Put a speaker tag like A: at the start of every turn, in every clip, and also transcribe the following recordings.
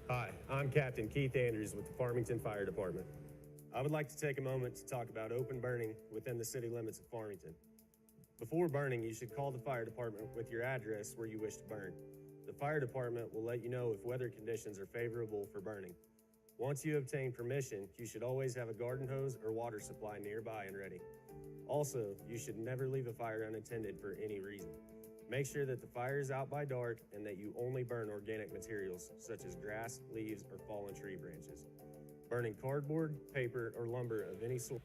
A: Hi, I'm Captain Keith Andrews with the Farmington Fire Department. I would like to take a moment to talk about open burning within the city limits of Farmington. Before burning, you should call the fire department with your address where you wish to burn. The fire department will let you know if weather conditions are favorable for burning. Once you obtain permission, you should always have a garden hose or water supply nearby and ready. Also, you should never leave a fire unattended for any reason. Make sure that the fire is out by dark and that you only burn organic materials such as grass, leaves, or fallen tree branches. Burning cardboard, paper, or lumber of any sort.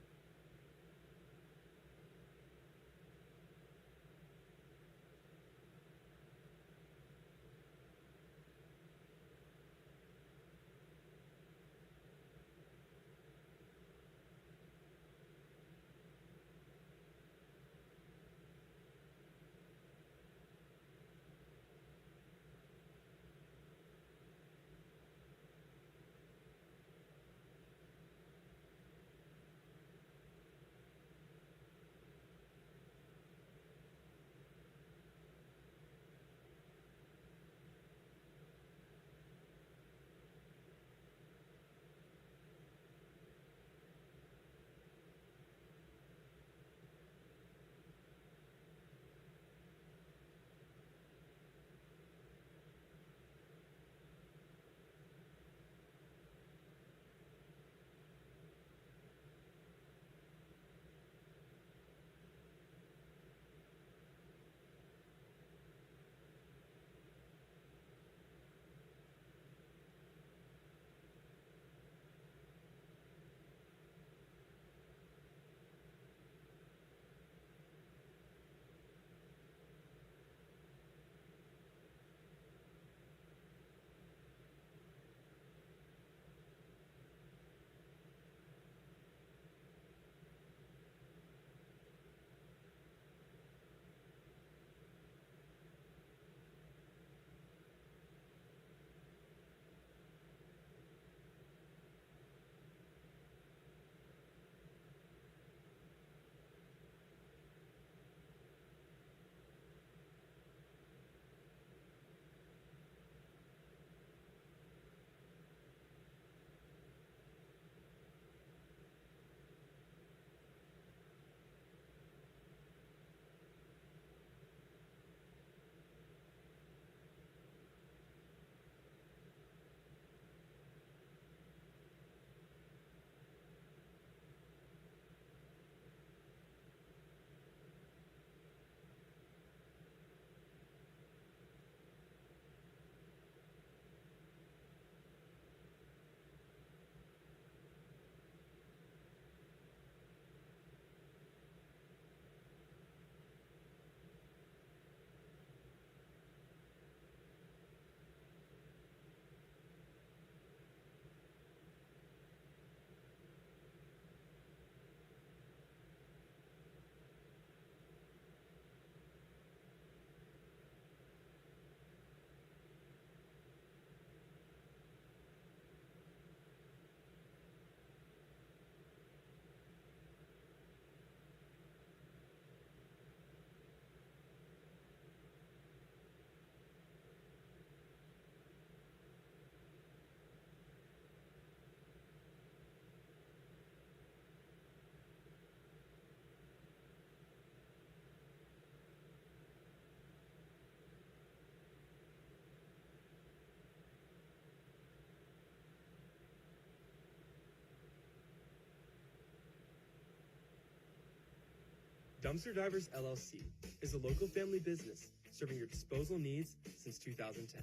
B: Dumpster Divers LLC is a local family business serving your disposal needs since 2010.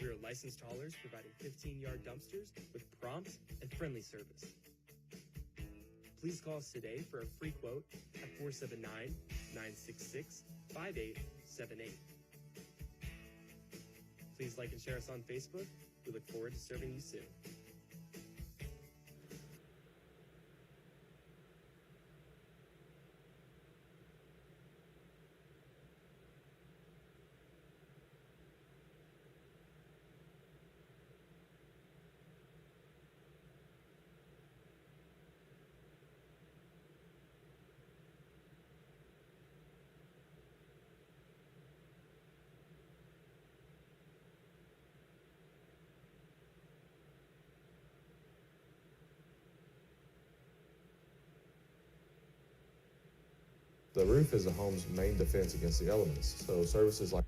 B: We are licensed haulers providing 15-yard dumpsters with prompt and friendly service. Please call us today for a free quote at 479-966-5878. Please like and share us on Facebook. We look forward to serving you soon.
C: The roof is a home's main defense against the elements, so services like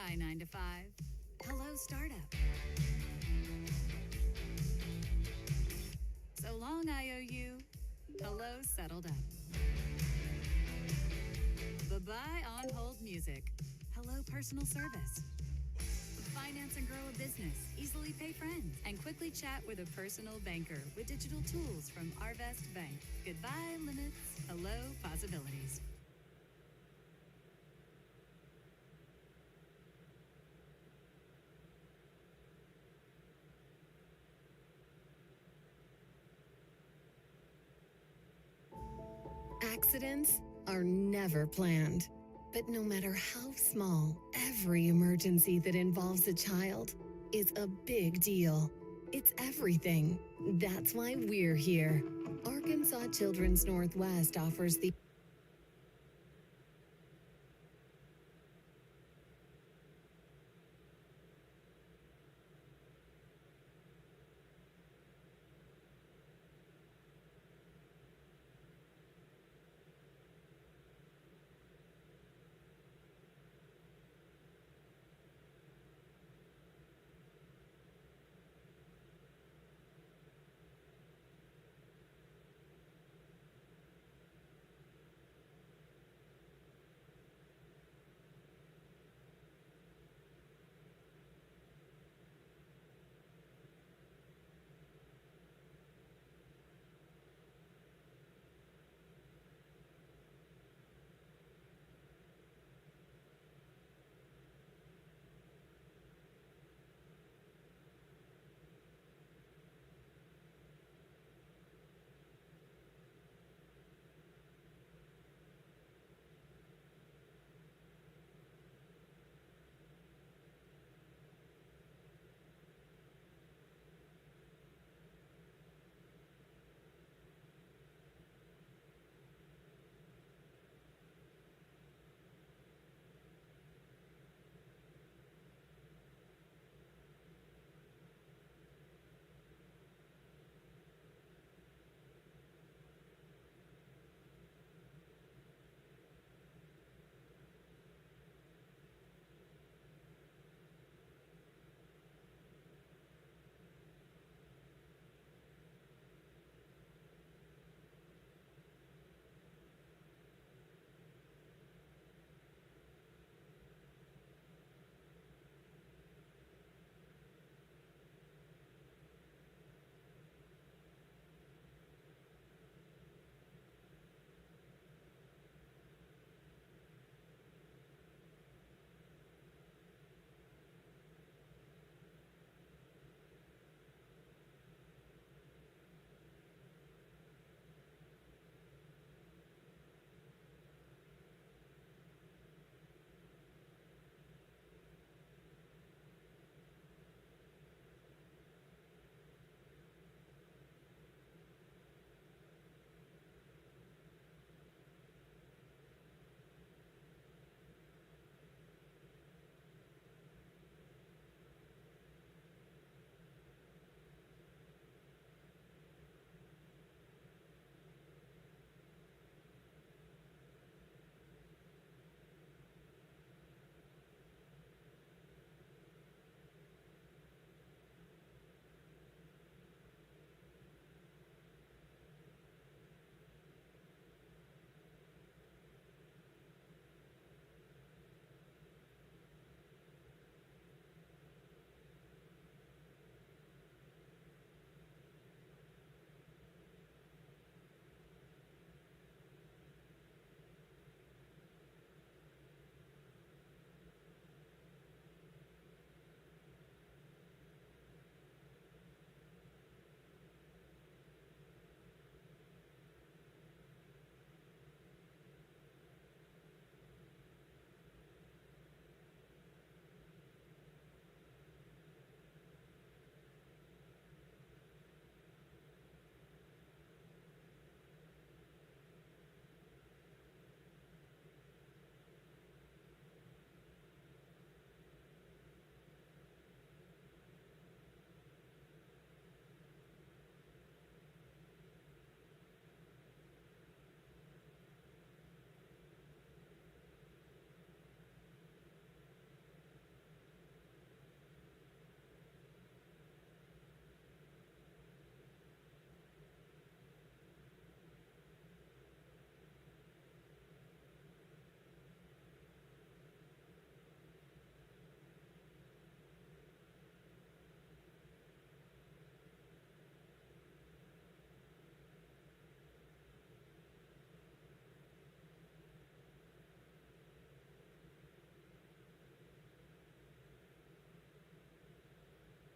D: Goodbye, 9 to 5. Hello, startup. So long, IOU. Hello, settled up. Bye-bye, on-hold music. Hello, personal service. Finance and grow a business. Easily pay friends. And quickly chat with a personal banker with digital tools from Arvest Bank. Goodbye, limits. Hello, possibilities.
E: Accidents are never planned. But no matter how small, every emergency that involves a child is a big deal. It's everything. That's why we're here. Arkansas Children's Northwest offers the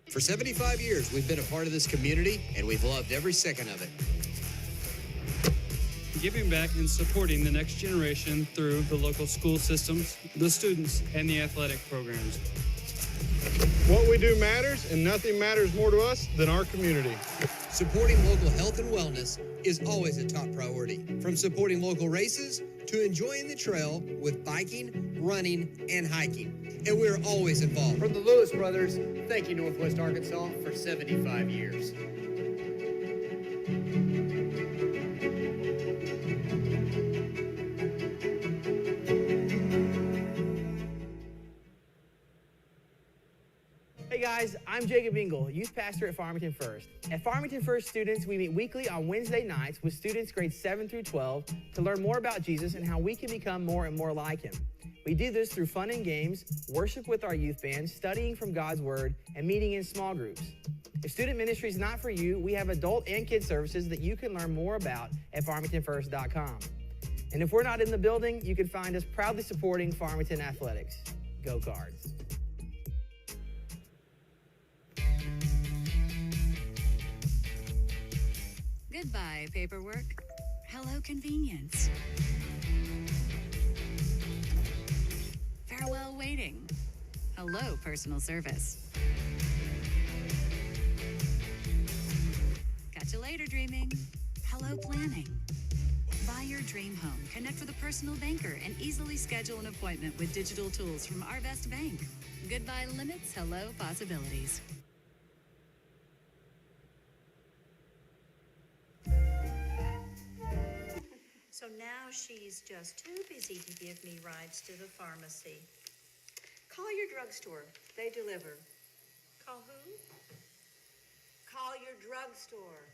F: For 75 years, we've been a part of this community, and we've loved every second of it.
G: Giving back and supporting the next generation through the local school systems, the students, and the athletic programs.
H: What we do matters, and nothing matters more to us than our community.
F: Supporting local health and wellness is always a top priority. From supporting local races to enjoying the trail with biking, running, and hiking. And we're always involved.
I: From the Lewis brothers, thank you, Northwest Arkansas, for 75 years.
J: Hey guys, I'm Jacob Engel, youth pastor at Farmington First. At Farmington First students, we meet weekly on Wednesday nights with students grades 7 through 12 to learn more about Jesus and how we can become more and more like him. We do this through fun and games, worship with our youth band, studying from God's Word, and meeting in small groups. If student ministry is not for you, we have adult and kid services that you can learn more about at farmingtonfirst.com. And if we're not in the building, you can find us proudly supporting Farmington Athletics. Go Cards.
D: Goodbye, paperwork. Hello, convenience. Farewell, waiting. Hello, personal service. Catch you later, dreaming. Hello, planning. Buy your dream home, connect with a personal banker, and easily schedule an appointment with digital tools from Arvest Bank. Goodbye limits, hello possibilities.
K: So now she's just too busy to give me rides to the pharmacy. Call your drugstore. They deliver. Call who? Call your drugstore.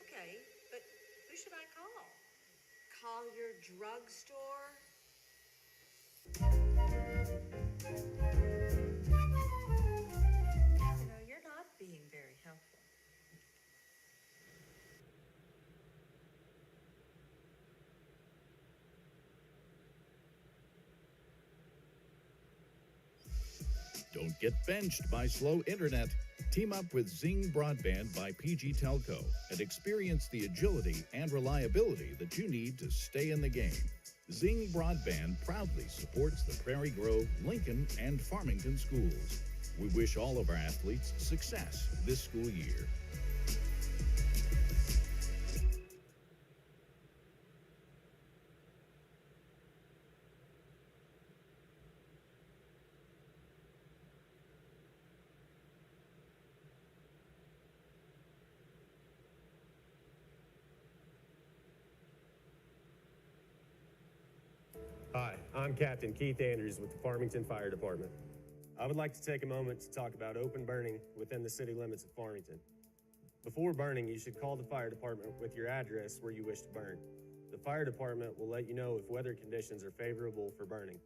K: Okay, but who should I call? Call your drugstore? You know, you're not being very helpful.
L: Don't get benched by slow internet. Team up with Zing Broadband by PG Telco and experience the agility and reliability that you need to stay in the game. Zing Broadband proudly supports the Prairie Grove, Lincoln, and Farmington schools. We wish all of our athletes success this school year.
A: Hi, I'm Captain Keith Andrews with the Farmington Fire Department. I would like to take a moment to talk about open burning within the city limits of Farmington. Before burning, you should call the fire department with your address where you wish to burn. The fire department will let you know if weather conditions are favorable for burning.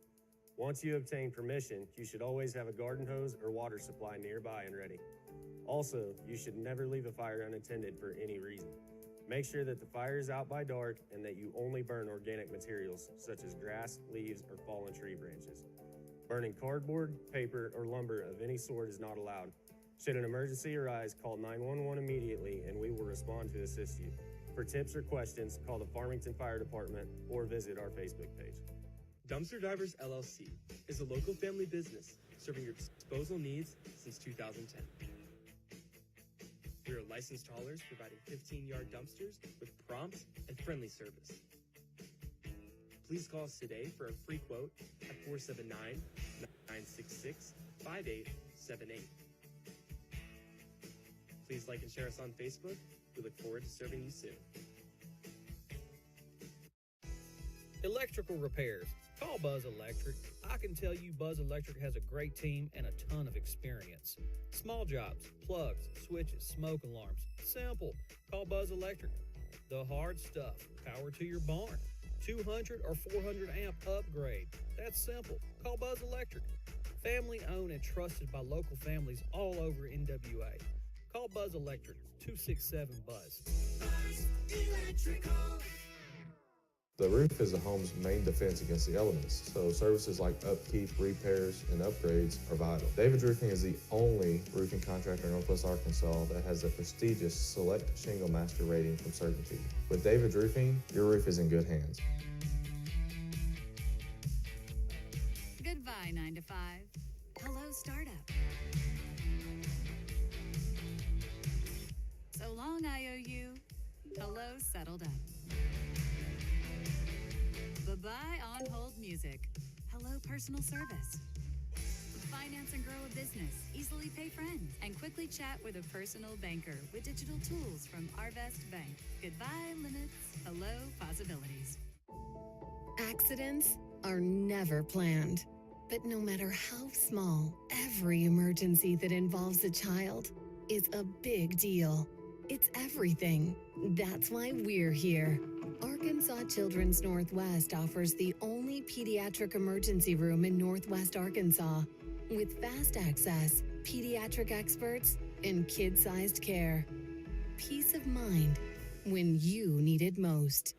A: Once you obtain permission, you should always have a garden hose or water supply nearby and ready. Also, you should never leave a fire unattended for any reason. Make sure that the fire is out by dark and that you only burn organic materials such as grass, leaves, or fallen tree branches. Burning cardboard, paper, or lumber of any sort is not allowed. Should an emergency arise, call 911 immediately and we will respond to assist you. For tips or questions, call the Farmington Fire Department or visit our Facebook page.
B: Dumpster Divers LLC is a local family business serving your disposal needs since 2010. We are licensed haulers providing 15-yard dumpsters with prompt and friendly service. Please call us today for a free quote at 479-966-5878. Please like and share us on Facebook. We look forward to serving you soon.
M: Electrical repairs. Call Buzz Electric. I can tell you Buzz Electric has a great team and a ton of experience. Small jobs, plugs, switches, smoke alarms. Simple. Call Buzz Electric. The hard stuff. Power to your barn. 200 or 400 amp upgrade. That's simple. Call Buzz Electric. Family owned and trusted by local families all over NWA. Call Buzz Electric. 267-BUZZ.
N: Buzz Electrical.
C: The roof is a home's main defense against the elements, so services like upkeep, repairs, and upgrades are vital. David's Roofing is the only roofing contractor in Northwest Arkansas that has a prestigious Select Shingle Master rating from Certainty. With David's Roofing, your roof is in good hands.
D: Goodbye, 9 to 5. Hello, startup. So long, IOU. Hello, settled up. Bye-bye on-hold music. Hello, personal service. Finance and grow a business. Easily pay friends. And quickly chat with a personal banker with digital tools from Arvest Bank. Goodbye, limits. Hello, possibilities.
E: Accidents are never planned. But no matter how small, every emergency that involves a child is a big deal. It's everything. That's why we're here. Arkansas Children's Northwest offers the only pediatric emergency room in Northwest Arkansas with fast access, pediatric experts, and kid-sized care. Peace of mind when you need it most.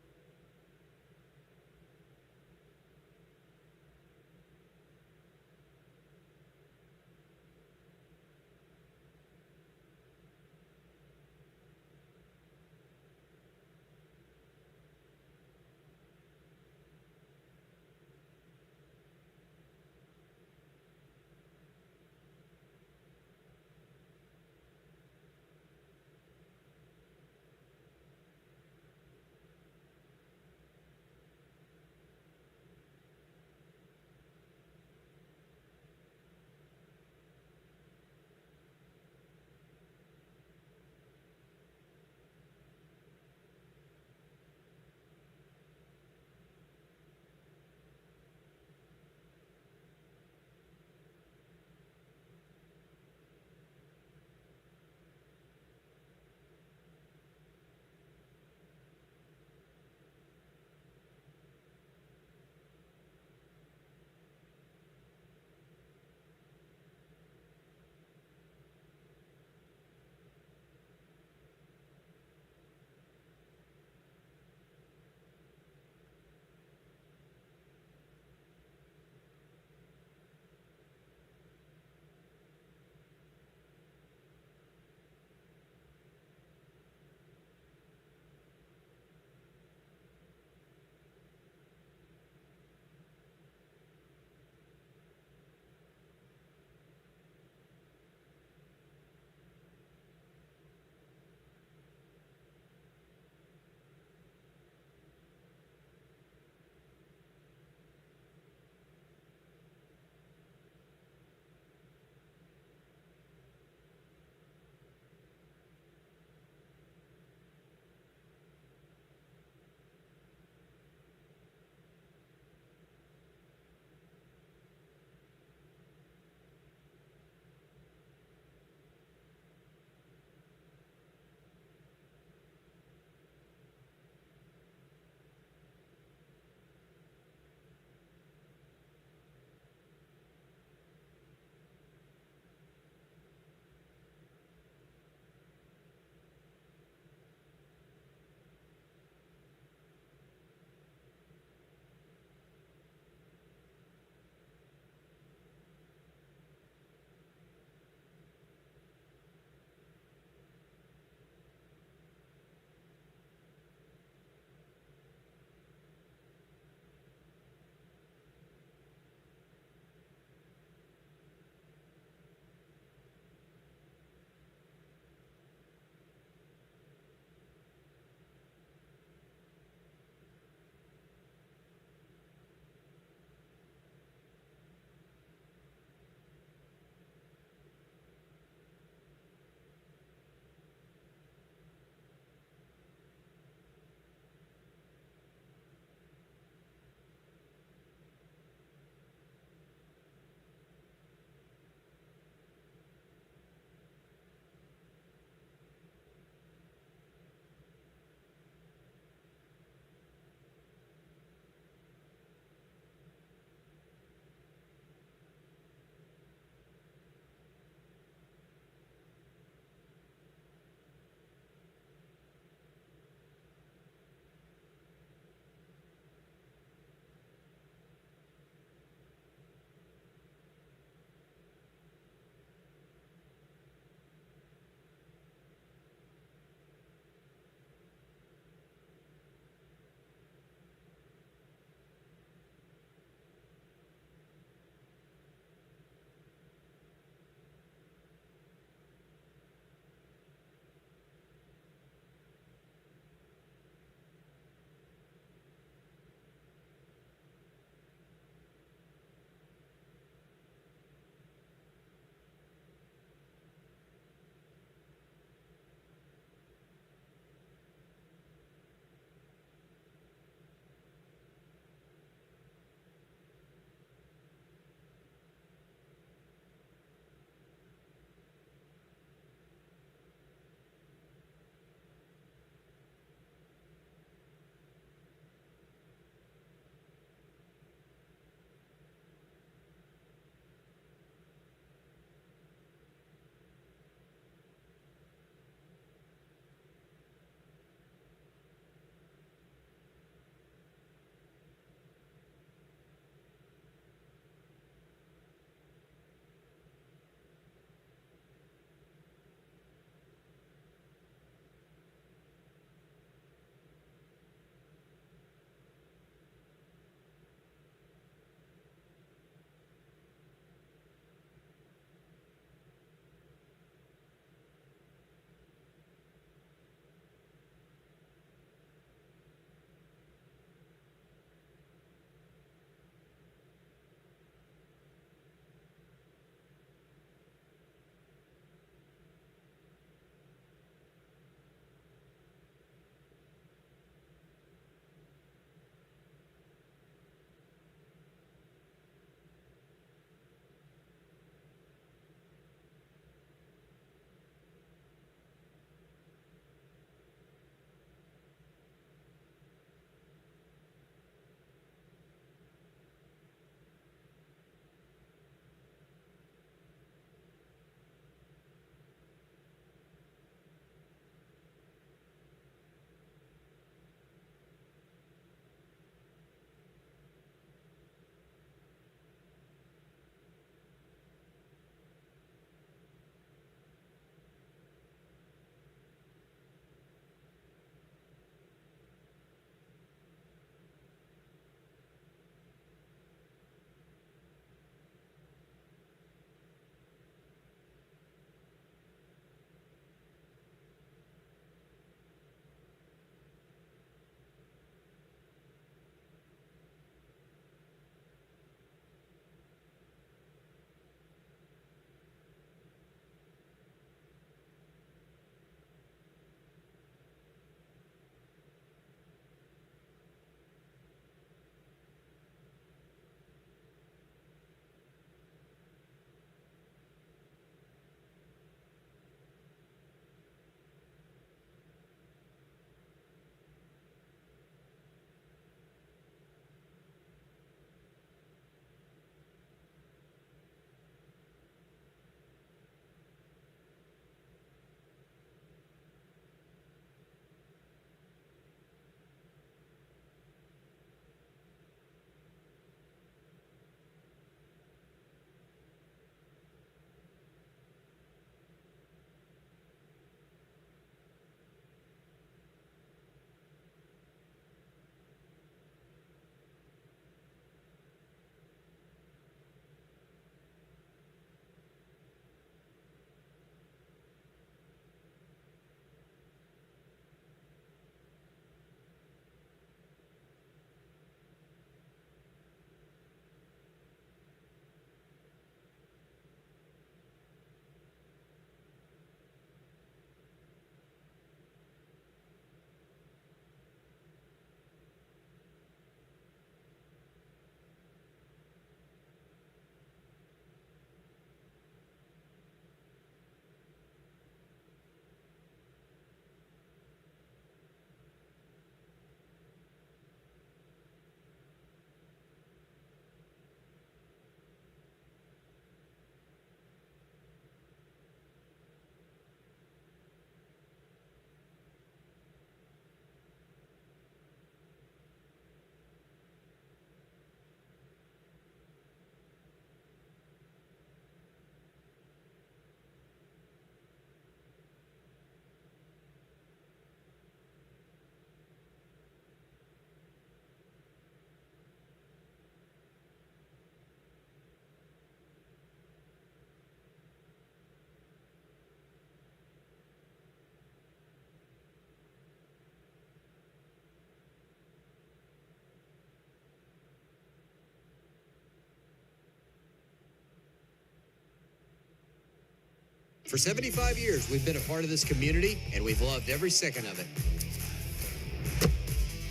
F: For 75 years, we've been a part of this community, and we've loved every second of it.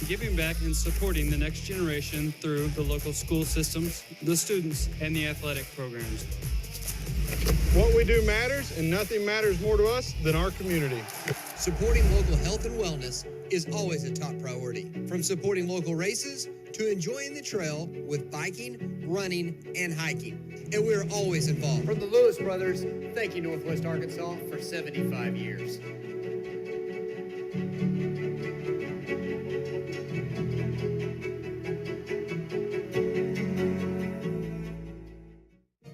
G: Giving back and supporting the next generation through the local school systems, the students, and the athletic programs.
H: What we do matters, and nothing matters more to us than our community.
F: Supporting local health and wellness is always a top priority. From supporting local races to enjoying the trail with biking, running, and hiking. And we're always involved.
I: From the Lewis brothers, thank you, Northwest Arkansas, for 75 years.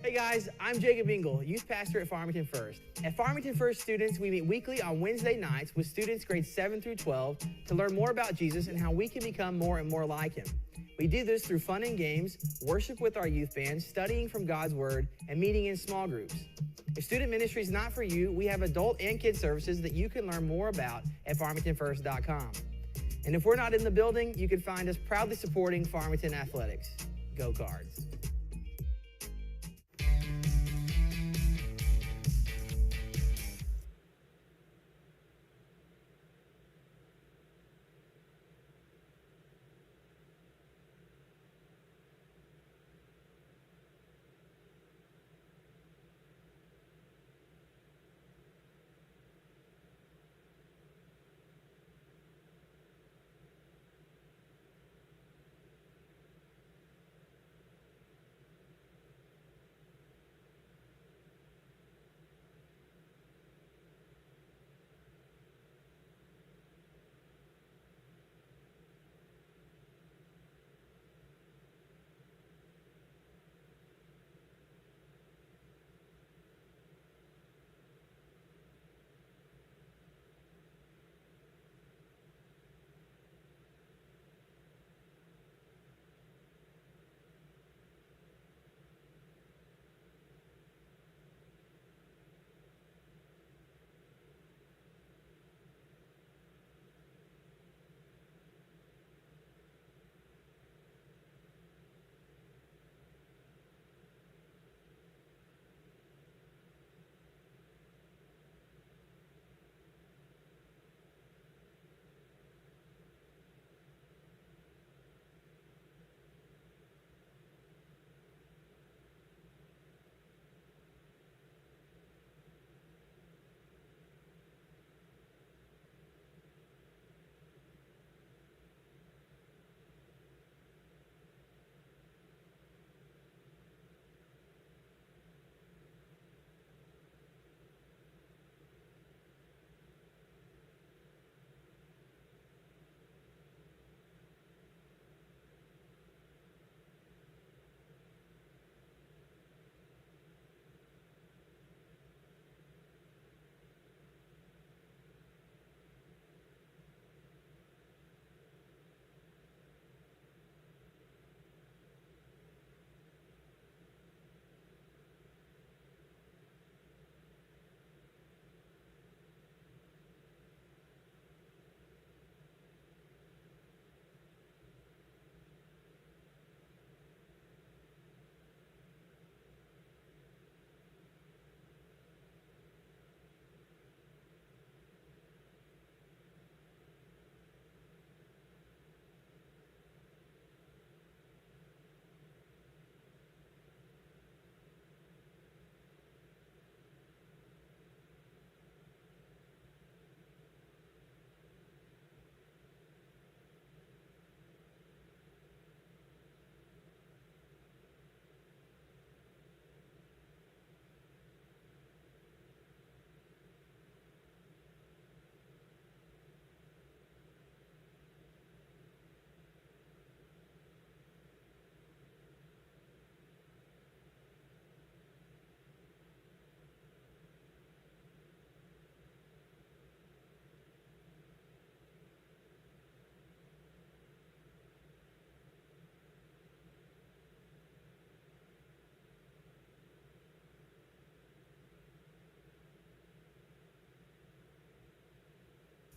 J: Hey guys, I'm Jacob Engel, youth pastor at Farmington First. At Farmington First students, we meet weekly on Wednesday nights with students grades 7 through 12 to learn more about Jesus and how we can become more and more like him. We do this through fun and games, worship with our youth band, studying from God's Word, and meeting in small groups. If student ministry is not for you, we have adult and kid services that you can learn more about at farmingtonfirst.com. And if we're not in the building, you can find us proudly supporting Farmington Athletics. Go Cards.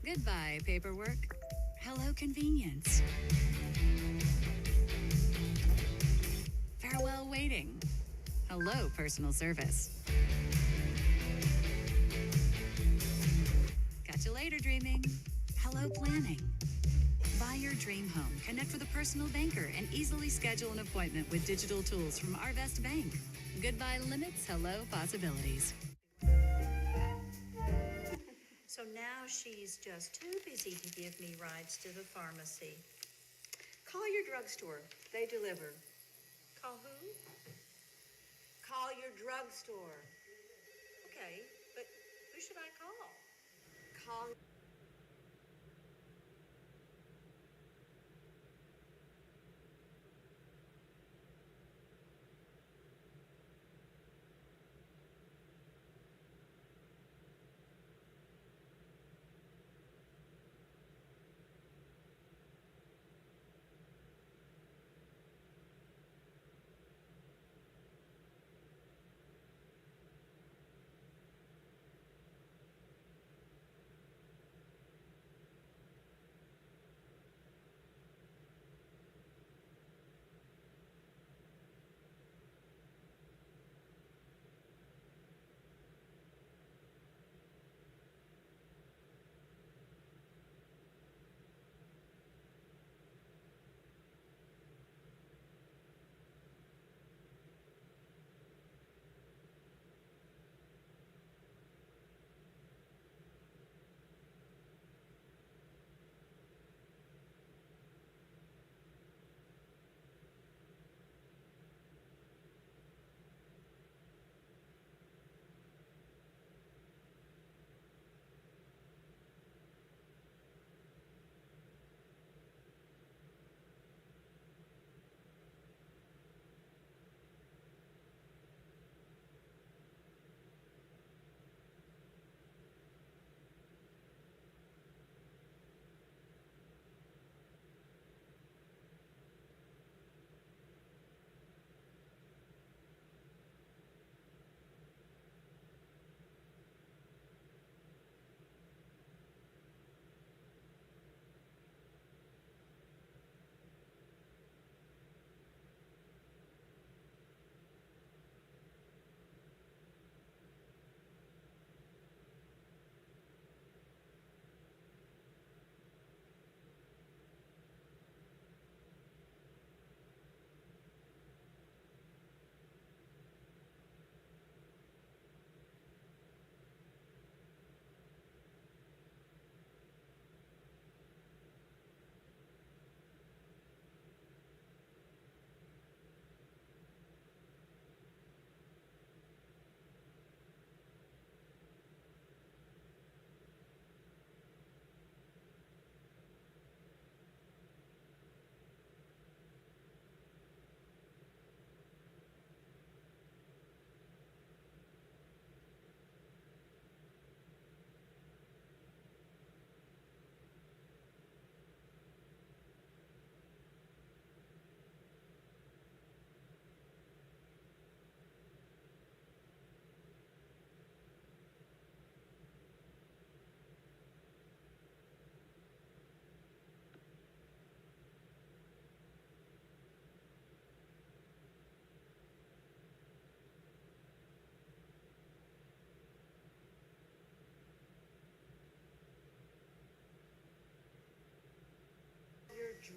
D: Goodbye, paperwork. Hello, convenience. Farewell, waiting. Hello, personal service. hello planning. Buy your dream home, connect with a personal banker, and easily schedule an appointment with digital tools from Arvest Bank. Goodbye limits, hello possibilities.
K: So now she's just too busy to give me rides to the pharmacy. Call your drugstore. They deliver. Call who? Call your drugstore. Okay, but who should I call? Call...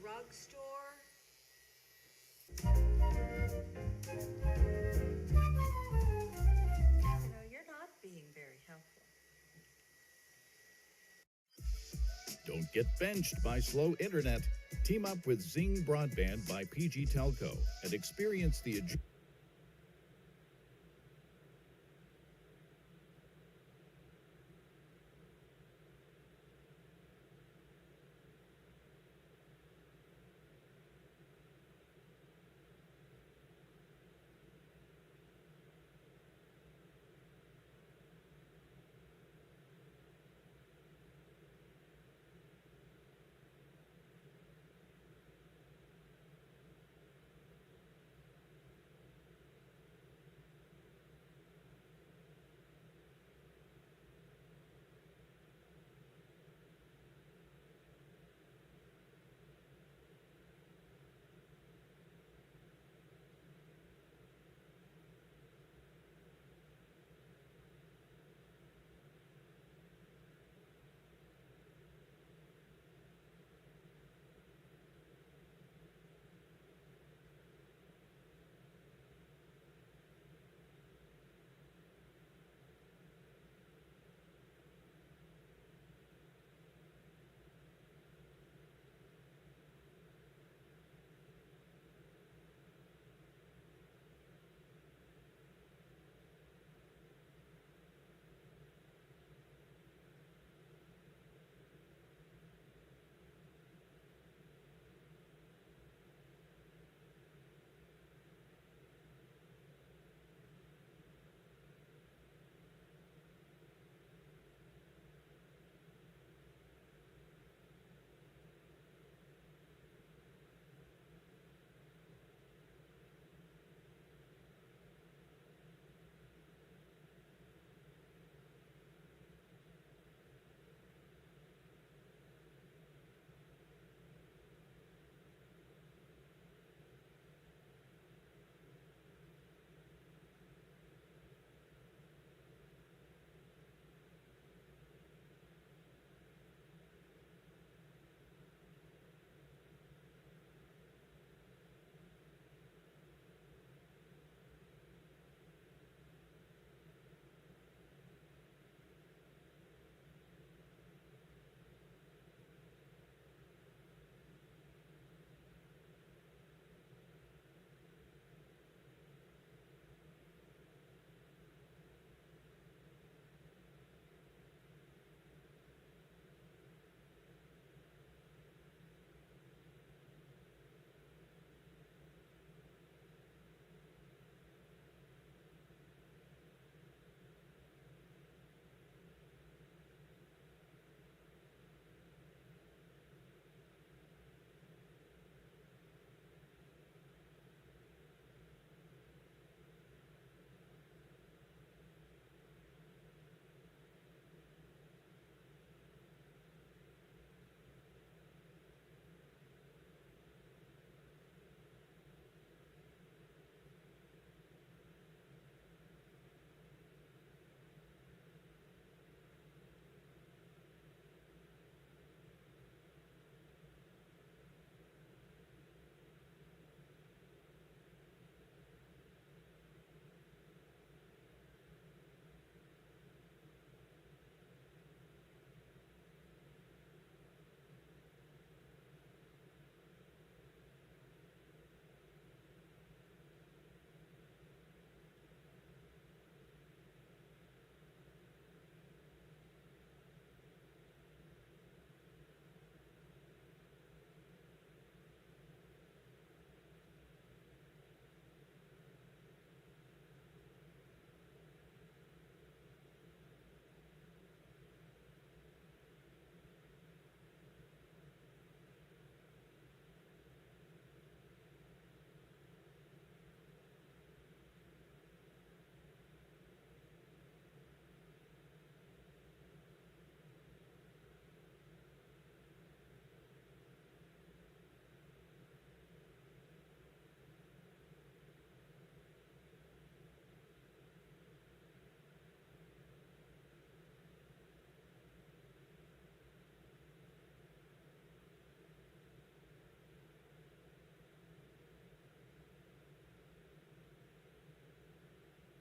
K: Drugstore? You're not being very helpful.
L: Don't get benched by slow internet. Team up with Zing Broadband by PG Telco and experience the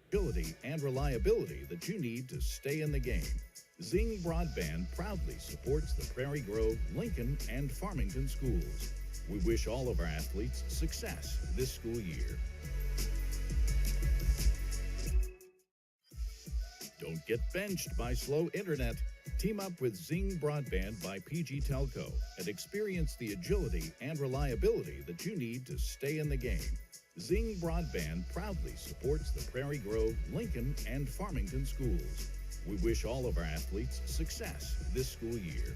L: agility and reliability that you need to stay in the game. Zing Broadband proudly supports the Prairie Grove, Lincoln, and Farmington schools. We wish all of our athletes success this school year. Don't get benched by slow internet. Team up with Zing Broadband by PG Telco and experience the agility and reliability that you need to stay in the game. Zing Broadband proudly supports the Prairie Grove, Lincoln, and Farmington schools. We wish all of our athletes success this school year.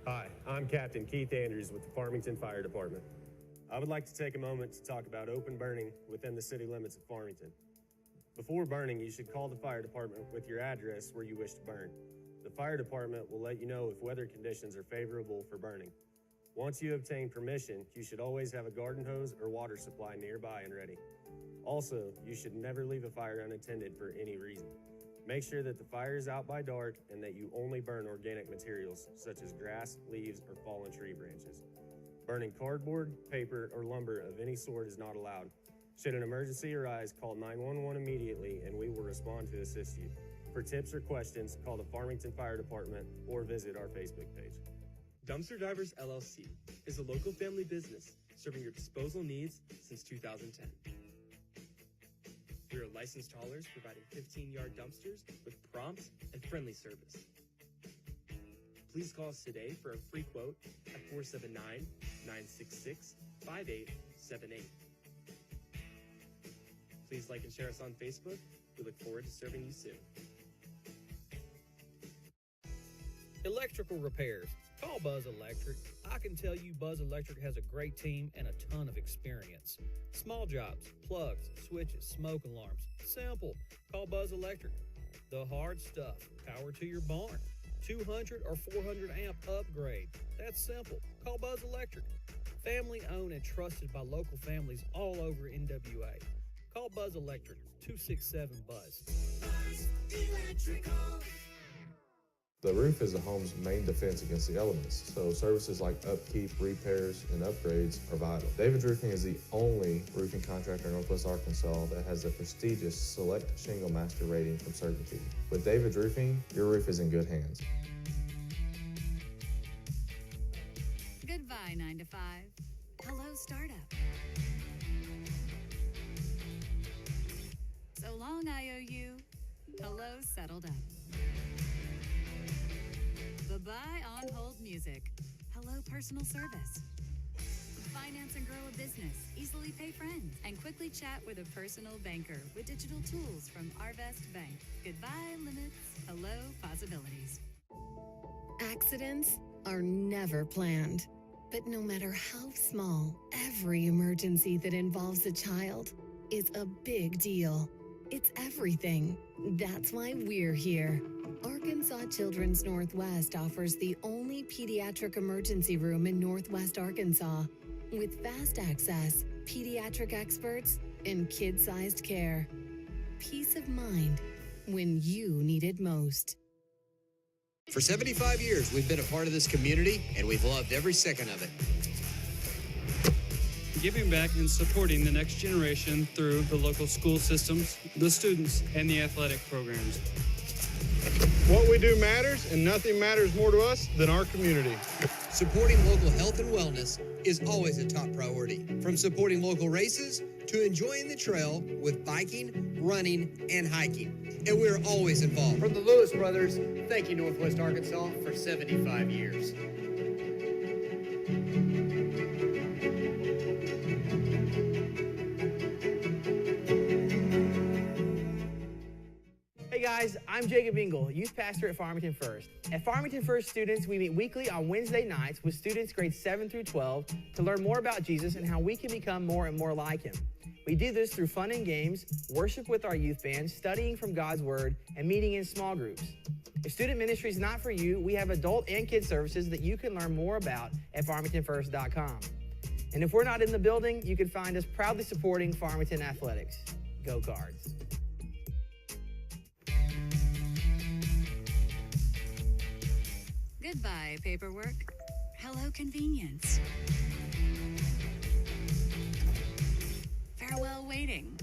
A: Hi, I'm Captain Keith Andrews with the Farmington Fire Department. I would like to take a moment to talk about open burning within the city limits of Farmington. Before burning, you should call the fire department with your address where you wish to burn. The fire department will let you know if weather conditions are favorable for burning. Once you obtain permission, you should always have a garden hose or water supply nearby and ready. Also, you should never leave a fire unattended for any reason. Make sure that the fire is out by dark and that you only burn organic materials such as grass, leaves, or fallen tree branches. Burning cardboard, paper, or lumber of any sort is not allowed. Should an emergency arise, call 911 immediately and we will respond to assist you. For tips or questions, call the Farmington Fire Department or visit our Facebook page.
B: Dumpster Divers LLC is a local family business serving your disposal needs since 2010. We are licensed haulers providing 15-yard dumpsters with prompt and friendly service. Please call us today for a free quote at 479-966-5878. Please like and share us on Facebook. We look forward to serving you soon.
M: Electrical repairs. Call Buzz Electric. I can tell you Buzz Electric has a great team and a ton of experience. Small jobs, plugs, switches, smoke alarms. Simple. Call Buzz Electric. The hard stuff. Power to your barn. 200 or 400 amp upgrade. That's simple. Call Buzz Electric. Family owned and trusted by local families all over NWA. Call Buzz Electric. 267-BUZZ.
N: Buzz Electrical.
C: The roof is a home's main defense against the elements, so services like upkeep, repairs, and upgrades are vital. David's Roofing is the only roofing contractor in Northwest Arkansas that has the prestigious Select Shingle Master rating from Certainty. With David's Roofing, your roof is in good hands.
D: Goodbye, 9 to 5. Hello, startup. So long, IOU. Hello, settled up. Bye-bye on-hold music. Hello, personal service. Finance and grow a business. Easily pay friends. And quickly chat with a personal banker with digital tools from Arvest Bank. Goodbye, limits. Hello, possibilities.
E: Accidents are never planned. But no matter how small, every emergency that involves a child is a big deal. It's everything. That's why we're here. Arkansas Children's Northwest offers the only pediatric emergency room in Northwest Arkansas with fast access, pediatric experts, and kid-sized care. Peace of mind when you need it most.
F: For 75 years, we've been a part of this community, and we've loved every second of it.
G: Giving back and supporting the next generation through the local school systems, the students, and the athletic programs.
H: What we do matters, and nothing matters more to us than our community.
F: Supporting local health and wellness is always a top priority. From supporting local races to enjoying the trail with biking, running, and hiking. And we're always involved.
I: From the Lewis brothers, thank you, Northwest Arkansas, for 75 years.
J: Hey guys, I'm Jacob Engel, youth pastor at Farmington First. At Farmington First students, we meet weekly on Wednesday nights with students grades 7 through 12 to learn more about Jesus and how we can become more and more like him. We do this through fun and games, worship with our youth band, studying from God's Word, and meeting in small groups. If student ministry is not for you, we have adult and kid services that you can learn more about at farmingtonfirst.com. And if we're not in the building, you can find us proudly supporting Farmington Athletics. Go Cards.
D: Goodbye, paperwork. Hello, convenience. Farewell, waiting.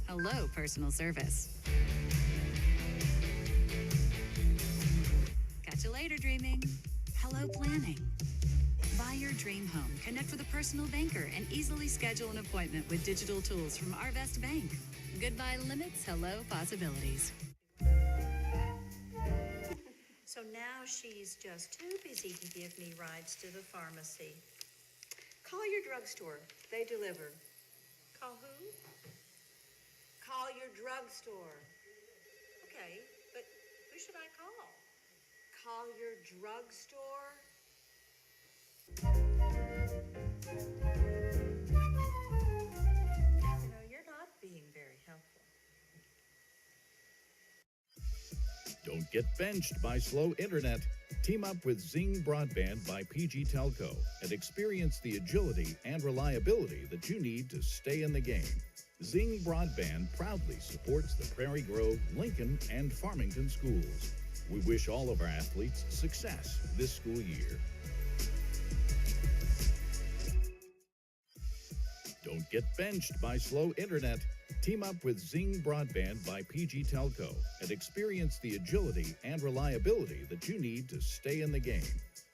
D: Hello, personal service. Catch you later, dreaming. Hello, planning. Buy your dream home, connect with a personal banker, and easily schedule an appointment with digital tools from Arvest Bank. Goodbye limits, hello possibilities.
K: So now she's just too busy to give me rides to the pharmacy. Call your drugstore. They deliver. Call who? Call your drugstore. Okay, but who should I call? Call your drugstore? You know, you're not being very helpful.
L: Don't get benched by slow internet. Team up with Zing Broadband by PG Telco and experience the agility and reliability that you need to stay in the game. Zing Broadband proudly supports the Prairie Grove, Lincoln, and Farmington schools. We wish all of our athletes success this school year. Don't get benched by slow internet. Team up with Zing Broadband by PG Telco and experience the agility and reliability that you need to stay in the game.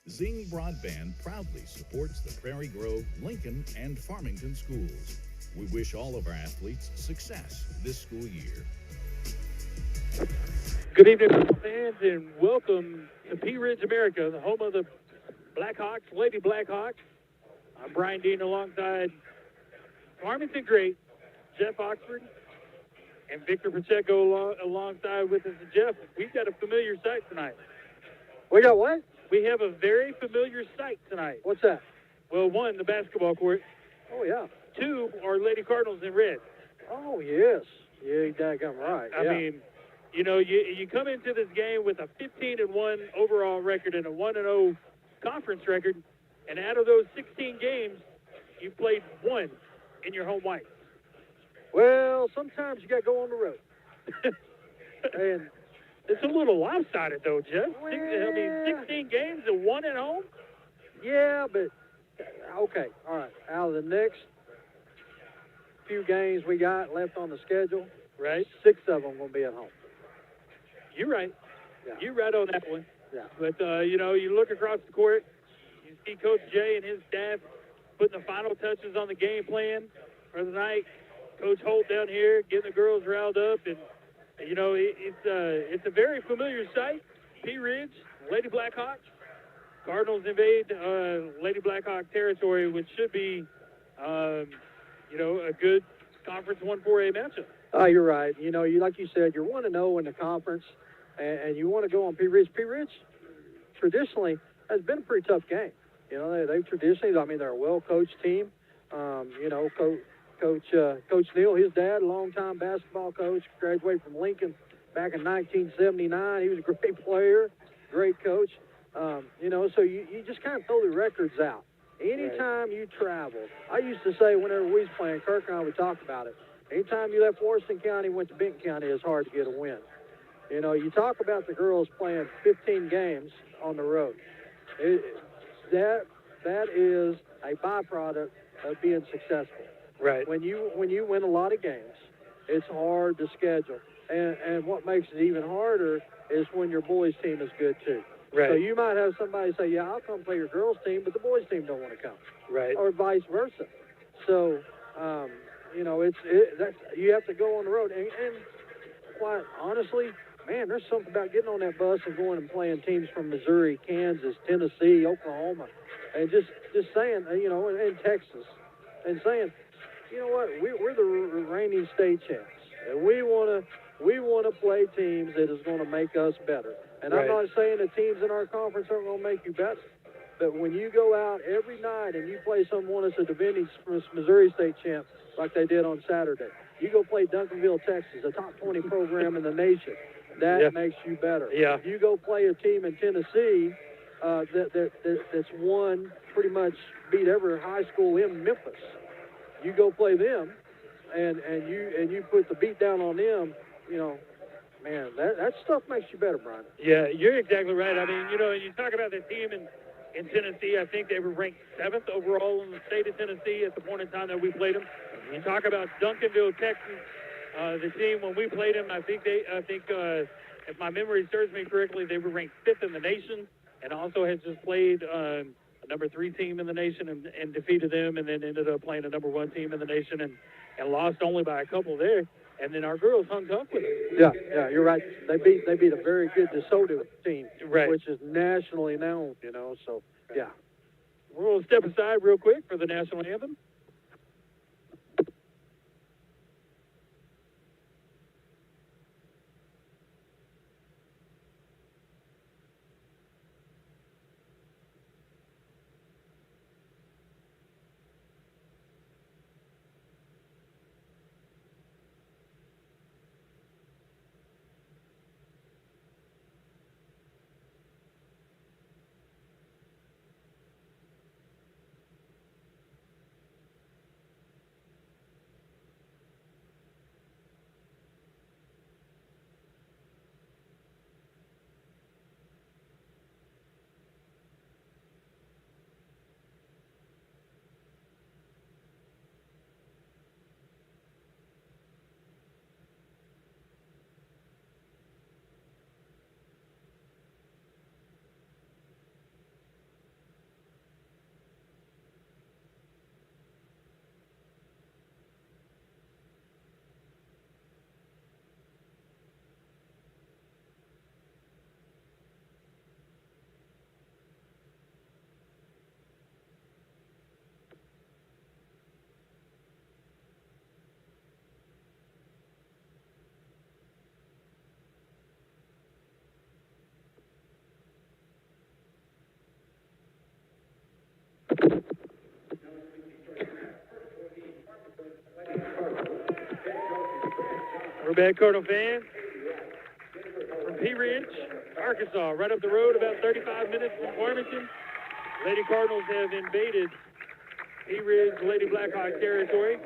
L: Zing Broadband proudly supports the Prairie Grove, Lincoln, and Farmington schools. We wish all of our athletes success this school year.
O: Good evening, fans, and welcome to Pea Ridge, America, the home of the Blackhawks, Lady Blackhawks. I'm Brian Dean alongside Farmington great Jeff Oxford and Victor Pacheco alongside with us. And Jeff, we've got a familiar sight tonight.
P: We got what?
O: We have a very familiar sight tonight.
P: What's that?
O: Well, one, the basketball court.
P: Oh, yeah.
O: Two, our Lady Cardinals in red.
P: Oh, yes. Yeah, you're daggum right.
O: I mean, you know, you come into this game with a 15-1 overall record and a 1-0 conference record, and out of those 16 games, you played one in your home white.
P: Well, sometimes you got to go on the road. And
O: it's a little lopsided, though, Jeff.
P: Well,
O: 16 games and one at home?
P: Yeah, but, okay, all right. Out of the next few games we got left on the schedule,
O: right?
P: 6 of them going to be at home.
O: You're right.
P: Yeah.
O: You're right on that one.
P: Yeah.
O: But, you know, you look across the court, you see Coach Jay and his staff putting the final touches on the game plan for the night. Coach Holt down here getting the girls riled up. And you know, it's a very familiar sight. Pea Ridge, Lady Blackhawks. Cardinals invade Lady Blackhawk territory, which should be, you know, a good Conference 1-4A matchup.
P: Oh, you're right. You know, like you said, you're 1-0 in the conference, and you want to go on Pea Ridge. Pea Ridge, traditionally, has been a pretty tough game. You know, they've traditionally, I mean, they're a well-coached team. You know, Coach Neal, his dad, longtime basketball coach, graduated from Lincoln back in 1979. He was a great player, great coach. You know, so you just kind of throw the records out. Anytime you travel, I used to say whenever we was playing, Kirk and I would talk about it. Anytime you left Washington County, went to Benton County, it's hard to get a win. You know, you talk about the girls playing 15 games on the road. That is a byproduct of being successful.
O: Right.
P: When you win a lot of games, it's hard to schedule. And what makes it even harder is when your boys' team is good too.
O: Right.
P: So you might have somebody say, yeah, I'll come play your girls' team, but the boys' team don't want to come.
O: Right.
P: Or vice versa. So, you know, you have to go on the road. And quite honestly, man, there's something about getting on that bus and going and playing teams from Missouri, Kansas, Tennessee, Oklahoma, and just saying, you know, and Texas, and saying, you know what, we're the reigning state champs, and we want to play teams that is going to make us better. And
O: right.
P: I'm not saying the teams in our conference aren't going to make you better, but when you go out every night and you play someone that's a defending Missouri state champ like they did on Saturday, you go play Duncanville, Texas, a top 20 program in the nation. That makes you better.
O: Yeah.
P: You go play a team in Tennessee that's won pretty much beat every high school in Memphis. You go play them, and you put the beat down on them. You know, man, that stuff makes you better, Brian.
O: Yeah, you're exactly right. I mean, you talk about the team in Tennessee. I think they were ranked 7th overall in the state of Tennessee at the point in time that we played them. You talk about Duncanville, Texas. The team when we played them, I think if my memory serves me correctly, they were ranked 5th in the nation, and also had just played a number 3 team in the nation and defeated them, and then ended up playing a number 1 team in the nation and lost only by a couple there. And then our girls hung tough with them.
P: Yeah, you're right. They beat a very good DeSoto team,
O: right,
P: which is nationally known. So yeah.
O: We're going to step aside real quick for the national anthem. We're back, Cardinal fans, from Pea Ridge, Arkansas, right up the road, about 35 minutes from Farmington. Lady Cardinals have invaded Pea Ridge Lady Blackhawk territory.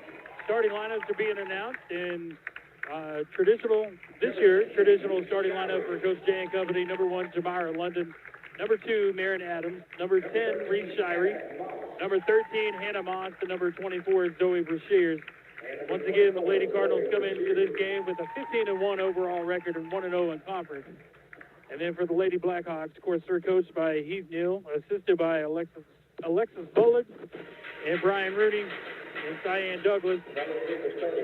O: Starting lineups are being announced, and this year, traditional starting lineup for Coach Jay and company. Number 1, Jamira London. Number 2, Marin Adams. Number 10, Reese Shirey. Number 13, Hannah Moss. And number 24, Zoe Brashears. Once again, the Lady Cardinals come into this game with a 15-1 overall record and 1-0 in conference. And then for the Lady Blackhawks, of course, they're coached by Heath Neal, assisted by Alexis Bullock and Brian Rooney and Cyan Douglas.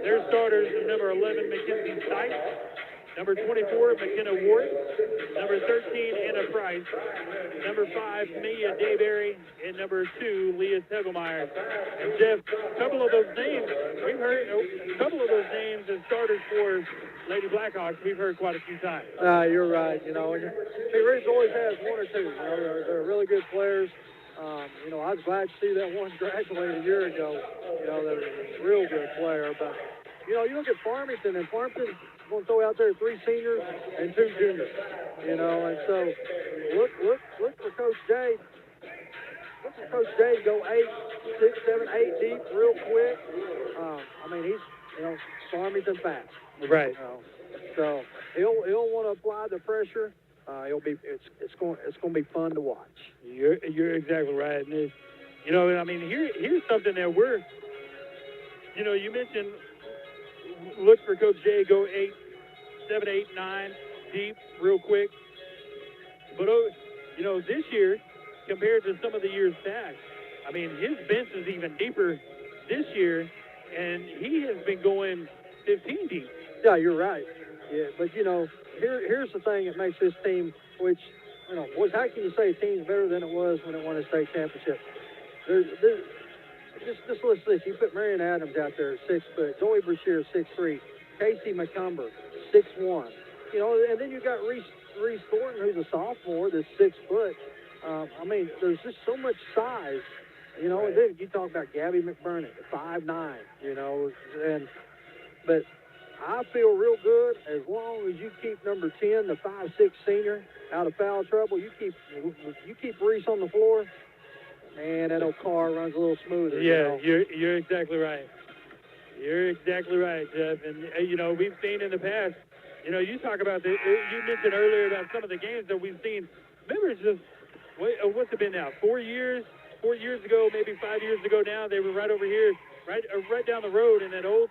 O: Their starters are number 11, Mackenzie Stites, number 24, McKenna Ward, number 13, Anna Price, number 5, Mia Dayberry, and number 2, Leah Tegelmeyer. And Jeff, a couple of those names, we've heard a couple of those names as starters for Lady Blackhawks, we've heard quite a few times.
P: You're right. Pea Ridge always has 1 or 2. They're really good players. I was glad to see that one graduate a year ago. They're a real good player. But, you look at Farmington, and Farmington's going to throw out there 3 seniors and 2 juniors. And so look for Coach Jay. Look for Coach Jay to go 8, 6, 7, 8 deep real quick. He's, Farmington fast.
O: Right.
P: So he'll want to apply the pressure. It's going to be fun to watch.
O: You're exactly right. And here's something that we're, you mentioned look for Coach Jay go 8, 7, 8, 9 deep real quick. But this year compared to some of the years past, his bench is even deeper this year, and he has been going 15 deep.
P: Yeah, you're right. Yeah, but here's the thing that makes this team, which, how can you say a team's better than it was when it won a state championship? Just listen to this. You put Marion Adams out there, 6 foot. Zoe Brashear, 6'3". Casey McCumber, 6'1". And then you got Reese Thornton, who's a sophomore, that's 6 foot. There's just so much size, And then you talk about Gabby McBurnett, 5'9", But I feel real good as long as you keep number 10, the 5'6" senior, out of foul trouble. You keep Reese on the floor, and that old car runs a little smoother.
O: Yeah, you're exactly right. You're exactly right, Jeff. And, we've seen in the past, you talk about you mentioned earlier about some of the games that we've seen. Remember, it's just, what's it been now? 4 years? 4 years ago, maybe 5 years ago now, they were right over here, right down the road in that old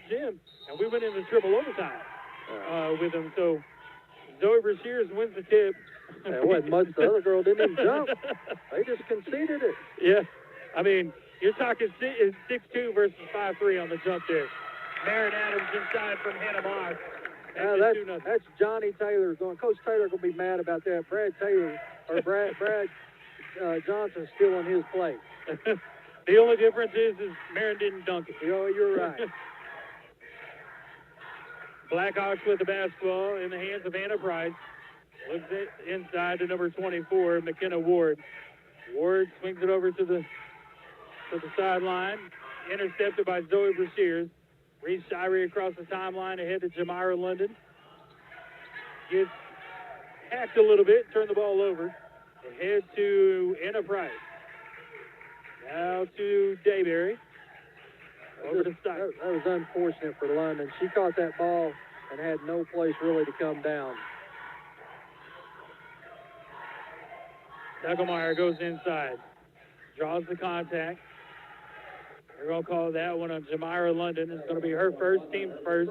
O: gym, and we went into triple overtime with them. So Zoe Brashears wins the tip.
P: It wasn't much. The other girl didn't even jump. They just conceded it.
O: Yeah. I mean, you're talking 6'2" versus 5'3" on the jump there. Marin Adams inside from Hannah Moss.
P: That's Johnny Taylor going. Coach Taylor going to be mad about that. Brad Johnson's still on his plate.
O: The only difference is Marin didn't dunk it.
P: You're right.
O: Blackhawks with the basketball in the hands of Anna Price. Looks it inside to number 24, McKenna Ward. Ward swings it over to the sideline. Intercepted by Zoe Brashears. Reese Shirey across the timeline ahead to Jamira London. Gets hacked a little bit, turn the ball over. Ahead to Anna Price. Now to Dayberry. Over to Stites.
P: That was unfortunate for London. She caught that ball and had no place really to come down.
O: Tegelmeyer goes inside. Draws the contact. They're going to call that one on Jamira London. It's going to be her first, team first.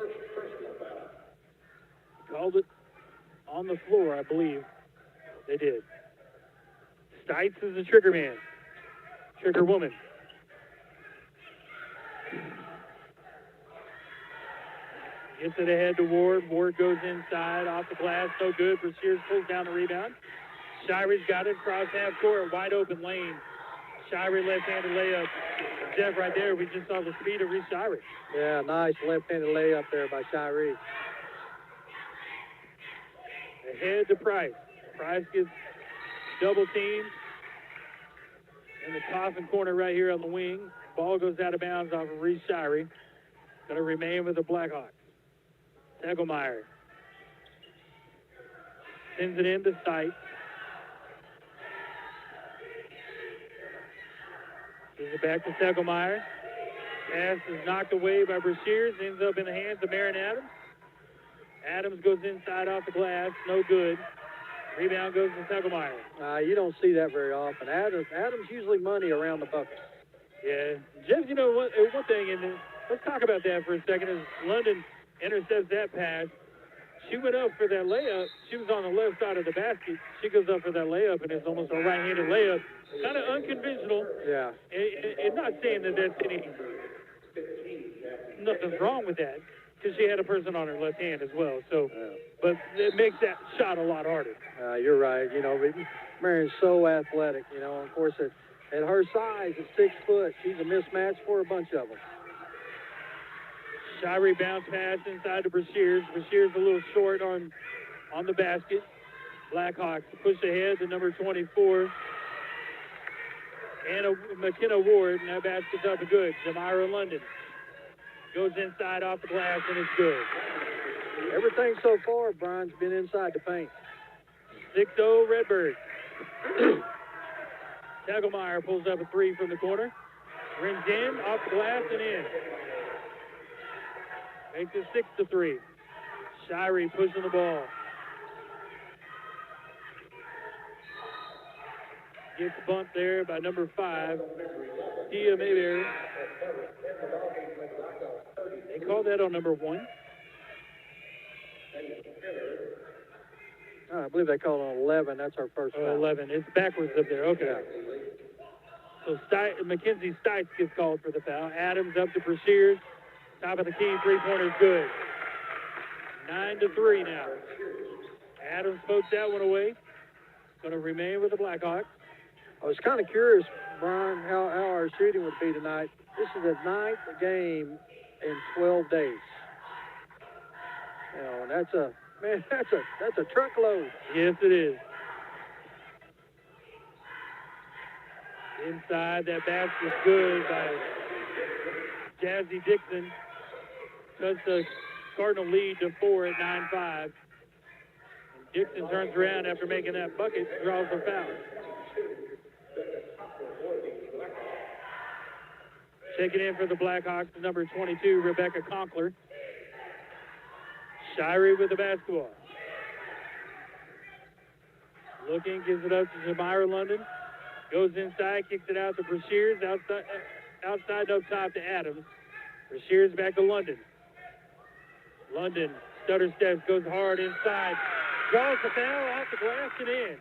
O: Called it on the floor, I believe. They did. Stites is the trigger man. Trigger woman. Gets it ahead to Ward. Ward goes inside, off the glass, no good. Brashears pulls down the rebound. Shirey's got it, cross half court, wide open lane. Shirey left-handed layup. Jeff, right there, we just saw the speed of Reese Shirey.
P: Yeah, nice left-handed layup there by Shirey.
O: Ahead to Price. Price gets double teamed in the coffin corner right here on the wing. Ball goes out of bounds off of Reese Shirey. Going to remain with the Blackhawks. Tegelmeyer sends it in to Stites. Gives it back to Tegelmeyer. Pass is knocked away by Brashears. Ends up in the hands of Marin Adams. Adams goes inside off the glass. No good. Rebound goes to Tegelmeyer.
P: You don't see that very often. Adams usually money around the bucket.
O: Yeah. Jeff, one thing, and let's talk about that for a second, is London intercepts that pass. She went up for that layup. She was on the left side of the basket. She goes up for that layup, and it's almost a right-handed layup. Kind of unconventional.
P: Yeah.
O: And not saying that that's nothing's wrong with that, because she had a person on her left hand as well. So, but it makes that shot a lot harder.
P: You're right. Marion's so athletic. Of course, at her size, at 6 foot, she's a mismatch for a bunch of them.
O: Shirey bounce pass inside to Brashears. Brashears a little short on the basket. Blackhawks push ahead to number 24. And McKenna Ward, and that basket's up and good. Jamira London goes inside off the glass, and it's good.
P: Everything so far, Brian's been inside the paint.
O: 6-0 Redbirds. Tegelmeyer pulls up a three from the corner. Rings in, off the glass, and in. Makes it 6-3. Shirey pushing the ball. Gets bumped there by number 5, Tia Mayberry. They called that on number 1.
P: I believe they called on 11. That's our first foul.
O: 11. It's backwards up there. Okay. So Mackenzie Stites gets called for the foul. Adams up to Brashears. Top of the key, three-pointer's good. 9-3 now. Adams pokes that one away. Going to remain with the Blackhawks.
P: I was kind of curious, Brian, how our shooting would be tonight. This is the 9th game in 12 days. And that's a truckload.
O: Yes, it is. Inside, that basket's good by Jazzy Dixon. Cuts the Cardinal lead to 4 at 9-5. And Dixon turns around after making that bucket, draws the foul. Checking in for the Blackhawks, number 22, Rebecca Conkler. Shirey with the basketball. Looking, gives it up to Jamira London. Goes inside, kicks it out to Brashears. Outside up top to Adams. Brashears back to London. London, stutter steps, goes hard inside. Draws the foul off the glass and in.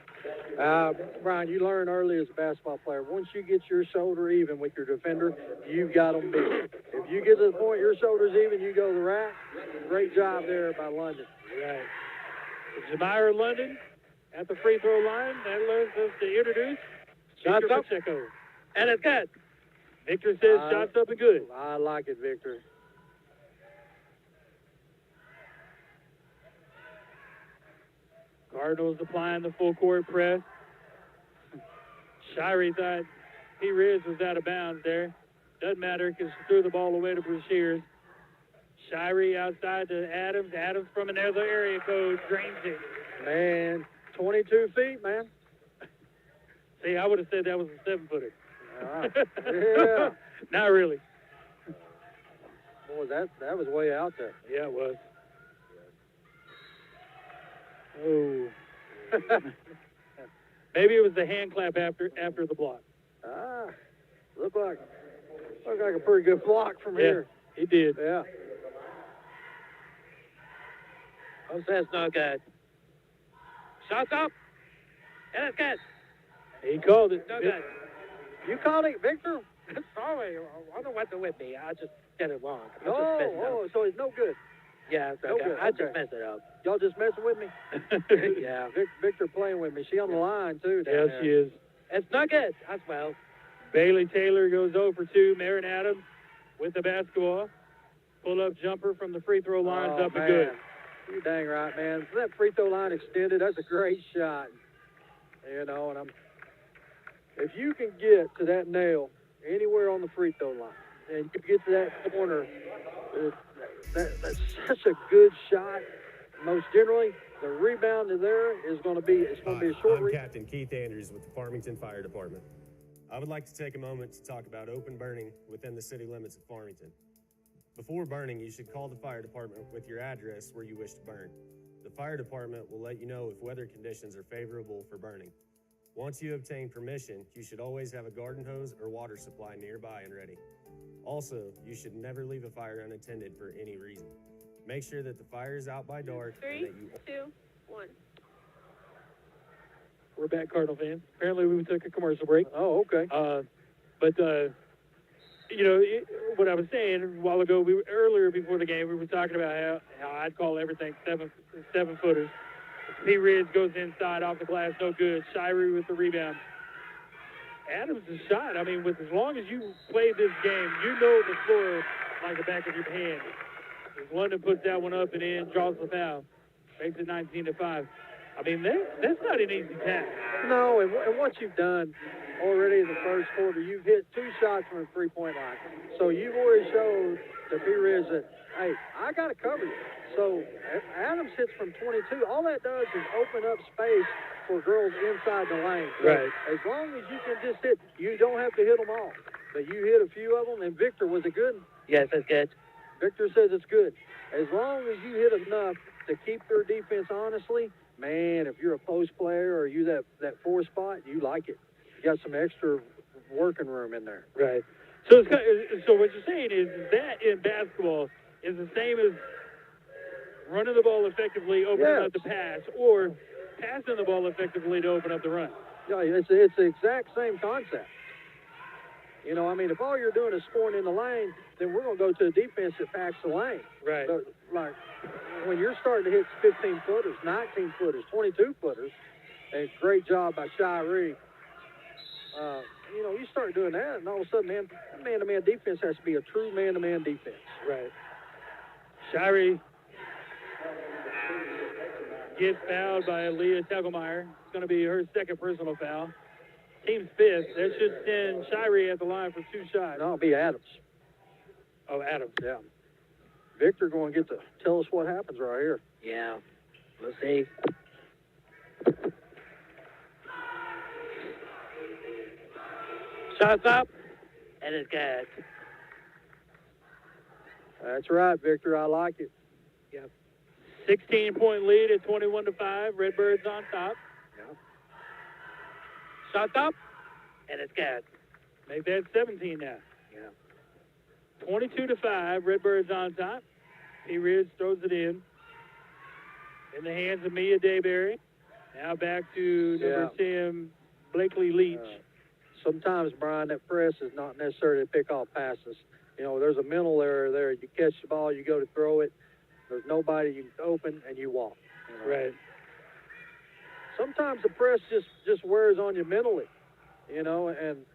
P: Brian, you learn early as a basketball player, once you get your shoulder even with your defender, you've got them beat. If you get to the point your shoulder's even, you go to the rack. Great job there by London.
O: Right. Jamira London at the free throw line. That allows us to introduce Victor Pacheco. And it's good. Victor says shots up and good.
P: I like it, Victor.
O: Cardinals applying the full court press. Shirey thought Pea Ridge was out of bounds there. Doesn't matter because she threw the ball away to Brashears. Shirey outside to Adams. Adams from another area code drains it.
P: Man, 22 feet, man.
O: See, I would have said that was a 7-footer.
P: Yeah.
O: Not really.
P: Boy, that was way out there.
O: Yeah, it was. Oh. Maybe it was the hand clap after the block.
P: Looked like a pretty good block from here.
O: He did.
P: Yeah.
O: Oh, that's not good. Shots up. And it's good. He called it.
P: No good. You called it, Victor?
Q: Sorry, I don't want to whip me. I just get it wrong.
P: So it's no good.
Q: Yeah, it's
P: no
Q: okay.
P: good.
Q: I just messed it up.
P: Y'all just messing with me?
Q: Yeah.
P: Victor playing with me. She on the line, too.
O: Yes, she is.
Q: It's not good as well.
O: Bailey Taylor goes 0 for 2. Marin Adams with the basketball. Pull-up jumper from the free throw line's up and good.
P: You're dang right, man. That free throw line extended, that's a great shot. You know, and if you can get to that nail anywhere on the free throw line, and you get to that corner, that's such a good shot. Most generally, the rebound there is going to be a short
A: I'm Captain Keith Andrews with the Farmington Fire Department. I would like to take a moment to talk about open burning within the city limits of Farmington. Before burning, you should call the fire department with your address where you wish to burn. The fire department will let you know if weather conditions are favorable for burning. Once you obtain permission, you should always have a garden hose or water supply nearby and ready. Also, you should never leave a fire unattended for any reason. Make sure that the fire is out by dark.
R: 3, 2, 1.
O: We're back, Cardinal fans. Apparently, we took a commercial break.
P: Oh, okay.
O: You know, what I was saying a while ago, earlier before the game, we were talking about how I'd call everything 7-footers. Pea Ridge goes inside off the glass, no good. Shirey with the rebound. Adams' shot, I mean, as long as you play this game, you know the floor like the back of your hand. As London puts that one up and in, draws the foul, makes it 19-5. I mean, that's not an easy task.
P: No, and what you've done already in the first quarter, you've hit 2 shots from the three-point line. So you've already showed to Pea Ridge that, hey, I got to cover you. So Adams hits from 22. All that does is open up space for girls inside the lane. So
O: right.
P: As long as you can just hit, you don't have to hit them all. But you hit a few of them, and Victor, was it good?
Q: Yes, it's good.
P: Victor says it's good. As long as you hit enough to keep their defense honestly, man, if you're a post player or you that 4 spot, you like it. You got some extra working room in there.
O: Right. So what you're saying is that in basketball is the same as running the ball effectively, opening up the pass, or passing the ball effectively to open up the run.
P: Yeah, it's the exact same concept. You know, I mean, if all you're doing is scoring in the lane, then we're going to go to a defense that packs the lane.
O: Right.
P: But, like, when you're starting to hit 15-footers, 19-footers, 22-footers, and great job by Shirey, you know, you start doing that, and all of a sudden, man-to-man defense has to be a true man-to-man defense.
O: Right. Shirey gets fouled by Leah Tegelmeyer. It's going to be her second personal foul. Team's 5th. That should send Shirey at the line for 2 shots.
P: No, it'll be Adams.
O: Oh, Adams.
P: Yeah. Victor going to get to tell us what happens right here.
Q: Yeah, we'll see. Shots up, and it's good.
P: That's right, Victor. I like it.
Q: Yep.
O: 16-point lead at 21-5. Redbirds on top.
Q: Yep. Shots up, and it's good.
O: Make that 17 now.
Q: Yeah.
O: 22-5. Redbirds on top. Pea Ridge throws it in the hands of Mia Dayberry. Now back to number 10, Blakely Leach.
P: Sometimes, Brian, that press is not necessarily to pick off passes. You know, there's a mental error there. You catch the ball, you go to throw it. There's nobody you open, and you walk. You know?
O: Right.
P: Sometimes the press just wears on you mentally, you know, and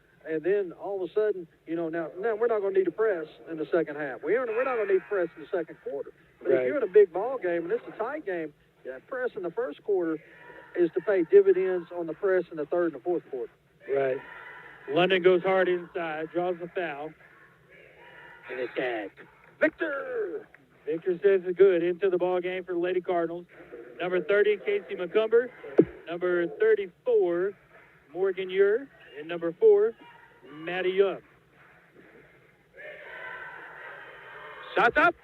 P: then all of a sudden, you know, now we're not going to need to press in the second half. We're not going to need press in the second quarter. But if you're in a big ball game and it's a tight game, that press in the first quarter is to pay dividends on the press in the third and the fourth quarter.
O: Right. London goes hard inside, draws the foul.
Q: And it's good.
P: Victor!
O: Victor says it's good. Into the ball game for the Lady Cardinals. Number 30, Casey McCumber. Number 34, Morgan Ure. And number 4, Maddie Young.
Q: Shots up.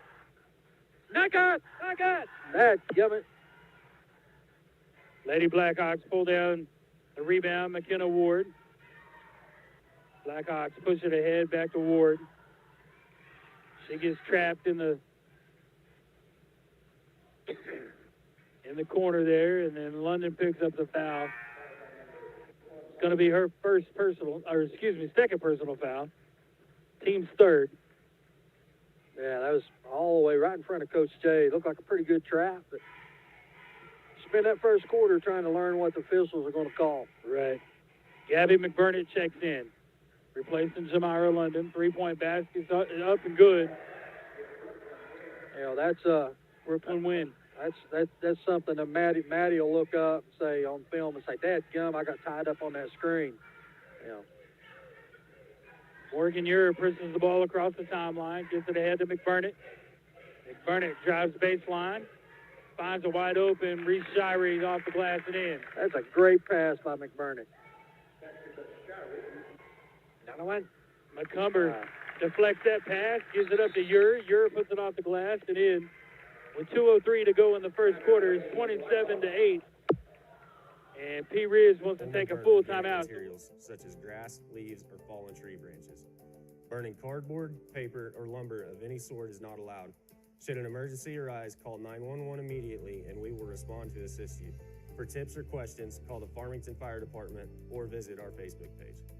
Q: Not good. Not good.
P: That's given.
O: Lady Blackhawks pull down the rebound, McKenna Ward. Blackhawks push it ahead, back to Ward. She gets trapped in the corner there, and then London picks up the foul. It's going to be her second personal foul. Team's third.
P: Yeah, that was all the way right in front of Coach Jay. It looked like a pretty good trap, but spent that first quarter trying to learn what the officials are going to call.
O: Right. Gabby McBurnett checks in, replacing Jamira London. 3-point basket's up and good.
P: You know, that's
O: Brooklyn win.
P: That's something that Maddie will look up and say on film and say, "Dadgum, I got tied up on that screen." You know.
O: Morgan Ure presses the ball across the timeline, gets it ahead to McBurnett. McBurnett drives baseline, finds a wide open, Reese Shirey off the glass and in.
P: That's a great pass by McBurnett.
Q: Another one.
O: McCumber deflects that pass, gives it up to Ure. Ure puts it off the glass and in. With 2:03 to go in the first quarter, it's 27-8. And Pea Ridge wants to take a full timeout.
A: Materials such as grass, leaves, or fallen tree branches. Burning cardboard, paper, or lumber of any sort is not allowed. Should an emergency arise, call 911 immediately, and we will respond to assist you. For tips or questions, call the Farmington Fire Department or visit our Facebook page.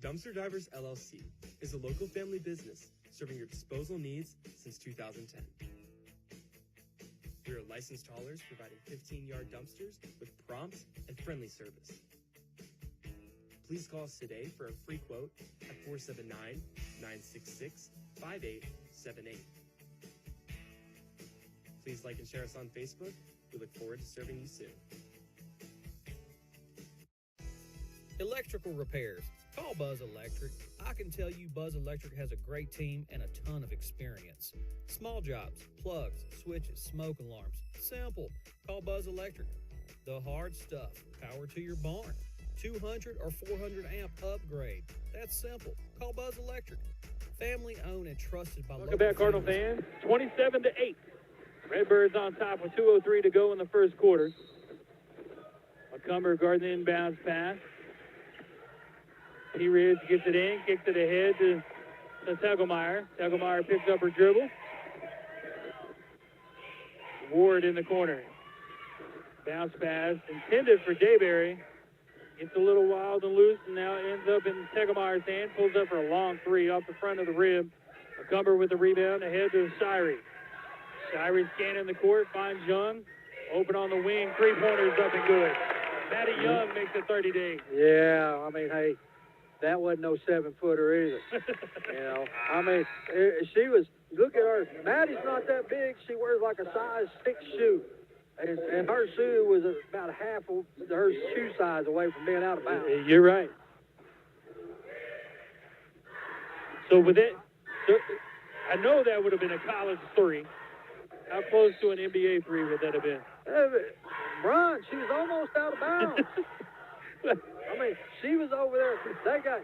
B: Dumpster Divers LLC is a local family business serving your disposal needs since 2010. We are licensed haulers providing 15-yard dumpsters with prompt and friendly service. Please call us today for a free quote at 479-966-5878. Please like and share us on Facebook. We look forward to serving you soon.
M: Electrical repairs. Call Buzz Electric. I can tell you Buzz Electric has a great team and a ton of experience. Small jobs, plugs, switches, smoke alarms. Simple. Call Buzz Electric. The hard stuff. Power to your barn. 200 or 400 amp upgrade. That's simple. Call Buzz Electric. Family owned and trusted by
O: Welcome back, Cardinal fans. 27-8. Redbirds on top with 2:03 to go in the first quarter. McCumber guarding the inbounds pass. Pea Ridge gets it in, kicks it ahead to Tegelmeyer. Tegelmeyer picks up her dribble. Ward in the corner. Bounce pass intended for Dayberry. Gets a little wild and loose, and now ends up in Tegelmeyer's hand. Pulls up for a long three off the front of the rim. McCumber with the rebound ahead to Shirey. Shirey scanning the court, finds Young. Open on the wing, three-pointers up and good. Maddie Young makes it 30 days.
P: Yeah, I mean, hey, that wasn't no 7-footer either. You know, I mean, she was, look at her. Maddie's not that big. She wears like a size 6 shoe. And her shoe was about half of her shoe size away from being out of bounds.
O: You're right. So with it, I know that would have been a college three. How close to an NBA three would that have been?
P: Brian, she was almost out of bounds. I mean, she was over there. They got,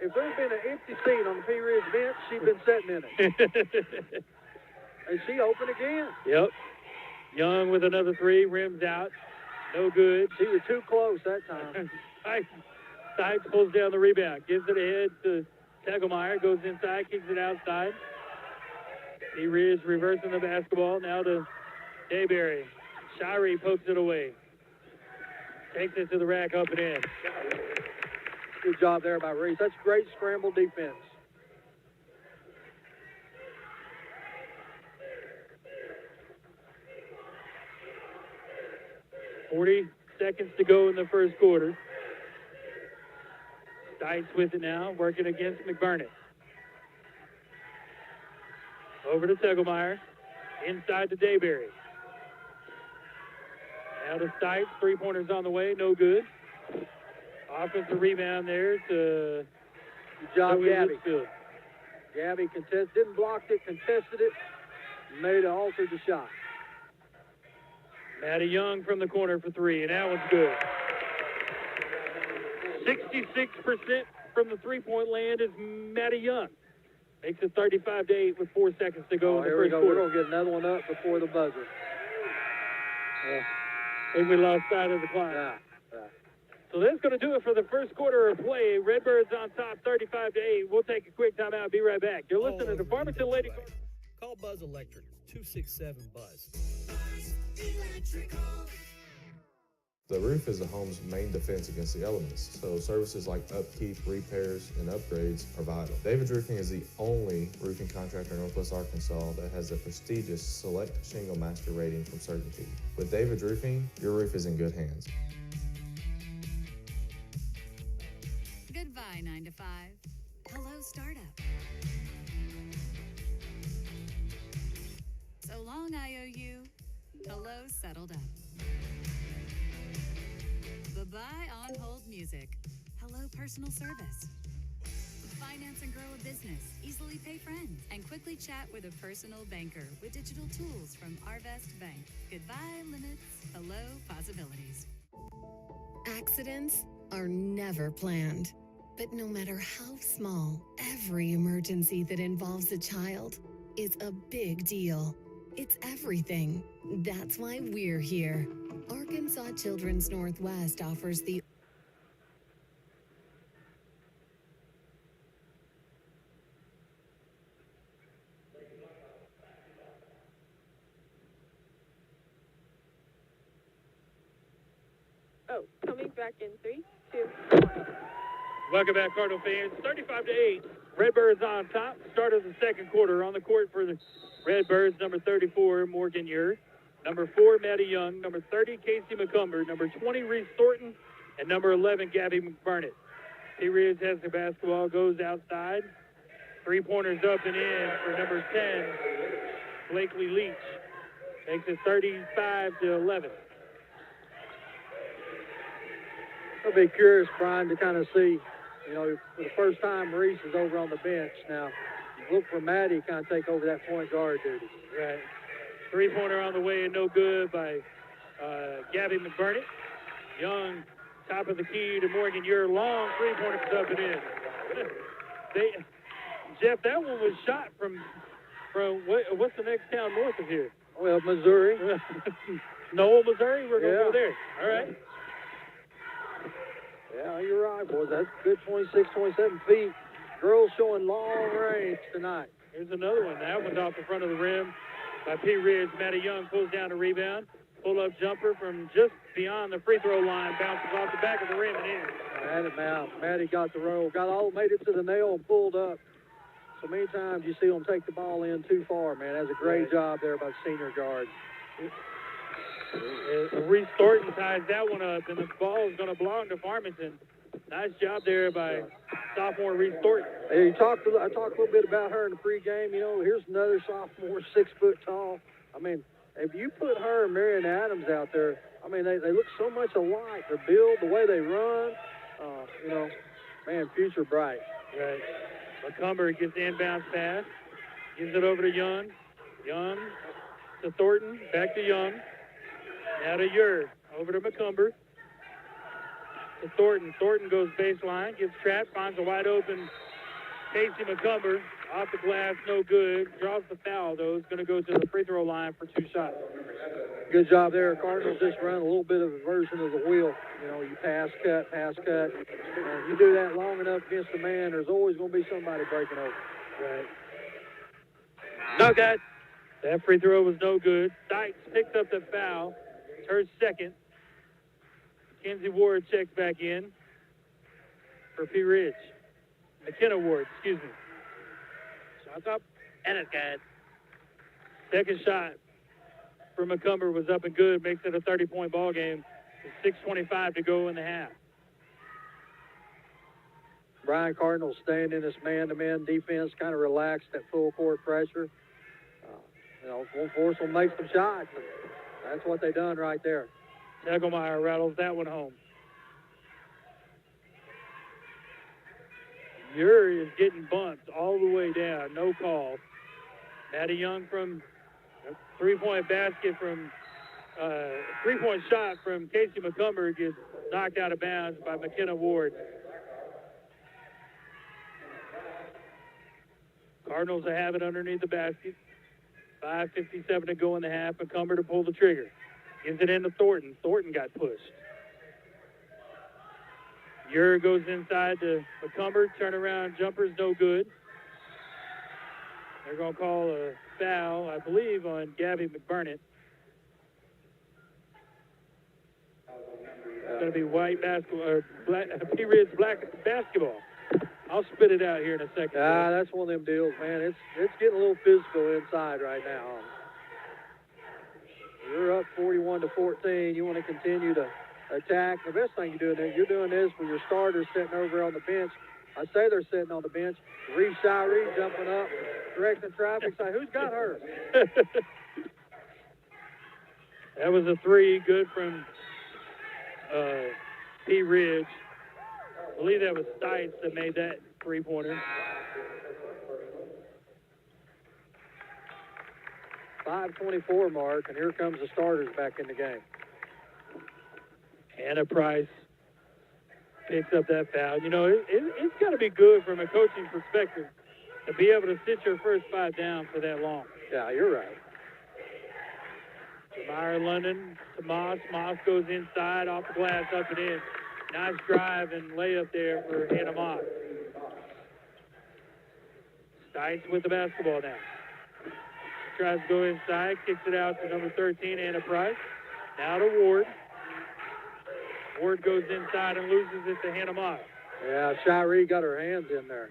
P: if there'd been an empty seat on the Pea Ridge bench, she'd been sitting in it. And she opened again.
O: Yep. Young with another three, rims out. No good.
P: She was too close that time.
O: Sykes pulls down the rebound, gives it ahead to Tegelmeyer, goes inside, kicks it outside. Pea Ridge reversing the basketball, now to Dayberry. Shirey pokes it away. Takes it to the rack, up and in.
P: Good job there by Reese. That's great scramble defense.
O: .40 seconds to go in the first quarter. Stites with it now, working against McBurnett. Over to Tegelmeyer. Inside to Dayberry. Now to Stites. Three-pointers on the way, no good. Offensive rebound there to...
P: Good job, Gabby. Gabby didn't block it, contested it, made it, altered the shot.
O: Maddie Young from the corner for three, and that one's good. 66% from the three-point land is Maddie Young. Makes it 35-8 with 4 seconds to go in the
P: Here we
O: first
P: go.
O: quarter.
P: We're going to get another one up before the buzzer.
O: I think we lost sight of the clock.
P: Yeah.
O: So that's going to do it for the first quarter of play. Redbirds on top, 35-8. We'll take a quick timeout. Be right back. You're listening to Farmington Lady.
M: Call Buzz Electric, 267-BUZZ.
C: The roof is the home's main defense against the elements, so services like upkeep, repairs, and upgrades are vital. David's Roofing is the only roofing contractor in Northwest Arkansas that has the prestigious Select Shingle Master rating from Certainty. With David's Roofing, your roof is in good hands.
D: Goodbye, 9 to 5. Hello, startup. So long, IOU. Hello, settled up. Bye-bye on-hold music. Hello, personal service. Finance and grow a business. Easily pay friends. And quickly chat with a personal banker with digital tools from Arvest Bank. Goodbye, limits. Hello, possibilities.
E: Accidents are never planned. But no matter how small, every emergency that involves a child is a big deal. It's everything. That's why we're here. Arkansas Children's Northwest offers the
R: Coming back in 3, 2, 1.
O: Welcome back, Cardinal fans. 35-8. Redbirds on top. Start of the second quarter. On the court for the Redbirds, number 34, Morgan Ure. Number 4, Maddie Young. Number 30, Casey McCumber. Number 20, Reese Thornton. And number 11, Gabby McBurnett. Pea Ridge has the basketball, goes outside. Three-pointers up and in for number 10, Blakely Leach. Makes it 35-11.
P: I'll be curious, Brian, to kind of see, you know, for the first time, Reese is over on the bench. Now, look for Maddie kind of take over that point guard duty.
O: Right. Three-pointer on the way and no good by Gabby McBurnett. Young, top of the key to Morgan Ure. Long three-pointers up and in. Jeff, that one was shot from what's the next town north of here?
P: Well, Missouri.
O: Noel, Missouri? We're going to go there. All right.
P: Yeah, you're right, boys. That's good 26, 27 feet. Girls showing long range tonight.
O: Here's another one. That one's off the front of the rim by Pea Ridge. Maddie Young pulls down a rebound. Pull-up jumper from just beyond the free throw line. Bounces off the back of the rim and in.
P: Had him out. Maddie got the roll. Made it to the nail and pulled up. So many times you see them take the ball in too far, man. That's a great job there by the senior guard.
O: Reese Thornton ties that one up, and the ball is going to belong to Farmington. Nice job there by sophomore Reese Thornton.
P: Hey, I talked a little bit about her in the pregame. You know, here's another sophomore, 6 foot tall. I mean, if you put her and Marion Adams out there, I mean, they look so much alike. Their build, the way they run, you know, man, future bright.
O: Right. McCumber gets the inbounds pass. Gives it over to Young. Young to Thornton. Back to Young. Now to Yer. Over to McCumber. To Thornton. Thornton goes baseline. Gets trapped. Finds a wide open Casey McCumber. Off the glass. No good. Draws the foul, though. It's going to go to the free throw line for 2 shots.
P: Good job there. Cardinals just run a little bit of a version of the wheel. You know, you pass, cut. And you do that long enough against a man, there's always going to be somebody breaking over.
O: Right. No good. That free throw was no good. Dykes picks up the foul. It's her second. Mackenzie Ward checks back in for Pea Ridge. McKenna Ward, excuse me. Shot up, and it's good. Second shot for McCumber was up and good. Makes it a 30-point ball game. 6:25 to go in the half.
P: Brian Cardinal staying in this man-to-man defense, kind of relaxed at full court pressure. You know, won't force them to make some shots. That's what they done right there.
O: Tegelmeyer rattles that one home. Ure is getting bumped all the way down. No call. Maddie Young from a three-point basket from three-point shot from Casey McCumber gets knocked out of bounds by McKenna Ward. Cardinals have it underneath the basket. 5:57 to go in the half. McCumber to pull the trigger. Gives it into Thornton. Thornton got pushed. Ure goes inside to McCumber. Turnaround jumper's no good. They're going to call a foul, I believe, on Gabby McBurnett. It's going to be white basketball, or Pea Ridge black basketball. I'll spit it out here in a second.
P: That's one of them deals, man. It's getting a little physical inside right now. You're up 41-14. You want to continue to attack. The best thing you're doing this with your starters sitting over on the bench. I say they're sitting on the bench. Reese Shirey jumping up, directing traffic. Say, who's got her?
O: That was a three, good from Pea Ridge. I believe that was Stites that made that three-pointer.
P: 5:24 mark, and here comes the starters back in the game.
O: Anna Price picks up that foul. You know, it's got to be good from a coaching perspective to be able to sit your first 5 down for that long.
P: Yeah, you're right.
O: Jamire London to Moss. Moss goes inside, off the glass, up and in. Nice drive and layup there for Hannah Moss. Stites with the basketball now. Tries to go inside, kicks it out to number 13, Anna Price. Now to Ward. Ward goes inside and loses it to Hannah Moss.
P: Yeah, Shirey got her hands in there.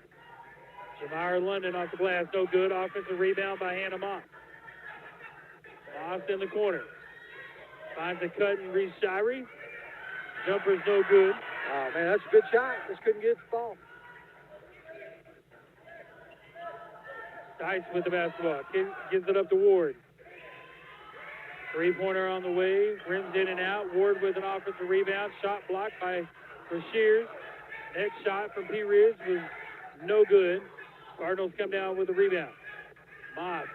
O: Jamire London off the glass, no good. Offensive rebound by Hannah Moss. Moss in the corner. Finds a cut and Reese Shirey. Jumper's no good.
P: Oh, man, that's a good shot. Just couldn't get the ball.
O: Stites with the basketball. Gives it up to Ward. Three-pointer on the way. Rims in and out. Ward with an offensive rebound. Shot blocked by Shears. Next shot from Pea Ridge was no good. Cardinals come down with a rebound. Moss.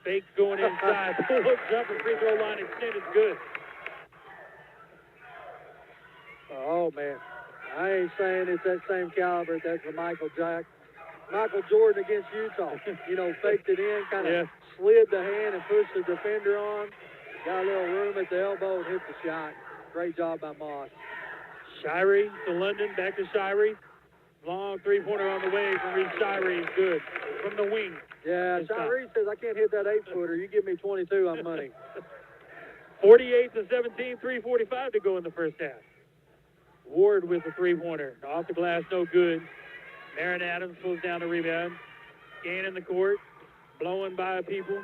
O: Fake going inside. Pull-up jumper. Free throw line extended. Good.
P: Oh, man. I ain't saying it's that same caliber as that for Michael Jordan against Utah. You know, faked it in, kind of slid the hand and pushed the defender on. Got a little room at the elbow and hit the shot. Great job by Moss.
O: Shirey to London, back to Shirey. Long three-pointer on the way from Reese Shirey is good. From the wing.
P: Yeah, Shirey says, I can't hit that 8-footer. You give me 22, I'm money.
O: 48-17, 3:45 to go in the first half. Ward with the three-pointer. Off the glass, no good. Marin Adams pulls down the rebound. Gain in the court. Blowing by people.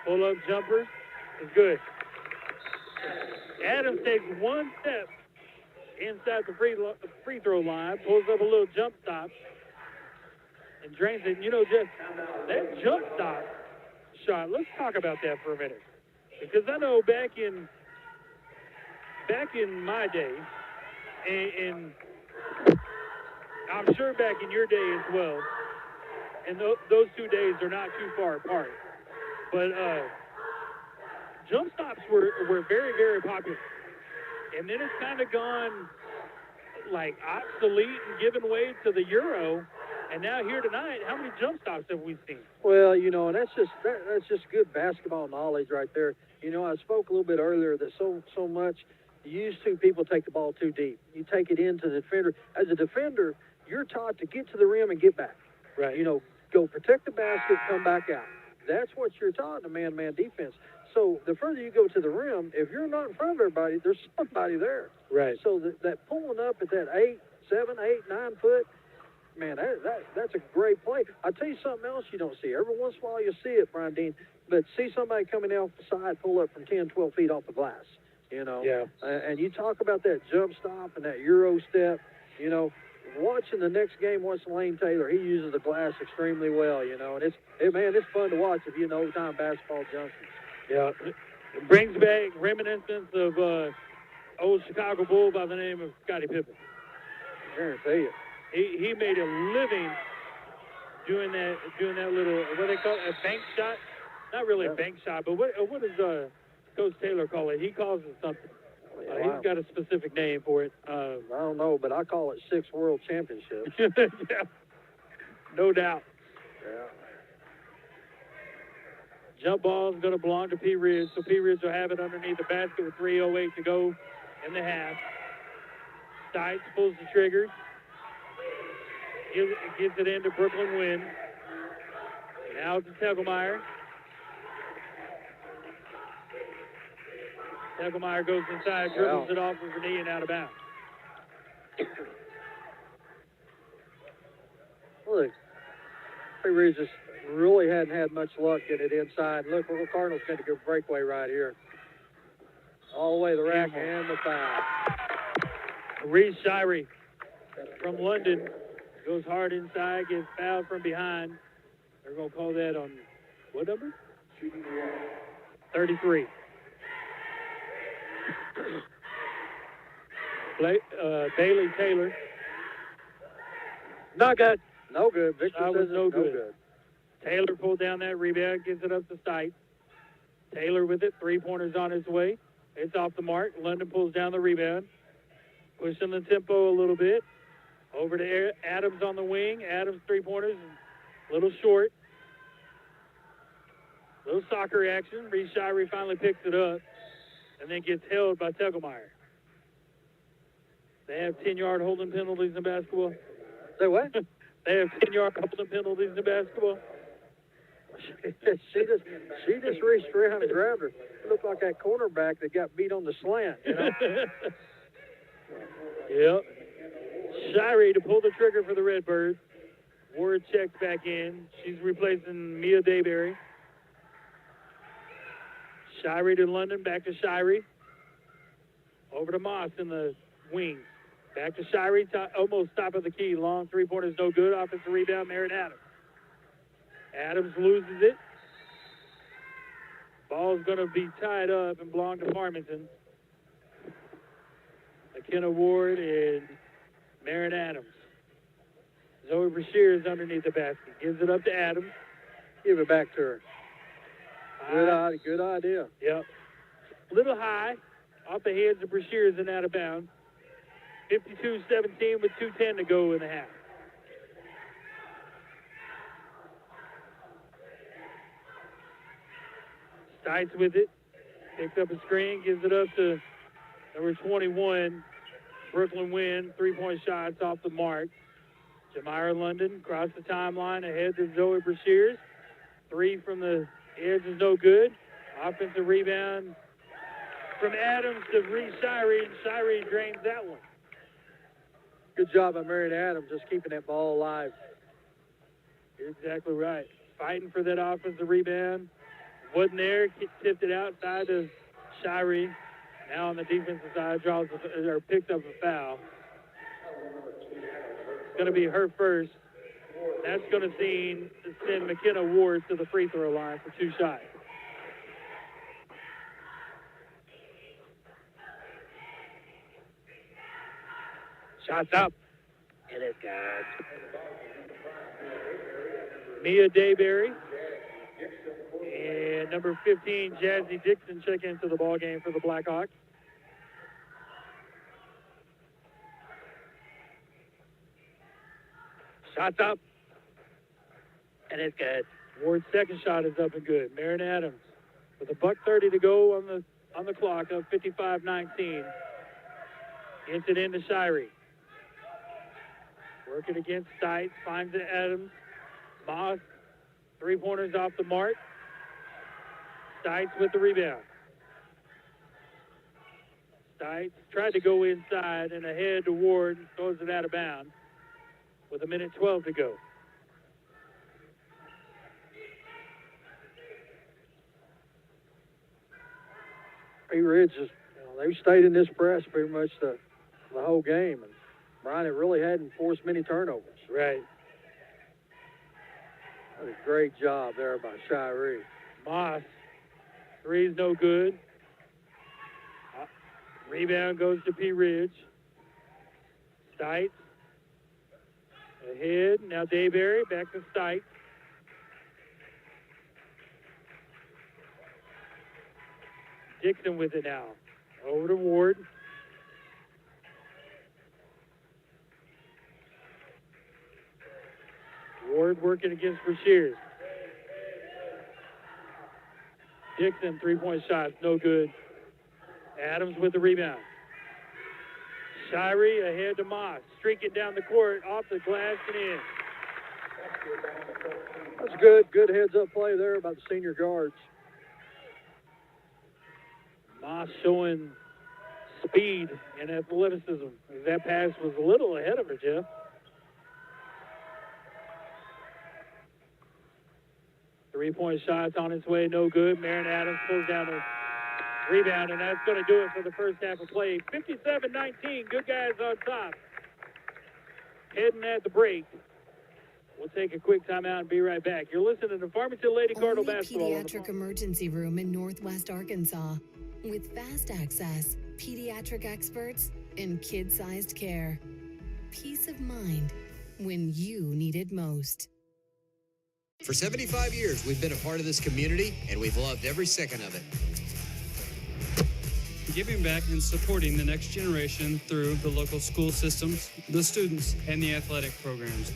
O: Pull-up jumper is good. Adams takes one step inside the free throw line. Pulls up a little jump stop. And drains it. You know, just that jump stop shot, let's talk about that for a minute. Because I know back in my day, and I'm sure back in your day as well, and those 2 days are not too far apart. But jump stops were very, very popular. And then it's kind of gone like obsolete and given way to the Euro. And now here tonight, how many jump stops have we seen?
P: Well, you know, and that's just good basketball knowledge right there. You know, I spoke a little bit earlier that so much used to people take the ball too deep. You take it into the defender. As a defender, you're taught to get to the rim and get back.
O: Right.
P: You know, go protect the basket, come back out. That's what you're taught in a man-to-man defense. So the further you go to the rim, if you're not in front of everybody, there's somebody there.
O: Right.
P: So that pulling up at that 8, 7, 8, 9 foot, man, that's a great play. I'll tell you something else you don't see. Every once in a while you see it, Brian Dean, but see somebody coming off the side, pull up from 10, 12 feet off the glass, you know.
O: Yeah.
P: And you talk about that jump stop and that Euro step, you know, watching the next game, watching Lane Taylor, he uses the glass extremely well, you know, and it's fun to watch if you're an old-time basketball junkie.
O: Yeah. It brings back reminiscence of old Chicago Bull by the name of Scottie Pippen.
P: I guarantee you.
O: He made a living doing that little, what they call it, a bank shot. Not really a bank shot, but what does Coach Taylor call it? He calls it something. He's got a specific name for it.
P: I don't know, but I call it 6 world championships.
O: Yeah, no doubt.
P: Yeah.
O: Jump ball is going to belong to Pea Ridge, so Pea Ridge will have it underneath the basket with 3:08 to go in the half. Stites pulls the trigger. Gives it into Brooklyn Wynn. Now to Tegelmeyer. Tegelmeyer goes inside, dribbles it off with her knee and out of bounds.
P: Look, Pea Ridge just really hadn't had much luck getting it inside. Look, the Cardinals got a good breakaway right here. All the way to the rack and the foul.
O: Reese Shirey from London goes hard inside, gets fouled from behind. They're going to call that on what number? 33. Bailey Taylor.
P: Not good. No good. Victor says
O: no
P: it's
O: good. Taylor pulled down that rebound, gives it up to Stites. Taylor with it, 3-pointers on his way. It's off the mark. London pulls down the rebound. Pushing the tempo a little bit. Over to Adams on the wing. Adams 3-pointers, a little short. Little soccer action. Reese Shirey finally picks it up and then gets held by Tegelmeyer. They have 10-yard holding penalties in basketball.
P: Say what?
O: They have 10-yard holding penalties in basketball.
P: she just reached around and grabbed her. It looked like that cornerback that got beat on the slant, you know?
O: Yep. Shirey to pull the trigger for the Redbirds. Ward checks back in. She's replacing Mia Dayberry. Shirey to London, back to Shirey. Over to Moss in the wing. Back to Shirey, almost top of the key. Long 3-pointers, no good. Offensive rebound, Merritt Adams. Adams loses it. Ball's going to be tied up and belong to Farmington. McKenna Ward and Merritt Adams. Zoe Brashear is underneath the basket. Gives it up to Adams.
P: Give it back to her. Good idea.
O: Yep. Little high. Off the heads of Brashears and out of bounds. 52-17 with 2:10 to go in the half. Stites with it. Picks up a screen. Gives it up to number 21. Brooklyn Wynn. 3-point shots off the mark. Jamira London across the timeline ahead to Zoe Brashears. 3 from the edge is no good. Offensive rebound from Adams to Reese Shirey, and Shirey drains that one.
P: Good job by Merritt Adams just keeping that ball alive.
O: You're exactly right. Fighting for that offensive rebound. Wasn't there. Tipped it outside to Shirey. Now on the defensive side, picks up a foul. It's going to be her first. That's going to send McKenna Ward to the free throw line for 2 shots. Shots up. It is good. Mia Dayberry. And number 15, Jazzy Dixon, check into the ball game for the Blackhawks.
Q: Shot's up. And it's good.
O: Ward's second shot is up and good. Marin Adams with $1:30 to go on the clock, up 55-19. Gets it into Shirey. Working against Stites, finds it Adams. Moss, three-pointers off the mark. Stites with the rebound. Stites tried to go inside and ahead to Ward, throws it out of bounds with 1:12 to go.
P: Pea Ridge is, they've stayed in this press pretty much the whole game, and Brian, it really hadn't forced many turnovers.
O: Right.
P: That was a great job there by Shirey.
O: Moss, three's no good. Rebound goes to Pea Ridge. Stites ahead. Now Dayberry back to Stites. Dixon with it now. Over to Ward. Ward working against Brashears. Dixon, three-point shot, no good. Adams with the rebound. Shirey ahead to Moss. Streaking down the court, off the glass and in.
P: That's good. Good heads-up play there by the senior guards.
O: Moss showing speed and athleticism. That pass was a little ahead of her, Jeff. Three-point shots on its way, no good. Marin Adams pulls down the rebound, and that's going to do it for the first half of play. 57-19, good guys on top. Heading at the break. We'll take a quick timeout and be right back. You're listening to Farmington Lady Cardinal Basketball.
E: Pediatric emergency room in Northwest Arkansas with fast access, pediatric experts, and kid-sized care. Peace of mind when you need it most.
F: For 75 years, we've been a part of this community, and we've loved every second of it.
G: Giving back and supporting the next generation through the local school systems, the students, and the athletic programs.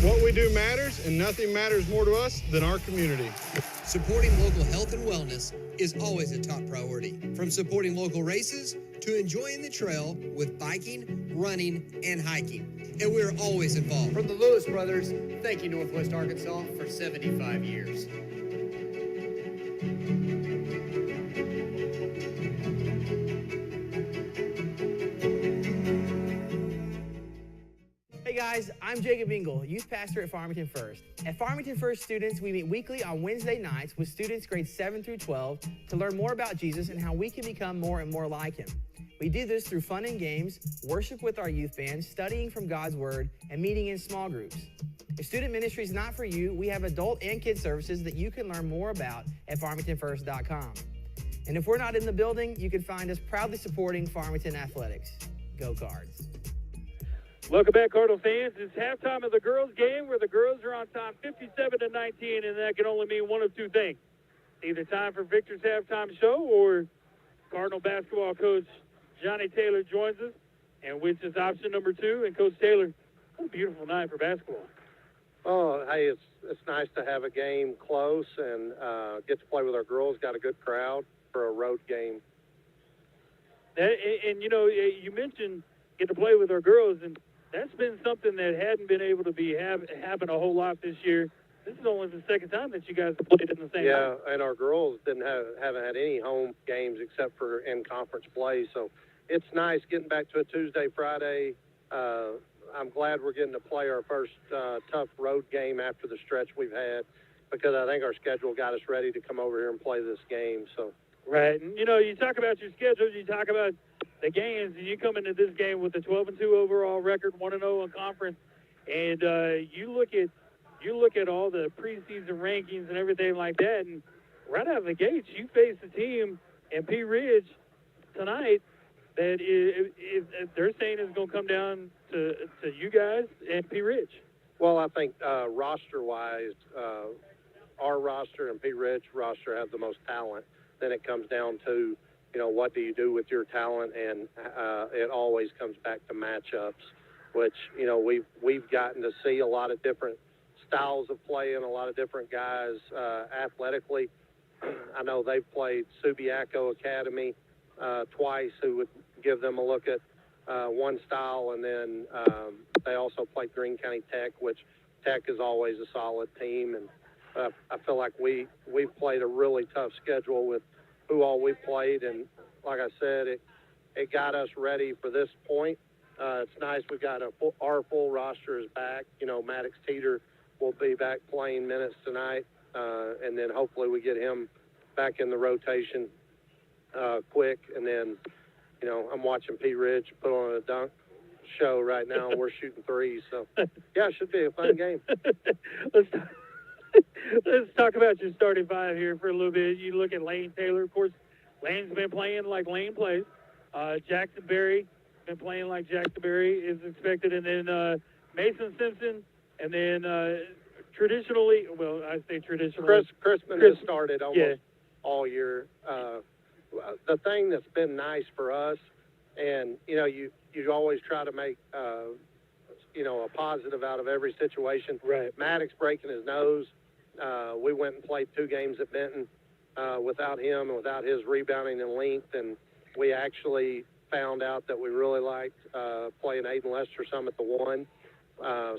H: What we do matters, and nothing matters more to us than our community.
F: Supporting local health and wellness is always a top priority. From supporting local races to enjoying the trail with biking, running, and hiking. And we're always involved.
I: From the Lewis brothers, thank you, Northwest Arkansas, for 75 years.
J: Hey guys, I'm Jacob Engel, youth pastor at Farmington First. At Farmington First students, we meet weekly on Wednesday nights with students grades 7 through 12 to learn more about Jesus and how we can become more and more like him. We do this through fun and games, worship with our youth band, studying from God's Word, and meeting in small groups. If student ministry is not for you, we have adult and kid services that you can learn more about at farmingtonfirst.com. And if we're not in the building, you can find us proudly supporting Farmington Athletics. Go Cards.
O: Welcome back, Cardinal fans. It's halftime of the girls' game where the girls are on top 57-19, and that can only mean one of two things. Either time for Victor's halftime show or Cardinal basketball coach Johnny Taylor joins us, and which is option number two. And Coach Taylor, what a beautiful night for basketball.
S: Oh, hey, it's nice to have a game close and get to play with our girls. Got a good crowd for a road game.
O: And you know, you mentioned get to play with our girls, and that's been something that hadn't been able to happen a whole lot this year. This is only the second time that you guys have played in the same night.
S: And our girls haven't had any home games except for in conference play. So it's nice getting back to a Tuesday, Friday. I'm glad we're getting to play our first tough road game after the stretch we've had, because I think our schedule got us ready to come over here and play this game. So
O: right, and you know, you talk about your schedules, you talk about the games, and you come into this game with a 12-2 overall record, 1-0 in conference, and you look at all the preseason rankings and everything like that, and right out of the gates, you face a team in Pea Ridge tonight that they're saying is going to come down to you guys and Pea Ridge.
S: Well, I think roster-wise, our roster and Pea Ridge roster have the most talent. Then it comes down to, what do you do with your talent? And it always comes back to matchups, which, we've gotten to see a lot of different styles of play and a lot of different guys athletically. I know they've played Subiaco Academy twice, who would give them a look at one style, and then they also played Greene County Tech, which Tech is always a solid team. And I feel like we've played a really tough schedule with who all we've played, and like I said, it got us ready for this point. It's nice we got our full roster is back. Maddox Teeter will be back playing minutes tonight, and then hopefully we get him back in the rotation quick. And then, I'm watching Pea Ridge put on a dunk show right now, and we're shooting threes. So, yeah, it should be a fun game.
O: Let's talk about your starting five here for a little bit. You look at Lane Taylor. Of course, Lane's been playing like Lane plays. Jackson Berry been playing like Jackson Berry is expected. And then Mason Simpson. And then traditionally, well, I say traditionally.
S: Crispin has started almost all year. The thing that's been nice for us, and, you always try to make, a positive out of every situation.
O: Right.
S: Maddox breaking his nose. We went and played 2 games at Benton without him and without his rebounding and length, and we actually found out that we really liked playing Aiden Lester some at the 1.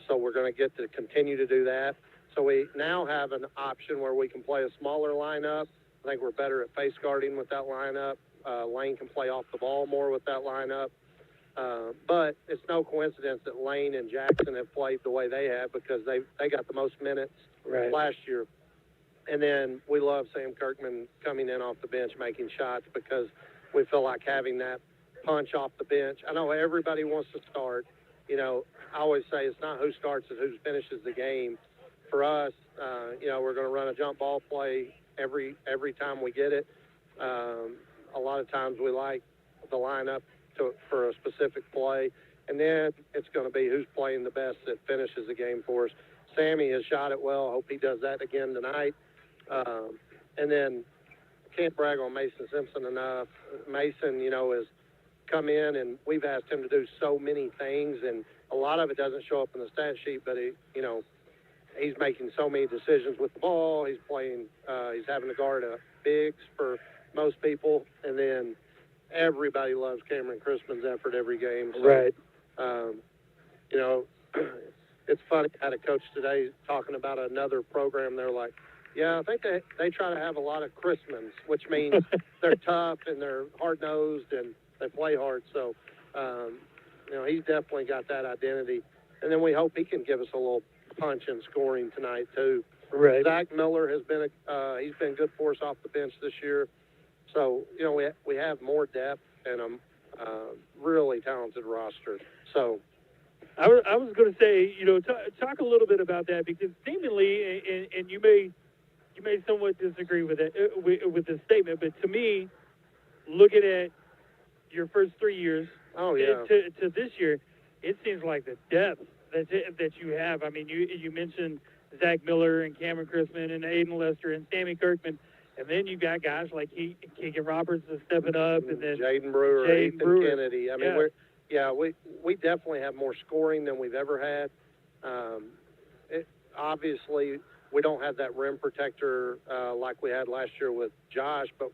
S: So we're going to get to continue to do that. So we now have an option where we can play a smaller lineup. I think we're better at face guarding with that lineup. Lane can play off the ball more with that lineup. But it's no coincidence that Lane and Jackson have played the way they have, because they got the most minutes last year. And then we love Sam Kirkman coming in off the bench making shots, because we feel like having that punch off the bench. I know everybody wants to start. I always say it's not who starts, it's who finishes the game. For us, we're going to run a jump ball play every time we get it. A lot of times we like the lineup for a specific play, and then it's going to be who's playing the best that finishes the game for us. Sammy has shot it well. I hope he does that again tonight. And then can't brag on Mason Simpson enough. Mason, has come in, and we've asked him to do so many things, and a lot of it doesn't show up in the stat sheet, but he's making so many decisions with the ball. He's playing, he's having to guard bigs for most people, and then everybody loves Cameron Crispin's effort every game. So,
O: right.
S: It's funny. I had a coach today talking about another program. They're like, yeah, I think they try to have a lot of Crispins, which means they're tough and they're hard-nosed and they play hard. So, he's definitely got that identity. And then we hope he can give us a little punch in scoring tonight, too.
O: Right.
S: Zach Miller has been he's been good for us off the bench this year. So, we have more depth and a really talented roster. So,
O: I was going to say, talk a little bit about that, because seemingly, and you may somewhat disagree with it with this statement, but to me, looking at your first 3 years to this year, it seems like the depth that you have. I mean, you mentioned Zach Miller and Cameron Crispin and Aiden Lester and Sammy Kirkman, and then you got guys like Keegan Roberts is stepping up, and then
S: Jaden Brewer, Ethan Kennedy. I mean, we definitely have more scoring than we've ever had. Obviously, we don't have that rim protector like we had last year with Josh, but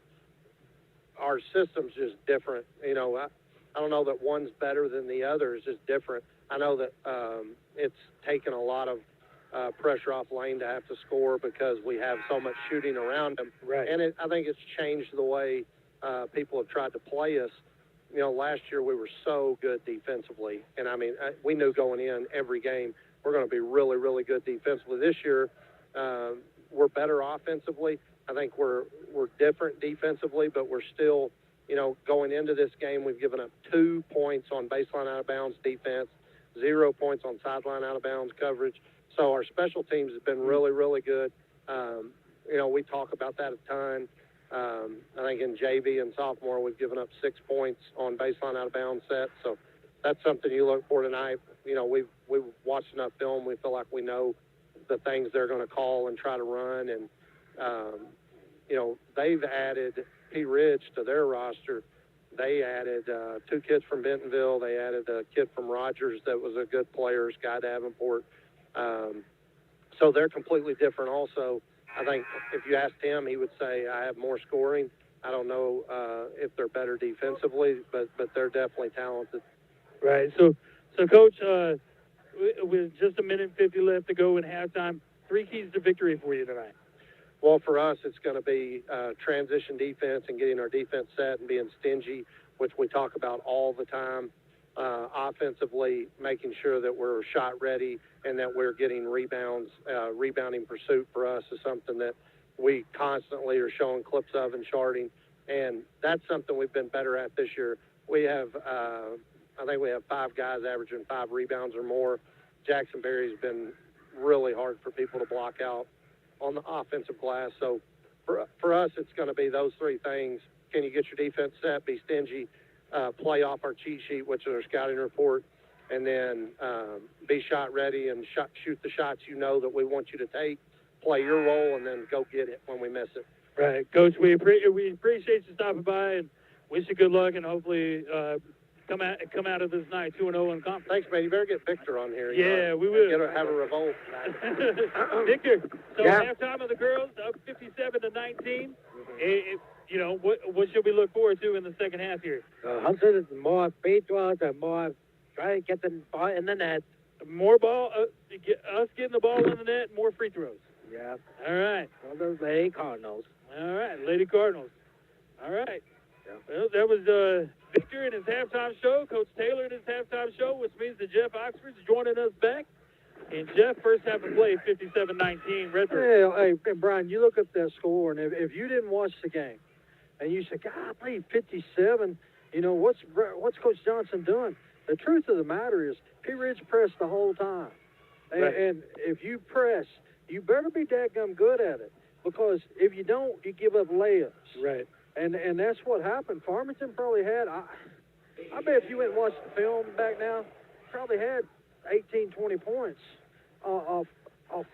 S: our system's just different. I don't know that one's better than the other. It's just different. I know that it's taken a lot of pressure off Lane to have to score because we have so much shooting around him.
O: Right.
S: And I think it's changed the way people have tried to play us. Last year we were so good defensively. And, we knew going in every game we're going to be really, really good defensively. This year we're better offensively. I think we're different defensively, but we're still, going into this game, we've given up 2 points on baseline out of bounds defense, 0 points on sideline out of bounds coverage. So our special teams has been really, really good. We talk about that a ton. I think in JV and sophomore, we've given up 6 points on baseline out of bounds sets. So, that's something you look for tonight. You know, we've watched enough film. We feel like we know the things they're going to call and try to run. And, you know, they've added Pea Ridge to their roster. They added 2 kids from Bentonville. They added a kid from Rogers that was a good player, Sky Davenport. So they're completely different also. I think if you asked him, he would say, I have more scoring. I don't know if they're better defensively, but they're definitely talented.
O: Right. So Coach, with just a minute 50 left to go in halftime, 3 keys to victory for you tonight.
S: Well, for us, it's going to be transition defense and getting our defense set and being stingy, which we talk about all the time. Offensively, making sure that we're shot ready and that we're getting rebounds. Rebounding pursuit for us is something that we constantly are showing clips of and charting, and that's something we've been better at this year. We have, I think we have 5 guys averaging 5 rebounds or more. Jackson Berry's been really hard for people to block out on the offensive glass. So for us, it's going to be those 3 things. Can you get your defense set, be stingy, play off our cheat sheet, which is our scouting report, and then be shot ready and shoot the shots you know that we want you to take, play your role, and then go get it when we miss it.
O: Right. Coach, we appreciate you stopping by and wish you good luck, and hopefully come out of this night 2-0 in conference.
S: Thanks, man. You better get Victor on here.
O: Yeah, we will.
S: Have a revolt.
O: Victor, so
S: Yeah.
O: halftime of the girls, up 57-19. You know, what should we look forward to in the second half here?
Q: Hunter, more free throws and more try to get the ball in the net.
O: More ball, us getting the ball in the net, more free throws.
Q: Yeah.
O: All right.
Q: Well, those Lady Cardinals.
O: All right, Lady Cardinals. All right. Yeah. Well, that was Victor in his halftime show, Coach Taylor in his halftime show, which means that Jeff Oxford's joining us back. And Jeff, first half of play, 57-19, Redbird.
P: Hey, Brian, you look at that score, and if you didn't watch the game, and you say, God, I played 57, you know, what's Coach Johnson doing? The truth of the matter is, Pea Ridge pressed the whole time.
O: Right.
P: And if you press, you better be dadgum good at it, because if you don't, you give up layups.
O: Right.
P: And that's what happened. Farmington probably had, I bet if you went and watched the film back now, probably had 18, 20 points off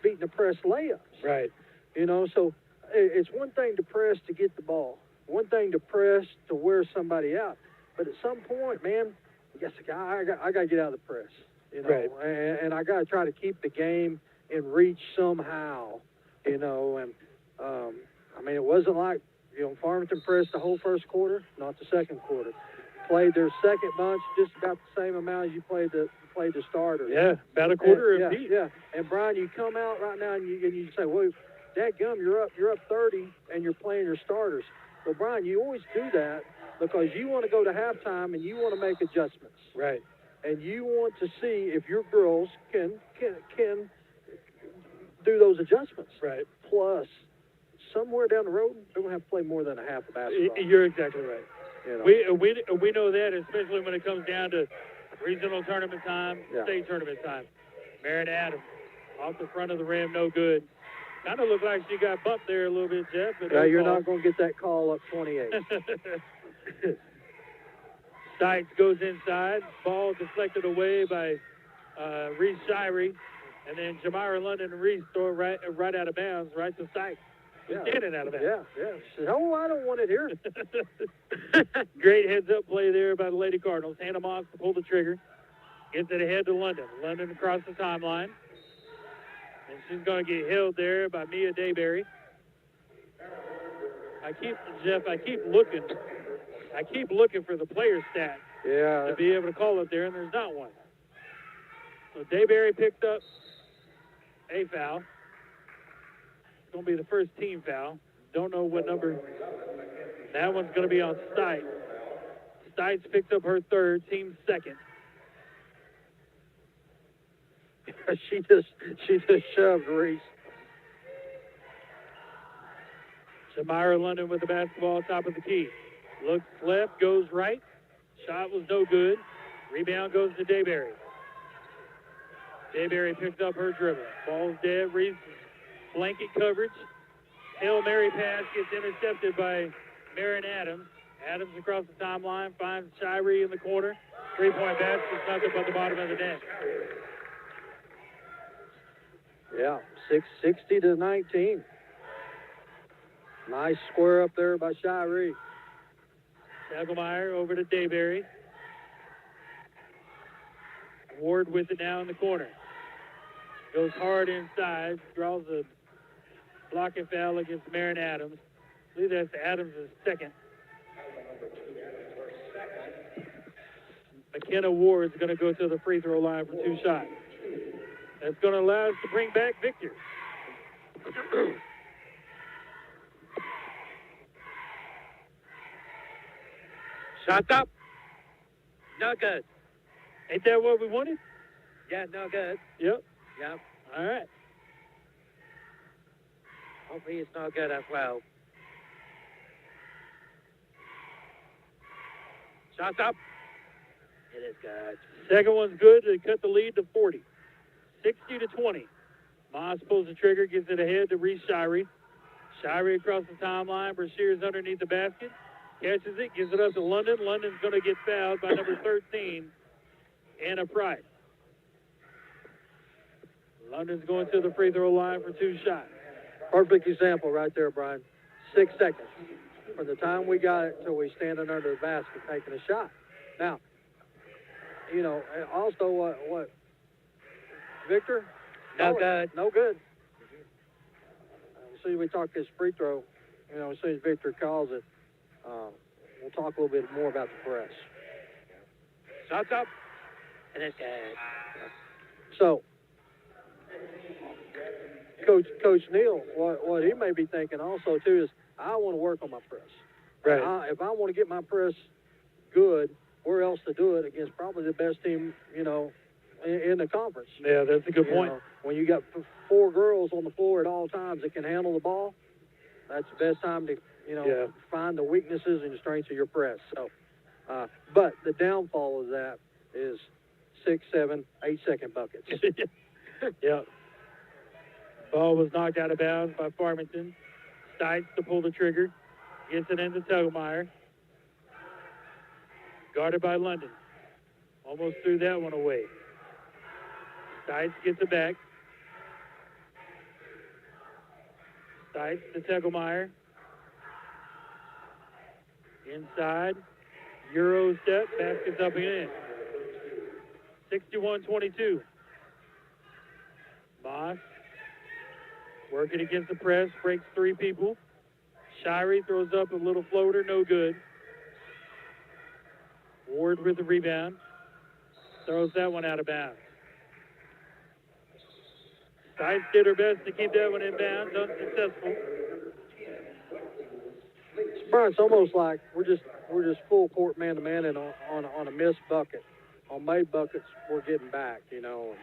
P: beating the press layups.
O: Right.
P: You know, so it's one thing to press to get the ball, one thing to press to wear somebody out. But at some point, man, I got to get out of the press. You know,
O: right.
P: and I got to try to keep the game in reach somehow. You know, and I mean, it wasn't like, you know, Farmington pressed the whole first quarter, not the second quarter. Played their second bunch just about the same amount as you played the starters.
O: Yeah, about a quarter
P: and,
O: apiece.
P: Yeah, and Brian, you come out right now and you say, well, dadgum, you're up 30 and you're playing your starters. Well, Brian, you always do that because you want to go to halftime and you want to make adjustments.
O: Right.
P: And you want to see if your girls can do those adjustments.
O: Right.
P: Plus, somewhere down the road, they're going to have to play more than a half of basketball.
O: You're exactly right.
P: You know.
O: We know that, especially when it comes down to regional tournament time, state tournament time. Merritt Adams off the front of the rim, no good. Kind of looked like she got bumped there a little bit, Jeff. But
P: yeah, you're not going to get that call up 28.
O: Sykes goes inside. Ball deflected away by Reese Shirey. And then Jamira London and Reese throw it right out of bounds, right to Sykes.
P: Yeah.
O: Standing out of bounds.
P: Yeah. She said, oh, I don't want it here.
O: Great heads-up play there by the Lady Cardinals. Hannah Moss to pull the trigger. Gets it ahead to London. London across the timeline. And she's going to get held there by Mia Dayberry. I keep looking for the player stat to be able to call it there, and there's not one. So Dayberry picked up a foul. It's going to be the first team foul. Don't know what number. That one's going to be on Stites. Stites picked up her third, team second.
P: she just shoved Reese.
O: Shamira London with the basketball top of the key. Looks left, goes right. Shot was no good. Rebound goes to Dayberry. Dayberry picked up her dribble. Ball's dead. Reese blanket coverage. Hail Mary pass gets intercepted by Marin Adams. Adams across the timeline, finds Shirey in the corner. Three-point basket, nothing but the bottom of the net.
P: Yeah, 660 to 19. Nice square up there by Shirey.
O: Sagelmeyer over to Dayberry. Ward with it now in the corner. Goes hard inside, draws a blocking foul against Marin Adams. I believe that's Adams' second. McKenna Ward's going to go to the free throw line for 2 shots. That's going to allow us to bring back Victor.
Q: Shot up. No good.
O: Ain't that what we wanted?
Q: Yeah, no good.
O: Yep.
Q: Yep.
O: All right.
Q: Hopefully it's no good as well. Shot up. It is good.
O: Second one's good to cut the lead to 40. 60 to 20. Moss pulls the trigger, gives it ahead to Reese Shirey. Shirey across the timeline. Brashear's underneath the basket. Catches it, gives it up to London. London's going to get fouled by number 13, Anna Price. London's going to the free throw line for 2 shots.
P: Perfect example right there, Brian. 6 seconds from the time we got it till we standing under the basket taking a shot. Now, you know, also what Victor?
Q: No good.
P: No good. As soon as we talk this free throw, you know, as soon as Victor calls it, we'll talk a little bit more about the press.
Q: Shots up. And it's good.
P: So, Coach Neal, what he may be thinking also too is, I want to work on my press.
O: Right.
P: If I want to get my press good, where else to do it against probably the best team, you know, in the conference.
O: Yeah, that's a good point.
P: Know, when you got 4 girls on the floor at all times that can handle the ball, that's the best time to, you know, find the weaknesses and the strengths of your press. So, but the downfall of that is 6, 7, 8 second buckets.
O: Yeah. Ball was knocked out of bounds by Farmington. Stites to pull the trigger. Gets it into Tegelmeyer. Guarded by London. Almost threw that one away. Stites gets it back. Stites to Tegelmeyer. Inside. Euro step. Basket's up and in. 61-22. Moss. Working against the press. Breaks 3 people. Shirey throws up a little floater. No good. Ward with the rebound. Throws that one out of bounds. Stites did her best to keep that one in bounds. Unsuccessful.
P: Brian, it's almost like we're just full court man to man, and on a missed bucket, on made buckets we're getting back, you know.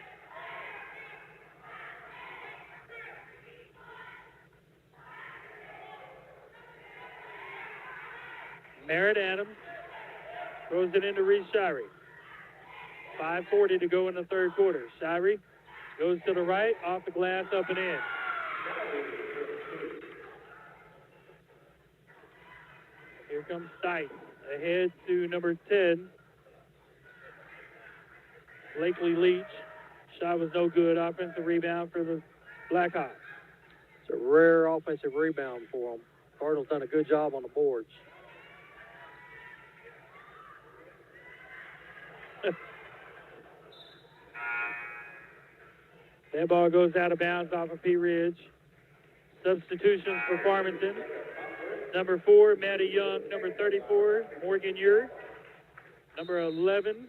O: Merritt Adams throws it into Reese Shirey. 5:40 to go in the third quarter. Shirey goes to the right, off the glass, up and in. Here comes Stites. Ahead to number 10, Blakely Leach. Shot was no good. Offensive rebound for the Blackhawks.
P: It's a rare offensive rebound for them. Cardinals done a good job on the boards.
O: That ball goes out of bounds off of Pea Ridge. Substitutions for Farmington. Number 4, Maddie Young. Number 34, Morgan Ure. Number 11,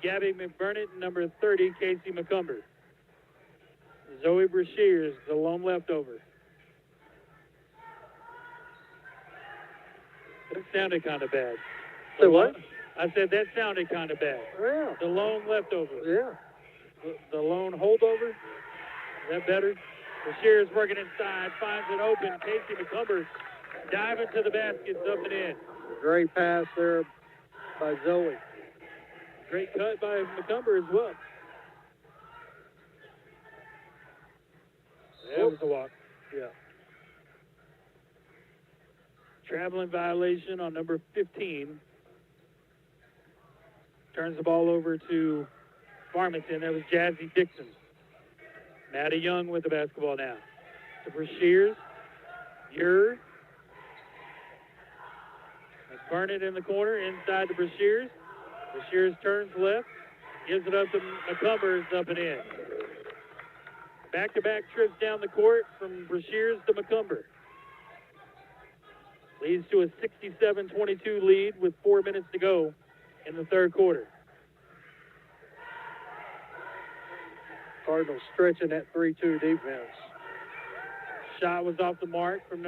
O: Gabby McBurnett. Number 30, Casey McCumber. Zoe Brashear is the lone leftover. That sounded kind of bad.
P: Say what?
O: I said that sounded kind of bad.
P: Yeah.
O: The lone leftover.
P: Yeah.
O: The lone holdover. Is that better? Brashear is working inside, finds it open. Casey McCumber diving to the basket, up and in.
P: Great pass there by Zoe.
O: Great cut by McCumber as well. That was a walk.
P: Yeah.
O: Traveling violation on number 15. Turns the ball over to Farmington. That was Jazzy Dixon. Maddie Young with the basketball now. To Brashears. Ure. McBurnett in the corner, inside to Brashears. Brashears turns left, gives it up to McCumbers, up and in. Back-to-back trips down the court from Brashears to McCumber. Leads to a 67-22 lead with 4 minutes to go in the third quarter.
P: Cardinals stretching that 3-2 defense.
O: Shot was off the mark from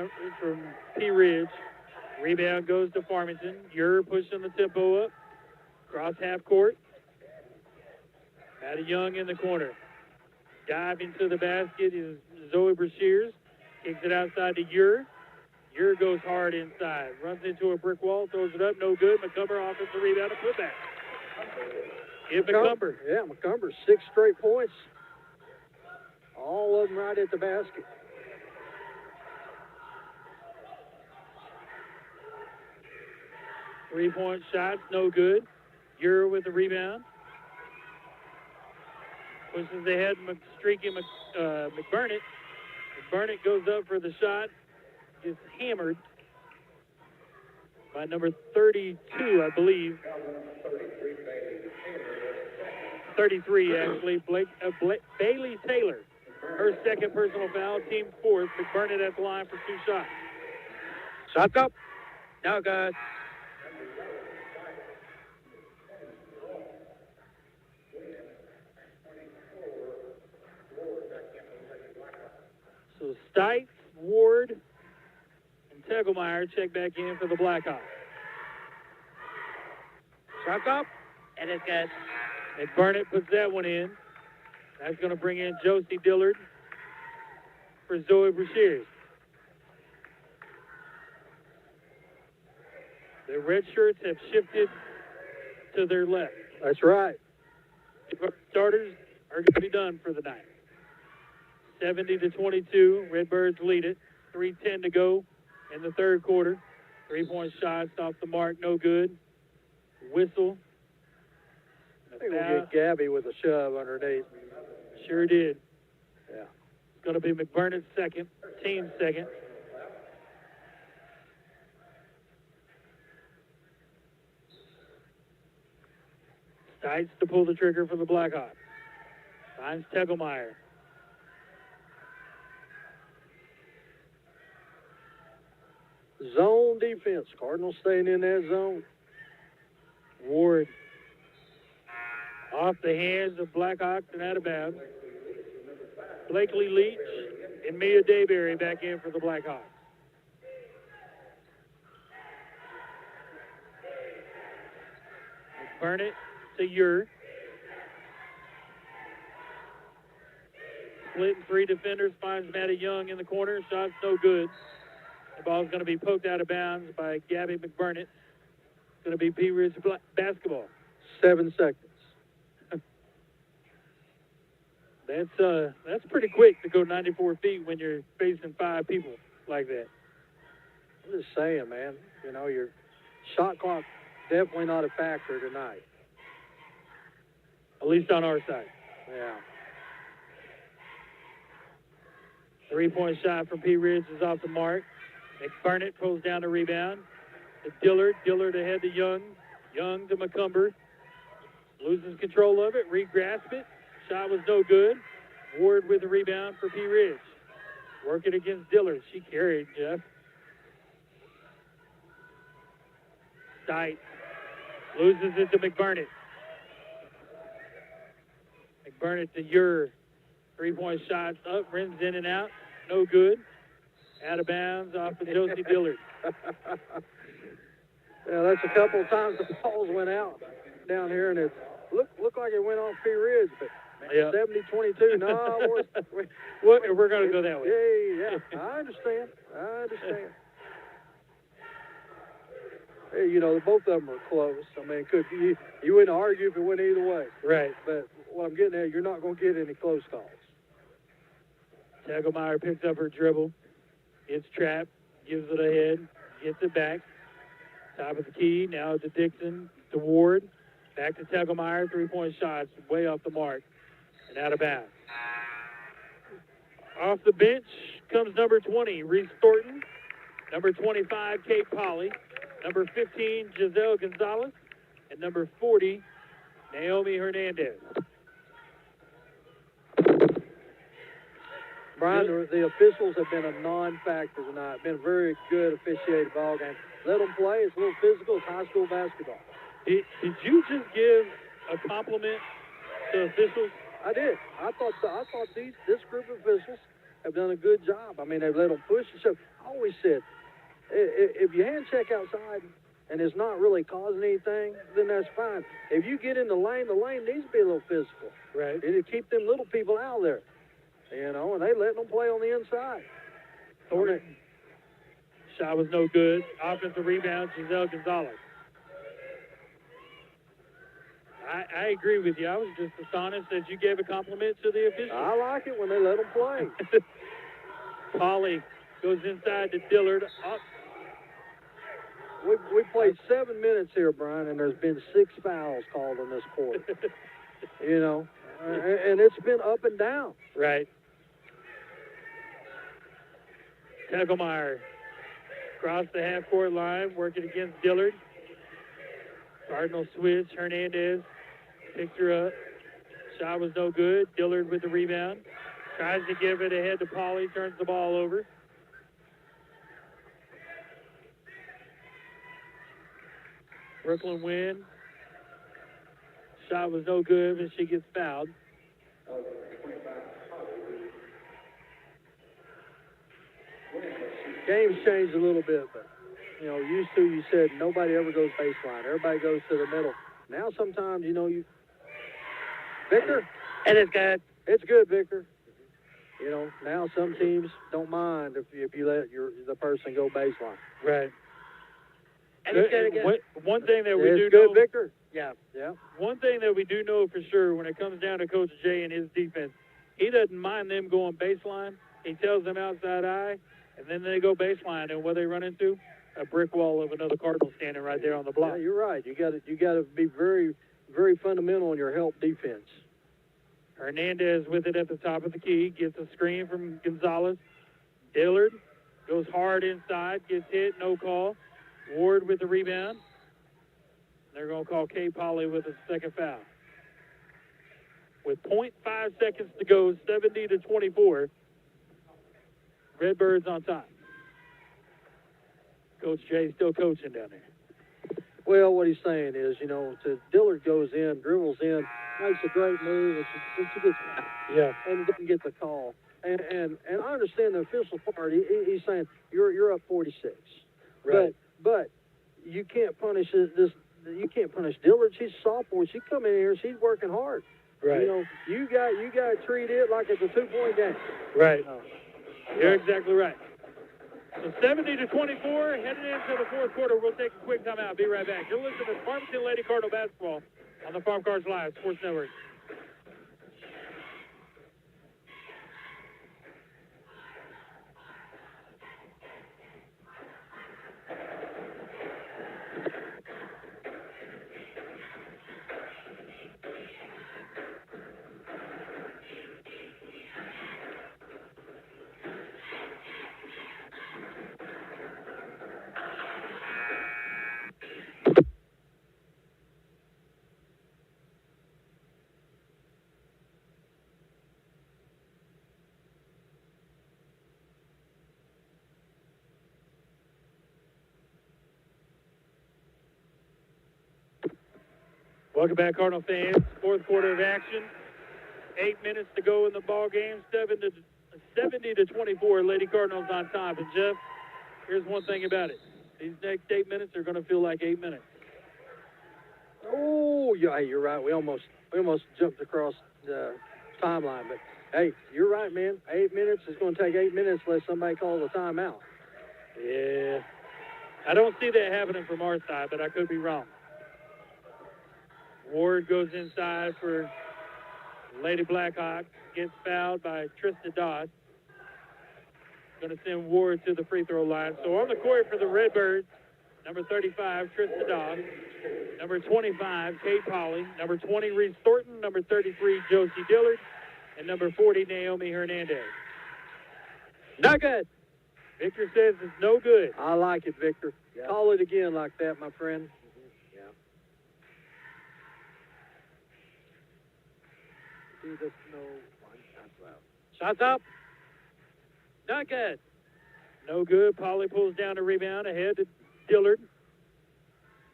O: Pea Ridge. Rebound goes to Farmington. Ure pushing the tempo up. Cross half court. Maddie Young in the corner. Diving to the basket is Zoe Brashears. Kicks it outside to Ure. Ure goes hard inside. Runs into a brick wall. Throws it up. No good. McCumber offensive rebound and putback. Give McCumber.
P: Yeah, McCumber, 6 straight points. All of them right at the basket.
O: Three-point shots, no good. Ure with the rebound. Pushes ahead, streaking McBurnett. McBurnett goes up for the shot. Gets hammered by number 32, I believe. 33, actually. Bailey Taylor. Her second personal foul, team fourth. McBurnett at the line for 2 shots.
Q: Shot up. No good.
O: So Stites, Ward, and Tegelmeyer check back in for the Blackhawks.
Q: Shot up. And it's good.
O: McBurnett puts that one in. That's going to bring in Josie Dillard for Zoe Brashears. The red shirts have shifted to their left.
P: That's right.
O: Starters are going to be done for the night. 70-22. Redbirds lead it. 3:10 to go in the third quarter. 3-point shots off the mark, no good. Whistle.
P: I think we'll get Gabby with a shove underneath.
O: Sure did.
P: Yeah.
O: It's going to be McBurnett's second, team's second. Stites to pull the trigger for the Blackhawks. Finds Tegelmeyer.
P: Zone defense. Cardinals staying in that zone.
O: Ward off the hands of Blackhawks and out of bounds. Blakely Leach and Mia Dayberry back in for the Blackhawks. McBurnett to Ure. Splitting 3 defenders, finds Maddie Young in the corner. Shot's no good. The ball's going to be poked out of bounds by Gabby McBurnett. It's going to be Pea Ridge basketball.
P: 7 seconds.
O: That's pretty quick to go 94 feet when you're facing 5 people like that.
P: I'm just saying, man. You know, your shot clock definitely not a factor tonight.
O: At least on our side.
P: Yeah.
O: 3-point shot from Pea Ridge is off the mark. McBurnett pulls down the rebound. To Dillard. Dillard ahead to Young. Young to McCumber. Loses control of it. Re-grasp it. Shot was no good. Ward with the rebound for Pea Ridge. Working against Dillard. She carried, Jeff. Stites loses it to McBurnett. McBurnett to Ure. 3-point shots up, rims in and out. No good. Out of bounds off of Josie Dillard.
P: Yeah, that's a couple of times the balls went out down here, and it looked like it went off Pea Ridge, but
O: Yep.
P: 70-22. No,
O: we're going to go that way.
P: Yeah. I understand. Hey, you know, both of them are close. I mean, you wouldn't argue if it went either way.
O: Right.
P: But what I'm getting at, you're not going to get any close calls.
O: Tegelmeyer picks up her dribble. It's trapped. Gives it ahead. Gets it back. Top of the key. Now to Dixon, to Ward. Back to Tegelmeyer. Three-point shots way off the mark and out of bounds. Off the bench comes number 20, Reese Thornton. Number 25, Kate Polly. Number 15, Giselle Gonzalez. And number 40, Naomi Hernandez.
P: Brian, the officials have been a non-factor tonight. Been a very good officiated ball game. Let them play. It's a little physical. It's high school basketball.
O: Did you just give a compliment to officials?
P: I did. I thought this group of officials have done a good job. I mean, they've let them push and shove. I always said, if you hand check outside and it's not really causing anything, then that's fine. If you get in the lane needs to be a little physical.
O: Right.
P: To keep them little people out there. You know, and they letting them play on the inside.
O: Thornton. Shot was no good. Offensive rebound, Giselle Gonzalez. I agree with you. I was just astonished that you gave a compliment to the officials.
P: I like it when they let them play.
O: Polly goes inside to Dillard. Up.
P: We played 7 minutes here, Brian, and there's been 6 fouls called in this quarter. You know, and it's been up and down.
O: Right. Tegelmeyer across the half-court line, working against Dillard. Cardinal switch. Hernandez picks her up. Shot was no good. Dillard with the rebound. Tries to give it ahead to Polly. Turns the ball over. Brooklyn win. Shot was no good, but she gets fouled.
P: Game's changed a little bit, but, you know, used to, you said nobody ever goes baseline. Everybody goes to the middle. Now sometimes, you know, Victor?
Q: And it's good.
P: It's good, Victor. You know, now some teams don't mind if you let the person go baseline.
O: Right.
Q: And it's good again.
O: One thing that we do
P: good,
O: know,
P: Victor.
Q: Yeah.
P: Yeah.
O: One thing that we do know for sure when it comes down to Coach Jay and his defense, he doesn't mind them going baseline. He tells them outside eye, and then they go baseline, and what they run into? A brick wall of another Cardinal standing right there on the block.
P: Yeah, you're right. You got to be very, very fundamental in your help defense.
O: Hernandez with it at the top of the key, gets a screen from Gonzalez. Dillard goes hard inside, gets hit, no call. Ward with the rebound. They're going to call Kay Polly with a second foul. With 0.5 seconds to go, 70-24. Redbirds on top. Coach Jay still coaching down there.
P: Well, what he's saying is, you know, Dillard goes in, dribbles in, makes a great move, and she gets and doesn't get the call. And I understand the official part. He's saying you're up 46,
O: right?
P: But you can't punish this. You can't punish Dillard. She's a sophomore. She come in here. She's working hard.
O: Right.
P: You know, you got to treat it like it's a 2-point game.
O: Right. You're exactly right. So 70-24, heading into the fourth quarter. We'll take a quick timeout. Be right back. You're listening to Farmington Lady Cardinal basketball on the Farm Cars Live Sports Network. Welcome back, Cardinal fans. Fourth quarter of action. 8 minutes to go in the ball game. 70-24. Lady Cardinals on top. And Jeff, here's one thing about it. These next 8 minutes are going to feel like 8 minutes.
P: Oh, yeah, you're right. We almost jumped across the timeline, but hey, you're right, man. 8 minutes is going to take 8 minutes unless somebody calls a timeout.
O: Yeah, I don't see that happening from our side, but I could be wrong. Ward goes inside for Lady Blackhawk, gets fouled by Trista Dodd. going to send Ward to the free throw line. So on the court for the Redbirds, number 35, Trista Doss. Number 25, Kate Polly. Number 20, Reese Thornton. Number 33, Josie Dillard. And number 40, Naomi Hernandez.
P: No good.
O: Victor says it's no good.
P: I like it, Victor.
Q: Yeah.
P: Call it again like that, my friend.
Q: Yeah.
P: See this no one shot well.
Q: Shots up. No good.
O: No good. Polly pulls down the rebound ahead to Dillard.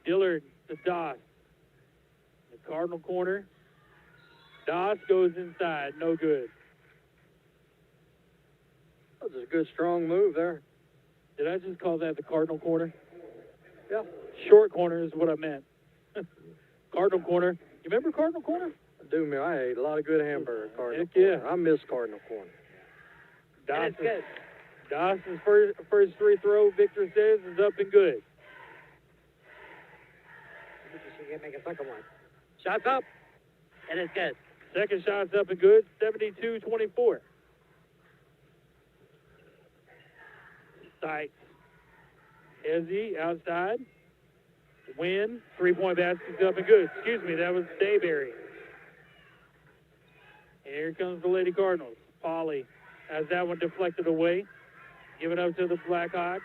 O: Dillard to Doss. The Cardinal corner. Doss goes inside. No good.
P: That was a good, strong move there.
O: Did I just call that the Cardinal corner?
P: Yeah.
O: Short corner is what I meant. Cardinal corner. You remember Cardinal corner?
P: I do, man. I ate a lot of good hamburger at Cardinal
O: Heck yeah.
P: Corner. I miss Cardinal Corner.
O: Doss
Q: good.
O: Doss's first free throw, Victor says, is up and good.
Q: She can make a second one. Shots up. And it's good.
O: Second shot's up and good, 72-24. Sight. Ezzy outside. Win. Three-point basket's up and good. Excuse me, that was Dayberry. And here comes the Lady Cardinals. Polly has that one deflected away. Give it up to the Blackhawks.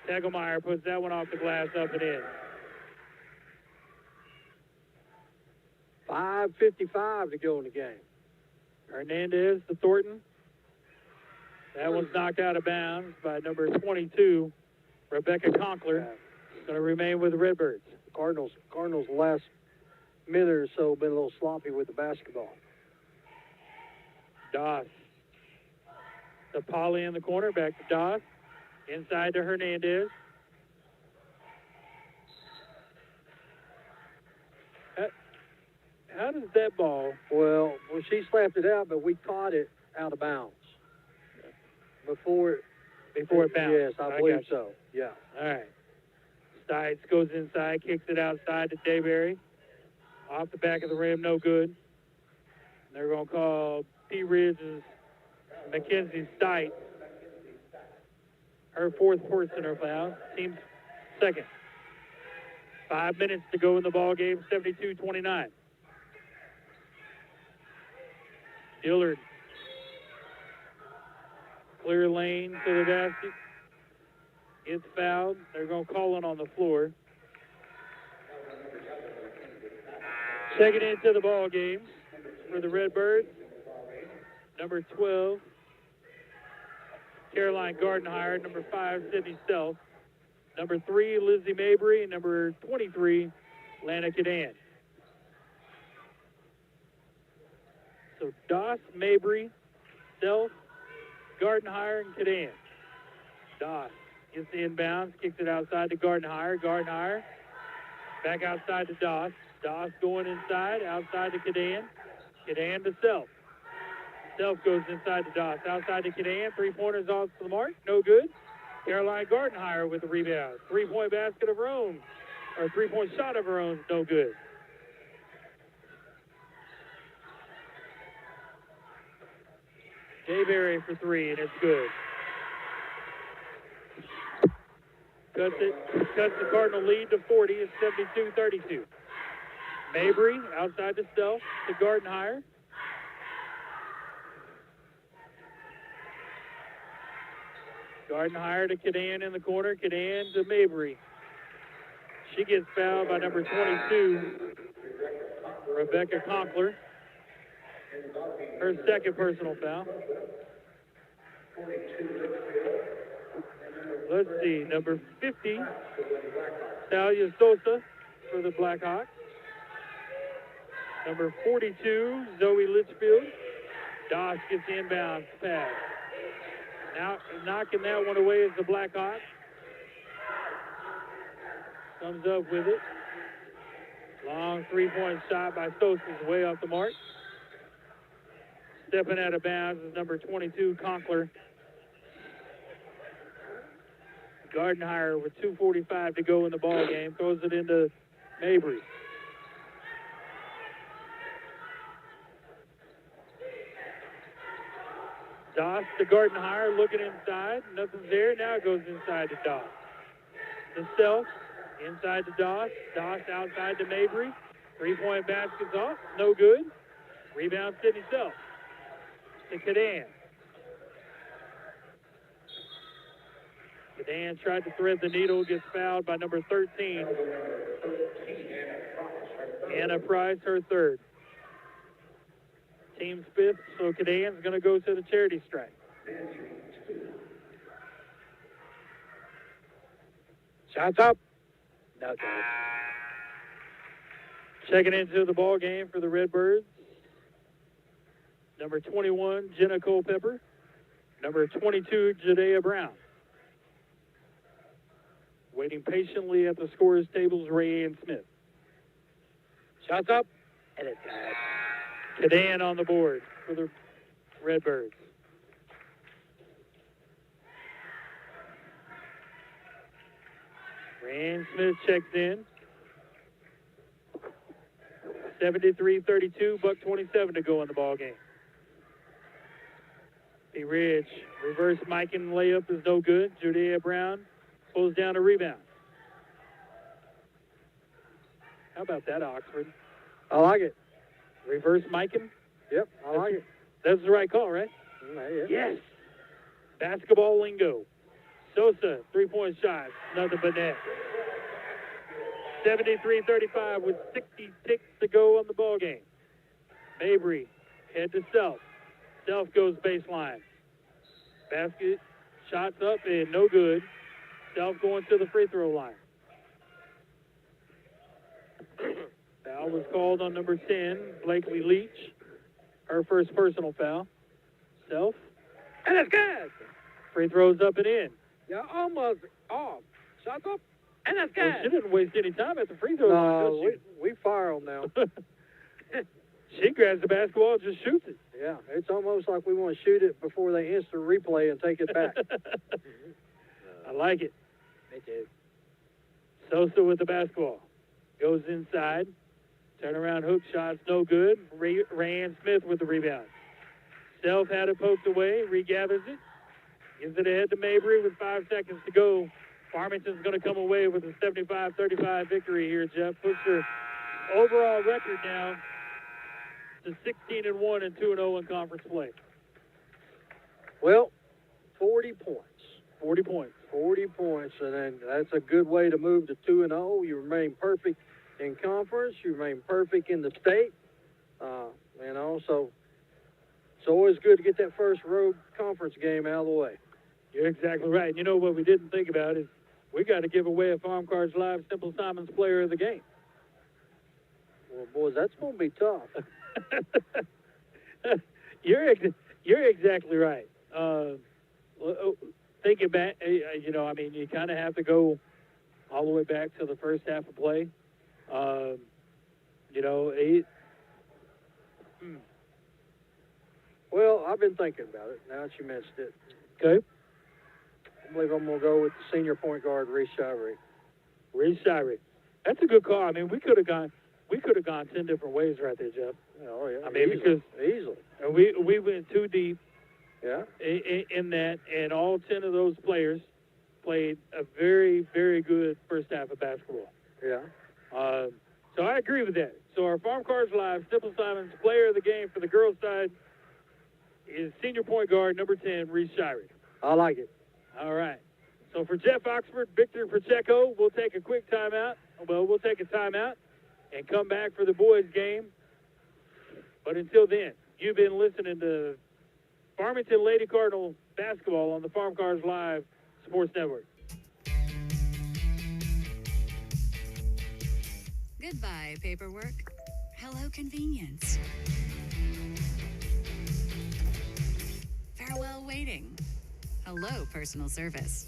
O: Tegelmeyer puts that one off the glass, up and in.
P: 5:55 to go in the game.
O: Hernandez to Thornton. That one's knocked out of bounds by number 22, Rebecca Conkler. Going to remain with the Redbirds.
P: Cardinals the last minute or so been a little sloppy with the basketball.
O: Doss. To Polly in the corner, back to Doss. Inside to Hernandez. How does that ball?
P: Well, she slapped it out, but we caught it out of bounds. Before it bounced? Yes, I believe so. Yeah.
O: All right. Stites goes inside, kicks it outside to Dayberry. Off the back of the rim, no good. And they're going to call Pea Ridge's Mackenzie Stites. Her fourth personal foul. Team's second. 5 minutes to go in the ball game, 72-29. Dillard. Clear lane to the basket. Gets fouled. They're going to call it on the floor. Checking into the ball game for the Redbirds. Number 12, Caroline Gardenhire. Number 5, Sydney Self. Number 3, Lizzie Mabry. And number 23, Lana Cadan. So Doss, Mabry, Self, Gardenhire, and Cadan. Doss gets the inbounds, kicks it outside to Gardenhire. Gardenhire back outside to Doss. Doss going inside, outside to Cadan. Cadan to Self. Self goes inside to Doss. Outside to Cadan. Three-pointers off to the mark. No good. Caroline Gardenhire with the rebound. Three-point basket of her own. Or three-point shot of her own. No good. Dayberry for three, and it's good. Cuts the Cardinal lead to 40. It's 72-32. Mabry outside to Self to Gardenhire. Gardenhire to Cadan in the corner. Cadan to Mabry. She gets fouled by number 22, Rebecca Conkler. Her second personal foul. Let's see, number 50, Talia Sosa for the Blackhawks. Number 42, Zoe Litchfield. Doss gets the inbound pass. Now knocking that one away is the Blackhawks. Comes up with it. Long three-point shot by Sosa is way off the mark. Stepping out of bounds is number 22, Conkler. Gardenhire with 2:45 to go in the ball game. Throws it into Mabry. Doss to Gardenhire, looking inside. Nothing's there. Now it goes inside to Doss. To Self, inside to Doss. Doss outside to Mabry. Three-point basket's off. No good. Rebound, Sydney Self. To Cadan. Cadan tried to thread the needle, gets fouled by number 13. Anna Price, her third. Team's fifth, so Cadan's going to go to the charity strike.
Q: Shots up. No good.
O: Checking into the ball game for the Redbirds. Number 21, Jenna Culpepper. Number 22, Jadea Brown. Waiting patiently at the scorer's tables, Ray Ann Smith.
Q: Shots up. And it's good.
O: Cadan on the board for the Redbirds. Ray Ann Smith checks in. 73-32, buck 27 to go in the ball game. Pea Ridge, reverse Mike and layup is no good. Judea Brown pulls down a rebound. How about that, Oxford?
P: I like it.
O: Reverse Mikan?
P: Yep, I like it.
O: That's the right call, right?
P: Yeah.
O: Yes. Basketball lingo. Sosa, three-point shot, nothing but net. 73-35 with 60 ticks to go on the ball game. Mabry, head to Self. Self goes baseline. Basket, shots up and no good. Self going to the free throw line. Foul was called on number 10, Blakely Leach. Her first personal foul. Self.
Q: And it's good.
O: Free throws up and in.
Q: You're almost off. Shots up. And it's good.
O: Well, she didn't waste any time at the free throw line,
P: No,
O: does
P: we fire them now.
O: she grabs the basketball and just shoots it.
P: Yeah, it's almost like we want to shoot it before they instant replay and take it back.
O: I like it.
Q: Me too.
O: Sosa with the basketball. Goes inside. Turnaround hook shots, no good. Rayanne Smith with the rebound. Self had it poked away, regathers it. Gives it ahead to Mabry with 5 seconds to go. Farmington's going to come away with a 75-35 victory here, Jeff. Puts their overall record now to 16-1 and 2-0 in conference play.
P: Well, 40 points.
O: 40 points.
P: 40 points, and then that's a good way to move to 2-0. You remain perfect in conference. You remain perfect in the state. So it's always good to get that first road conference game out of the way.
O: You're exactly right. You know what we didn't think about is we got to give away a Farm Cars Live Simple Simons player of the game.
P: Well, boys, that's going to be tough.
O: You're exactly right. Thinking back, you kind of have to go all the way back to the first half of play.
P: Well, I've been thinking about it now that you mentioned it.
O: Okay.
P: I believe I'm going to go with the senior point guard, Reese Shivery.
O: Reese Shivery. That's a good call. I mean, we could have gone 10 different ways right there, Jeff.
P: Oh, yeah.
O: I mean,
P: easily.
O: We went too deep.
P: Yeah.
O: In that, and all 10 of those players played a very, very good first half of basketball.
P: Yeah.
O: So I agree with that. So our Farm Cars Live Simple Simons player of the game for the girls' side is senior point guard number 10, Reese Shivery.
P: I like it.
O: All right. So for Jeff Oxford, Victor Pacheco, we'll take a quick timeout. Well, we'll take a timeout and come back for the boys' game. But until then, you've been listening to Farmington Lady Cardinal basketball on the Farm Cars Live Sports Network.
D: Goodbye, paperwork. Hello, convenience. Farewell, waiting. Hello, personal service.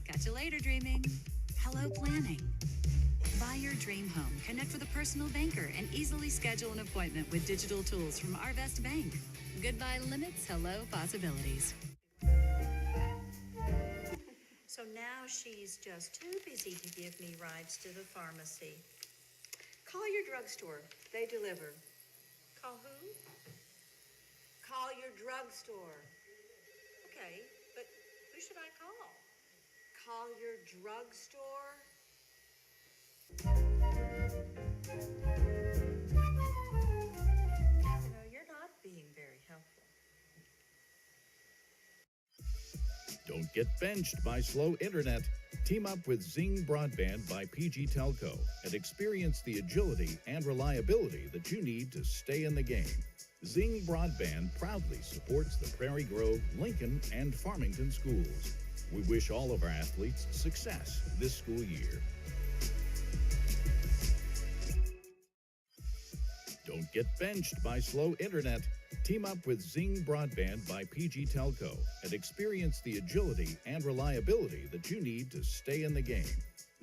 D: Catch you later, dreaming. Hello, planning. Buy your dream home. Connect with a personal banker and easily schedule an appointment with digital tools from Arvest Bank. Goodbye limits, hello possibilities.
K: So now she's just too busy to give me rides to the pharmacy. Call your drugstore. They deliver. Call who? Call your drugstore. Okay, but who should I call? Call your drugstore? You know, you're not being very helpful.
L: Don't get benched by slow internet. Team up with Zing Broadband by PG Telco and experience the agility and reliability that you need to stay in the game. Zing Broadband proudly supports the Prairie Grove, Lincoln, and Farmington schools. We wish all of our athletes success this school year. Don't get benched by slow internet. Team up with Zing Broadband by PG Telco and experience the agility and reliability that you need to stay in the game.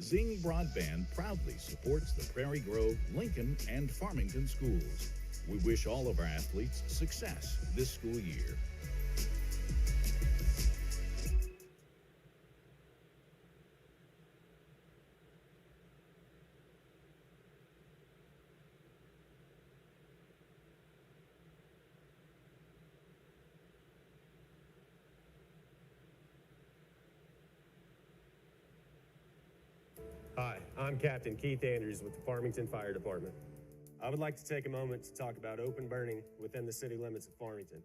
L: Zing Broadband proudly supports the Prairie Grove, Lincoln, and Farmington schools. We wish all of our athletes success this school year.
A: Hi, I'm Captain Keith Andrews with the Farmington Fire Department. I would like to take a moment to talk about open burning within the city limits of Farmington.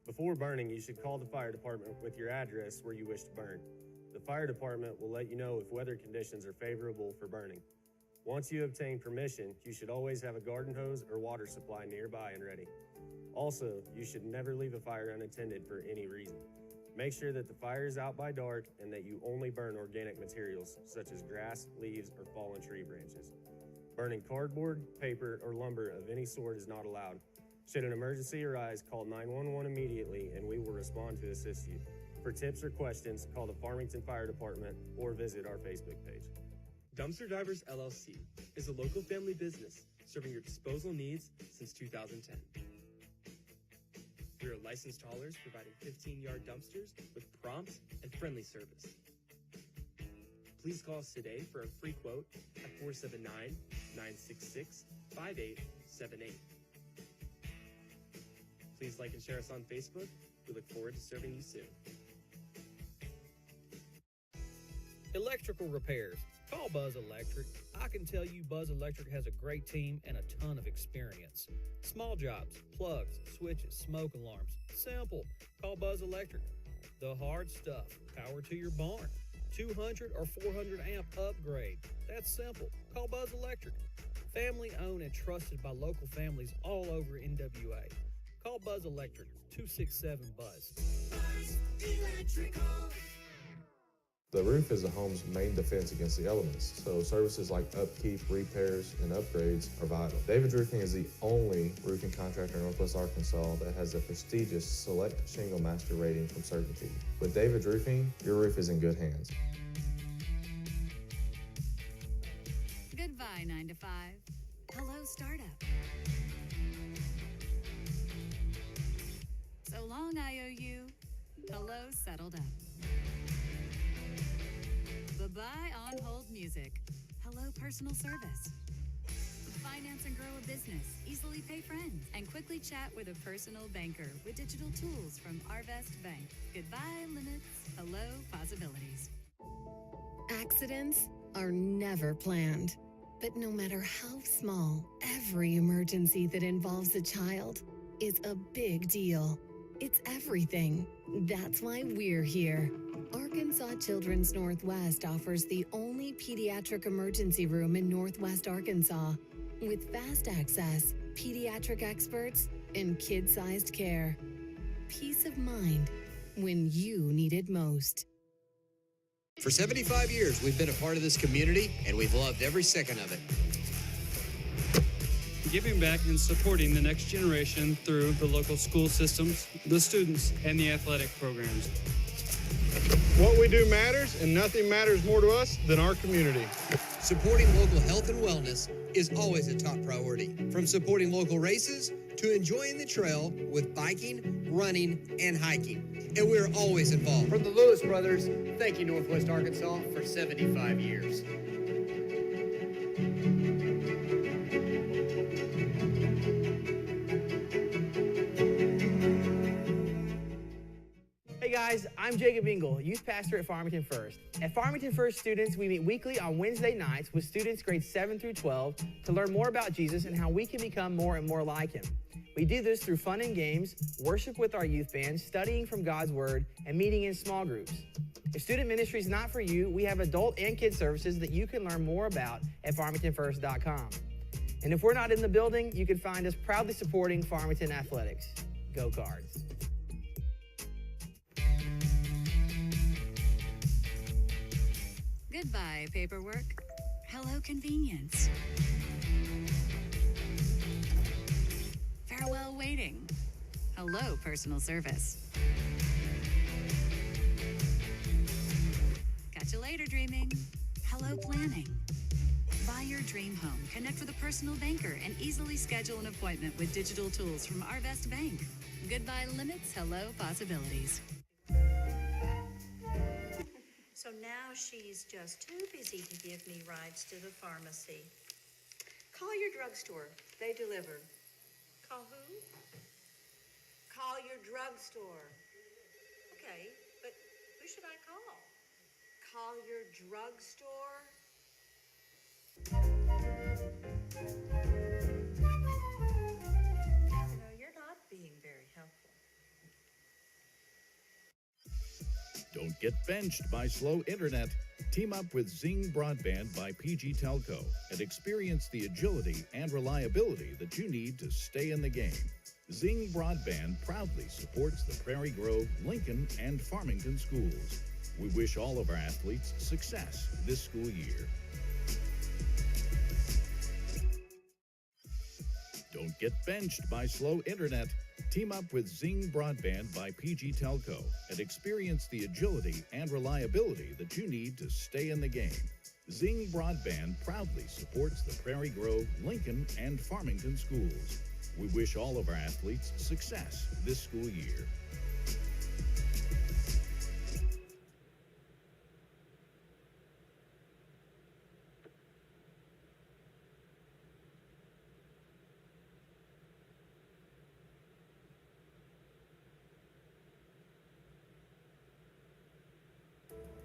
A: Before burning, you should call the fire department with your address where you wish to burn. The fire department will let you know if weather conditions are favorable for burning. Once you obtain permission, you should always have a garden hose or water supply nearby and ready. Also, you should never leave a fire unattended for any reason. Make sure that the fire is out by dark and that you only burn organic materials such as grass, leaves, or fallen tree branches. Burning cardboard, paper, or lumber of any sort is not allowed. Should an emergency arise, call 911 immediately and we will respond to assist you. For tips or questions, call the Farmington Fire Department or visit our Facebook page.
B: Dumpster Divers LLC is a local family business serving your disposal needs since 2010. We are licensed haulers providing 15-yard dumpsters with prompt and friendly service. Please call us today for a free quote at 479-966-5878. Please like and share us on Facebook. We look forward to serving you soon.
M: Electrical repairs. Call Buzz Electric. I can tell you Buzz Electric has a great team and a ton of experience. Small jobs, plugs, switches, smoke alarms. Simple. Call Buzz Electric. The hard stuff. Power to your barn. 200 or 400 amp upgrade. That's simple. Call Buzz Electric. Family owned and trusted by local families all over NWA. Call Buzz Electric. 267-BUZZ.
N: Buzz Electrical.
C: The roof is a home's main defense against the elements, so services like upkeep, repairs, and upgrades are vital. David's Roofing is the only roofing contractor in Northwest Arkansas that has a prestigious Select Shingle Master rating from Certainty. With David's Roofing, your roof is in good hands.
D: Goodbye, 9 to 5. Hello, startup. So long, IOU. Hello, settled up. Bye-bye on-hold music. Hello, personal service. Finance and grow a business. Easily pay friends. And quickly chat with a personal banker with digital tools from Arvest Bank. Goodbye, limits. Hello, possibilities.
E: Accidents are never planned. But no matter how small, every emergency that involves a child is a big deal. It's everything. That's why we're here. Arkansas Children's Northwest offers the only pediatric emergency room in Northwest Arkansas with fast access, pediatric experts, and kid-sized care. Peace of mind when you need it most.
F: For 75 years, we've been a part of this community, and we've loved every second of it.
G: Giving back and supporting the next generation through the local school systems, the students, and the athletic programs.
H: What we do matters, and nothing matters more to us than our community.
F: Supporting local health and wellness is always a top priority. From supporting local races to enjoying the trail with biking, running, and hiking. And we're always involved.
I: From the Lewis brothers, thank you, Northwest Arkansas, for 75 years.
J: guys, I'm Jacob Engel, youth pastor at Farmington First. At Farmington First students, we meet weekly on Wednesday nights with students grades 7 through 12 to learn more about Jesus and how we can become more and more like him. We do this through fun and games, worship with our youth band, studying from God's Word, and meeting in small groups. If student ministry is not for you, we have adult and kid services that you can learn more about at farmingtonfirst.com. And if we're not in the building, you can find us proudly supporting Farmington Athletics. Go Cards.
D: Goodbye, paperwork. Hello, convenience. Farewell, waiting. Hello, personal service. Catch you later, dreaming. Hello, planning. Buy your dream home. Connect with a personal banker and easily schedule an appointment with digital tools from Arvest Bank. Goodbye limits, hello possibilities.
K: So now she's just too busy to give me rides to the pharmacy. Call your drugstore. They deliver. Call who? Call your drugstore. Okay, but who should I call? Call your drugstore? No, you're not being very helpful.
L: Don't get benched by slow internet. Team up with Zing Broadband by PG Telco and experience the agility and reliability that you need to stay in the game. Zing Broadband proudly supports the Prairie Grove, Lincoln, and Farmington schools. We wish all of our athletes success this school year. Don't get benched by slow internet. Team up with Zing Broadband by PG Telco and experience the agility and reliability that you need to stay in the game. Zing Broadband proudly supports the Prairie Grove, Lincoln, and Farmington schools. We wish all of our athletes success this school year.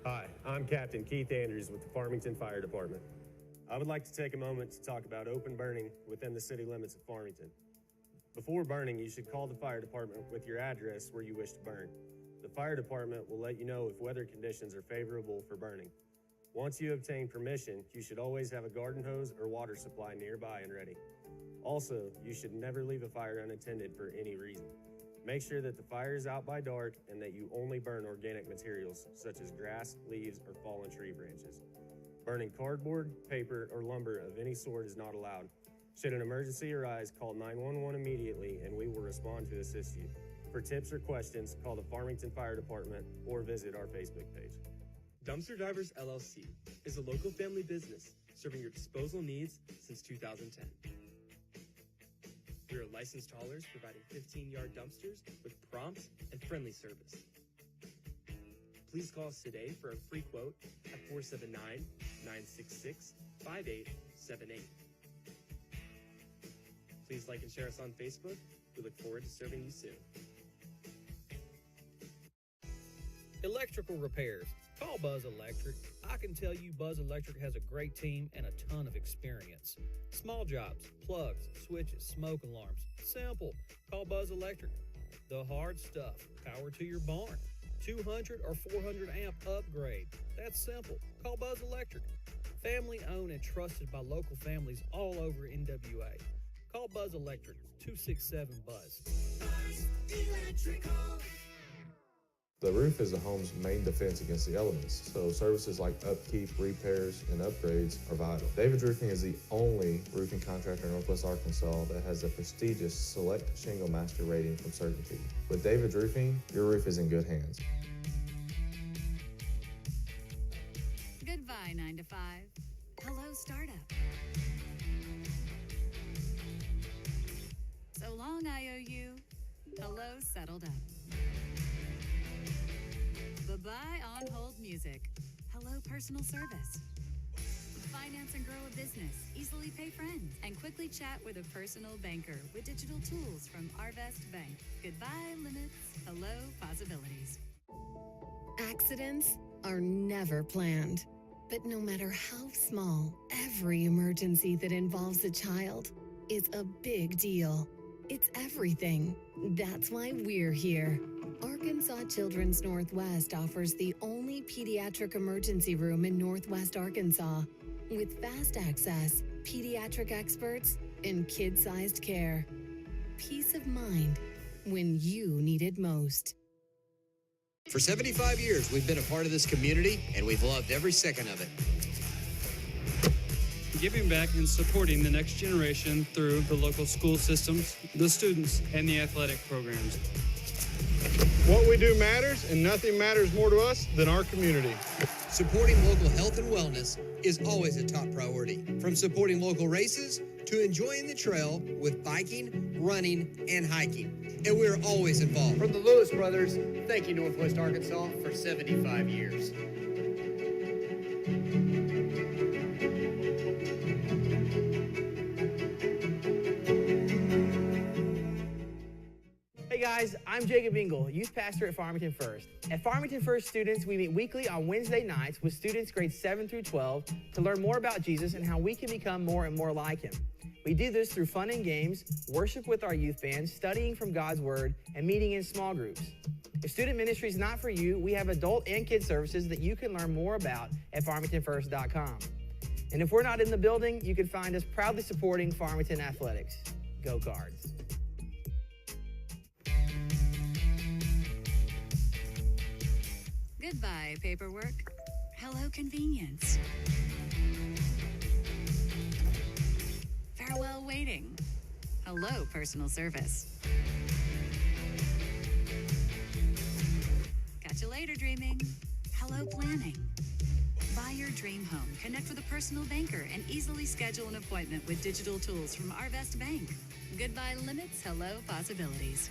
A: Hi, I'm Captain Keith Andrews with the Farmington Fire Department. I would like to take a moment to talk about open burning within the city limits of Farmington. Before burning, you should call the fire department with your address where you wish to burn. The fire department will let you know if weather conditions are favorable for burning. Once you obtain permission, you should always have a garden hose or water supply nearby and ready. Also, you should never leave a fire unattended for any reason. Make sure that the fire is out by dark and that you only burn organic materials such as grass, leaves, or fallen tree branches. Burning cardboard, paper, or lumber of any sort is not allowed. Should an emergency arise, call 911 immediately and we will respond to assist you. For tips or questions, call the Farmington Fire Department or visit our Facebook page.
B: Dumpster Divers LLC is a local family business serving your disposal needs since 2010. We are licensed haulers providing 15-yard dumpsters with prompt and friendly service. Please call us today for a free quote at 479-966-5878. Please like and share us on Facebook. We look forward to serving you soon.
M: Electrical repairs. Call Buzz Electric. I can tell you Buzz Electric has a great team and a ton of experience. Small jobs, plugs, switches, smoke alarms. Simple. Call Buzz Electric. The hard stuff. Power to your barn. 200 or 400 amp upgrade. That's simple. Call Buzz Electric. Family owned and trusted by local families all over NWA. Call Buzz Electric. 267-BUZZ.
N: Buzz Electrical.
C: The roof is a home's main defense against the elements, so services like upkeep, repairs, and upgrades are vital. David's Roofing is the only roofing contractor in Northwest Arkansas that has the prestigious Select Shingle Master rating from Certainty. With David's Roofing, your roof is in good hands.
D: Goodbye, 9 to 5. Hello, startup. So long, IOU. Hello, settled up. Bye-bye on-hold music. Hello, personal service. Finance and grow a business. Easily pay friends. And quickly chat with a personal banker with digital tools from Arvest Bank. Goodbye, limits. Hello, possibilities.
E: Accidents are never planned, but no matter how small, every emergency that involves a child is a big deal. It's everything. That's why we're here. Arkansas Children's Northwest offers the only pediatric emergency room in Northwest Arkansas with fast access, pediatric experts, and kid-sized care. Peace of mind when you need it most.
F: For 75 years, we've been a part of this community, and we've loved every second of it.
G: Giving back and supporting the next generation through the local school systems, the students, and the athletic programs.
H: What we do matters, and nothing matters more to us than our community.
F: Supporting local health and wellness is always a top priority. From supporting local races to enjoying the trail with biking, running, and hiking. And we're always involved.
I: From the Lewis brothers, thank you, Northwest Arkansas, for 75 years.
J: Hey guys, I'm Jacob Engel, youth pastor at Farmington First. At Farmington First students, we meet weekly on Wednesday nights with students grades 7 through 12 to learn more about Jesus and how we can become more and more like him. We do this through fun and games, worship with our youth band, studying from God's Word, and meeting in small groups. If student ministry is not for you, we have adult and kid services that you can learn more about at farmingtonfirst.com. And if we're not in the building, you can find us proudly supporting Farmington Athletics. Go Cards.
D: Goodbye, paperwork. Hello, convenience. Farewell, waiting. Hello, personal service. Catch you later, dreaming. Hello, planning. Buy your dream home, connect with a personal banker, and easily schedule an appointment with digital tools from Arvest Bank. Goodbye limits, hello possibilities.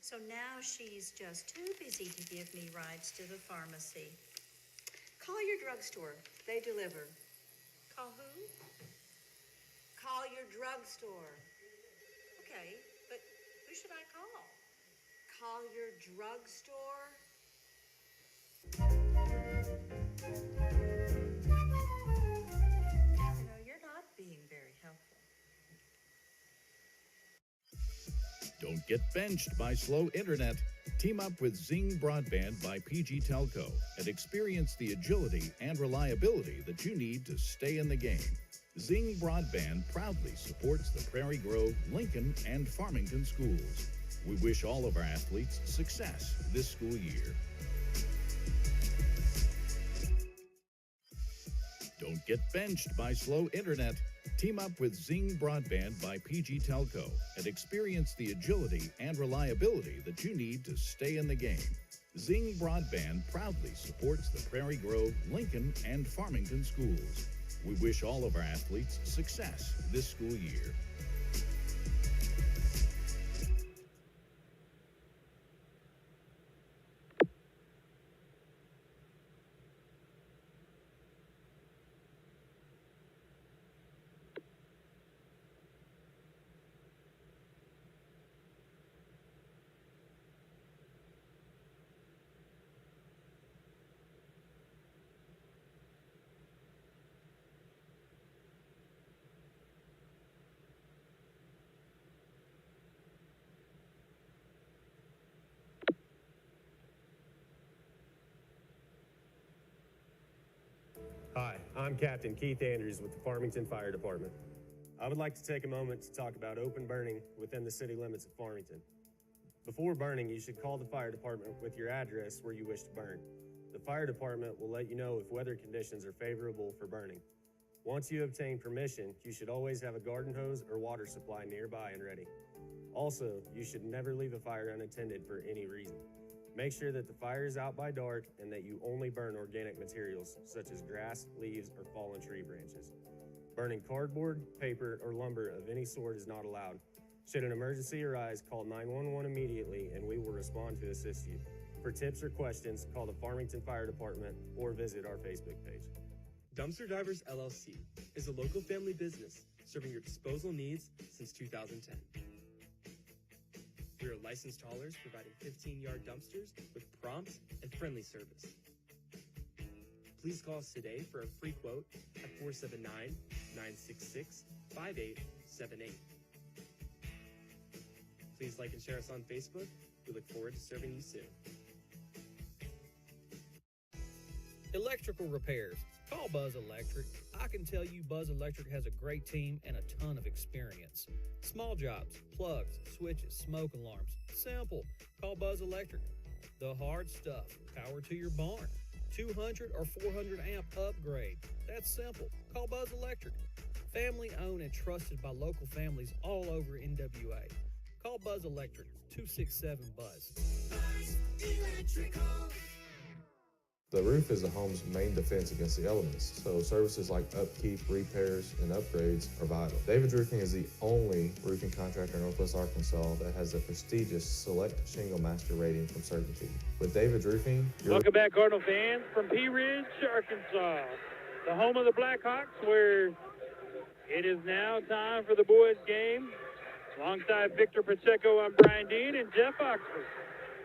K: So now she's just too busy to give me rides to the pharmacy. Call your drugstore. They deliver. Call who? Call your drugstore. Okay, but who should I call? Call your drugstore? You know, you're not being very helpful.
L: Don't get benched by slow internet. Team up with Zing Broadband by PG Telco and experience the agility and reliability that you need to stay in the game. Zing Broadband proudly supports the Prairie Grove, Lincoln, and Farmington schools. We wish all of our athletes success this school year. Don't get benched by slow internet. Team up with Zing Broadband by PG Telco and experience the agility and reliability that you need to stay in the game. Zing Broadband proudly supports the Prairie Grove, Lincoln, and Farmington schools. We wish all of our athletes success this school year.
A: Hi, I'm Captain Keith Andrews with the Farmington Fire Department. I would like to take a moment to talk about open burning within the city limits of Farmington. Before burning, you should call the fire department with your address where you wish to burn. The fire department will let you know if weather conditions are favorable for burning. Once you obtain permission, you should always have a garden hose or water supply nearby and ready. Also, you should never leave a fire unattended for any reason. Make sure that the fire is out by dark and that you only burn organic materials such as grass, leaves, or fallen tree branches. Burning cardboard, paper, or lumber of any sort is not allowed. Should an emergency arise, call 911 immediately and we will respond to assist you. For tips or questions, call the Farmington Fire Department or visit our Facebook page.
B: Dumpster Divers LLC is a local family business serving your disposal needs since 2010. We are licensed haulers providing 15-yard dumpsters with prompt and friendly service. Please call us today for a free quote at 479-966-5878. Please like and share us on Facebook. We look forward to serving you soon.
M: Electrical repairs. Call Buzz Electric. I can tell you Buzz Electric has a great team and a ton of experience. Small jobs, plugs, switches, smoke alarms. Simple. Call Buzz Electric. The hard stuff. Power to your barn. 200 or 400 amp upgrade. That's simple. Call Buzz Electric. Family owned and trusted by local families all over NWA. Call Buzz Electric. 267-BUZZ.
N: Buzz Electrical.
C: The roof is the home's main defense against the elements, so services like upkeep, repairs, and upgrades are vital. David's Roofing is the only roofing contractor in Northwest Arkansas that has a prestigious Select Shingle Master rating from Certainty. With David's Roofing,
O: Welcome back, Cardinal fans, from Pea Ridge, Arkansas, the home of the Blackhawks, where it is now time for the boys' game. Alongside Victor Pacheco, I'm Brian Dean and Jeff Oxford.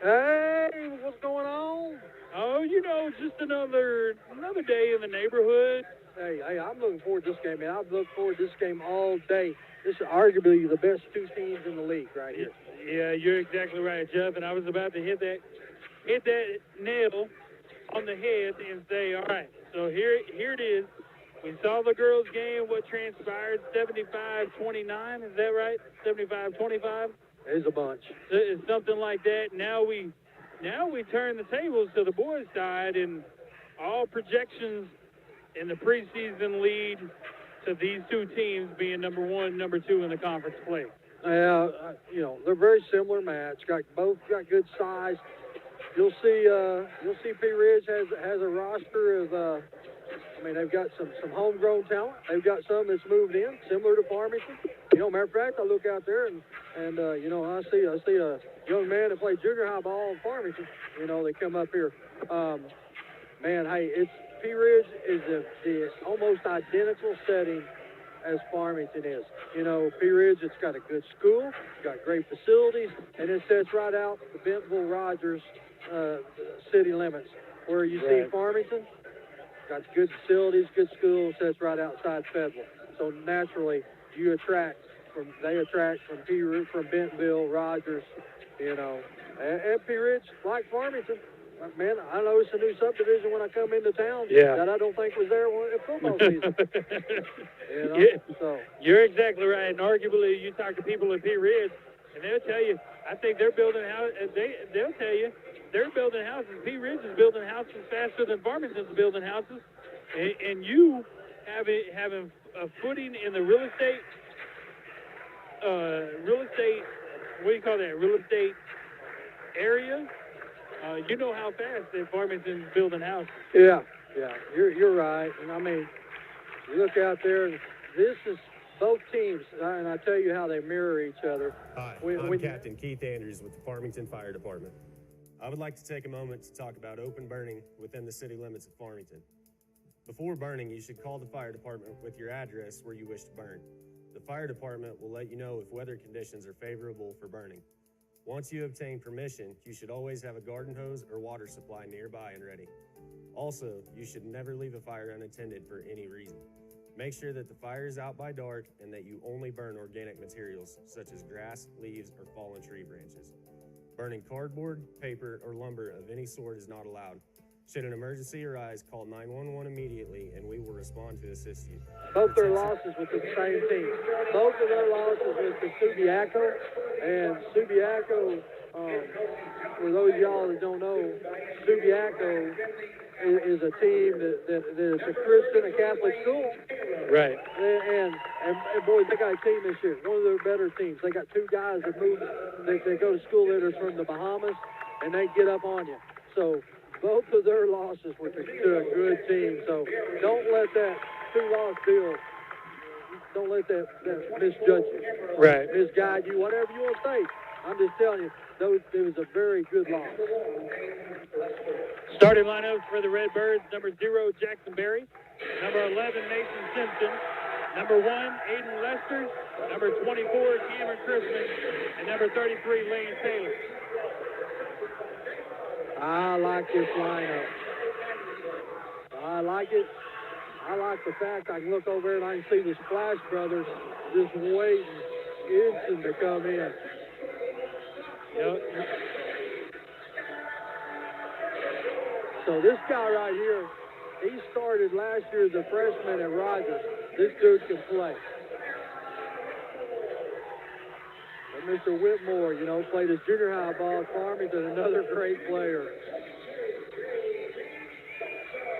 P: Hey, what's going on?
O: Oh, you know, just another day in the neighborhood.
P: Hey, I'm looking forward to this game, man. I've looked forward to this game all day. This is arguably the best two teams in the league right here.
O: Yeah, you're exactly right, Jeff. And I was about to hit that nail on the head and say, all right, so here it is. We saw the girls' game, what transpired, 75-29, is that right? 75-25?
P: There's a bunch.
O: It's something like that. Now we turn the tables to the boys' side, and all projections in the preseason lead to these two teams being number one, number two in the conference play.
P: Yeah, they're very similar match. Both got good size. You'll see Pea Ridge has a roster of. They've got some homegrown talent. They've got some that's moved in, similar to Farmington. Matter of fact, I look out there and I see a young man that played junior high ball in Farmington. They come up here. It's Pea Ridge is the almost identical setting as Farmington is. Pea Ridge, it's got a good school, it's got great facilities, and it sits right out the Bentonville-Rogers city limits. Where you see Farmington, got good facilities, good schools, sits right outside Fayetteville. So naturally, they attract from Pea Ridge, from Bentonville, Rogers, and Pea Ridge, like Farmington. Man, I noticed a new subdivision when I come into town that I don't think was there at football season. So
O: you're exactly right. And arguably, you talk to people at Pea Ridge, and they'll tell you, I think they're building houses. They'll tell you they're building houses. Pea Ridge is building houses faster than Farmington's building houses, and you having a footing in the real estate. What do you call that? Real estate area. You know how fast that Farmington's building houses.
P: Yeah, you're right. And you look out there, and this is both teams, and I tell you how they mirror each other.
A: Hi, I'm Captain Keith Andrews with the Farmington Fire Department. I would like to take a moment to talk about open burning within the city limits of Farmington. Before burning, you should call the fire department with your address where you wish to burn. The fire department will let you know if weather conditions are favorable for burning. Once you obtain permission, you should always have a garden hose or water supply nearby and ready. Also, you should never leave a fire unattended for any reason. Make sure that the fire is out by dark and that you only burn organic materials such as grass, leaves, or fallen tree branches. Burning cardboard, paper, or lumber of any sort is not allowed. Should an emergency arise, call 911 immediately and we will respond to assist you.
P: Both their losses with the same team. Both of their losses with the Subiaco. And Subiaco, for those of y'all that don't know, Subiaco is a team that is a Christian, a Catholic school.
O: Right.
P: And boys, they got a team this year. One of their better teams. They got two guys that move. They go to school leaders from the Bahamas, and they get up on you. So both of their losses were to a good team. So don't let that two-loss deal, don't let that misjudge you.
O: Right.
P: Misguide you, whatever you want to say. I'm just telling you, it was a very good loss.
O: Starting lineups for the Redbirds: number 0, Jackson Berry; number 11, Mason Simpson; Number 1, Aiden Lester. Number 24, Cameron Christman. And number 33, Lane Taylor.
P: I like this lineup. I like it. I like the fact I can look over there and I can see the Splash Brothers just waiting, itching to come in.
O: Yep.
P: So this guy right here, he started last year as a freshman at Rogers. This dude can play. And Mr. Whitmore, you know, played his junior high ball at Farmington, another great player.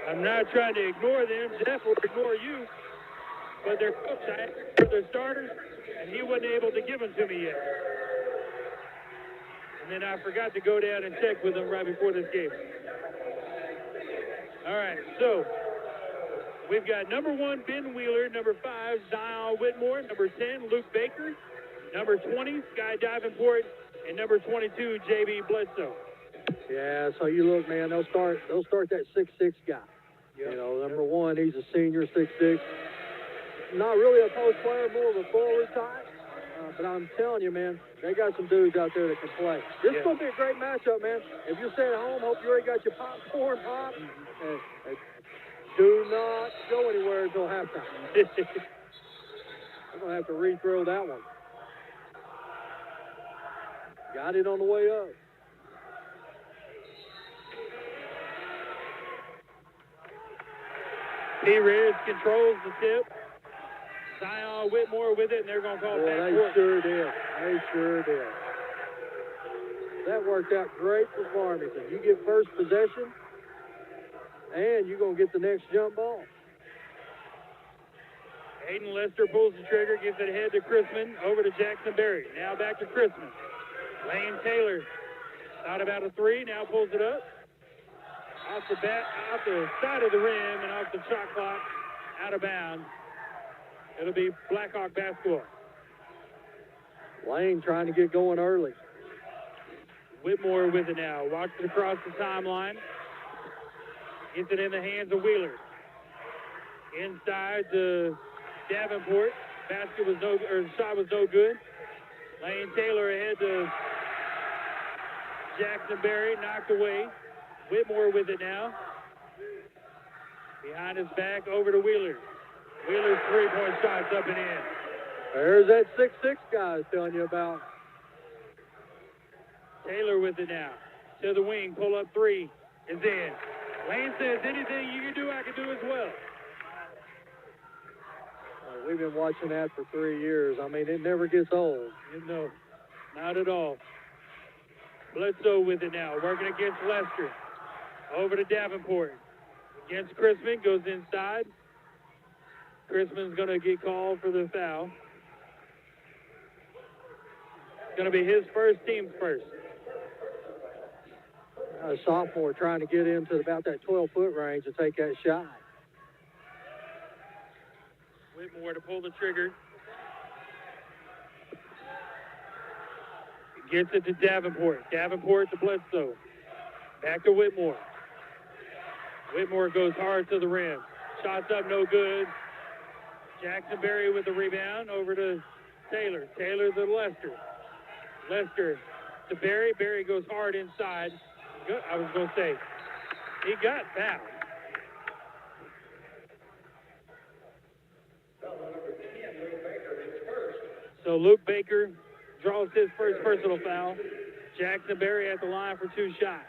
O: I'm not trying to ignore them, Jeff, or ignore you, but their coach, I asked for their starters, and he wasn't able to give them to me yet. And then I forgot to go down and check with them right before this game. All right, so we've got number 1, Ben Wheeler, number 5, Zion Whitmore, number 10, Luke Baker, number 20, Sky Davenport, and number 22, JB Bledsoe.
P: Yeah, so you look, man, they'll start that 6'6" guy. You know, number 1, he's a senior, 6'6". Not really a post player, more of a forward type. But I'm telling you, man, they got some dudes out there that can play. This is going to be a great matchup, man. If you're staying at home, hope you already got your popcorn popped. Do not go anywhere until halftime. I'm going to have to re-throw that one. Got it on the way up.
O: Pea Ridge controls the tip. Zion Whitmore with it, and they're going to call it back.
P: They sure did. They sure did. That worked out great for Farmington. You get first possession, and you're going to get the next jump ball.
O: Aiden Lester pulls the trigger, gives it ahead to Chrisman, over to Jackson Berry. Now back to Chrisman. Lane Taylor thought about a 3, now pulls it up. Off the side of the rim and off the shot clock, out of bounds. It'll be Blackhawk basketball.
P: Lane trying to get going early.
O: Whitmore with it now. Walks it across the timeline. Gets it in the hands of Wheeler. Inside to Davenport. Shot was no good. Lane Taylor ahead to Jackson Berry. Knocked away. Whitmore with it now. Behind his back, over to Wheeler. Wheeler's three-point shot's up and in.
P: There's that 6'6" guy I was telling you about.
O: Taylor with it now. To the wing, pull-up 3 is in. Lane says, anything you can do, I can do as well.
P: We've been watching that for 3 years. I mean, it never gets old.
O: No, not at all. Bledsoe with it now, working against Lester. Over to Davenport. Against Chrisman, goes inside. Chrisman's going to get called for the foul. It's going to be his first, team's first.
P: A sophomore trying to get into about that 12-foot range to take that shot.
O: Whitmore to pull the trigger. Gets it to Davenport. Davenport to Bledsoe. Back to Whitmore. Whitmore goes hard to the rim. Shots up, no good. Jackson Berry with the rebound. Over to Taylor. Taylor to Lester. Lester to Berry. Berry goes hard inside. Good. I was going to say, he got fouled. So Luke Baker draws his first personal foul. Jackson Berry at the line for 2 shots.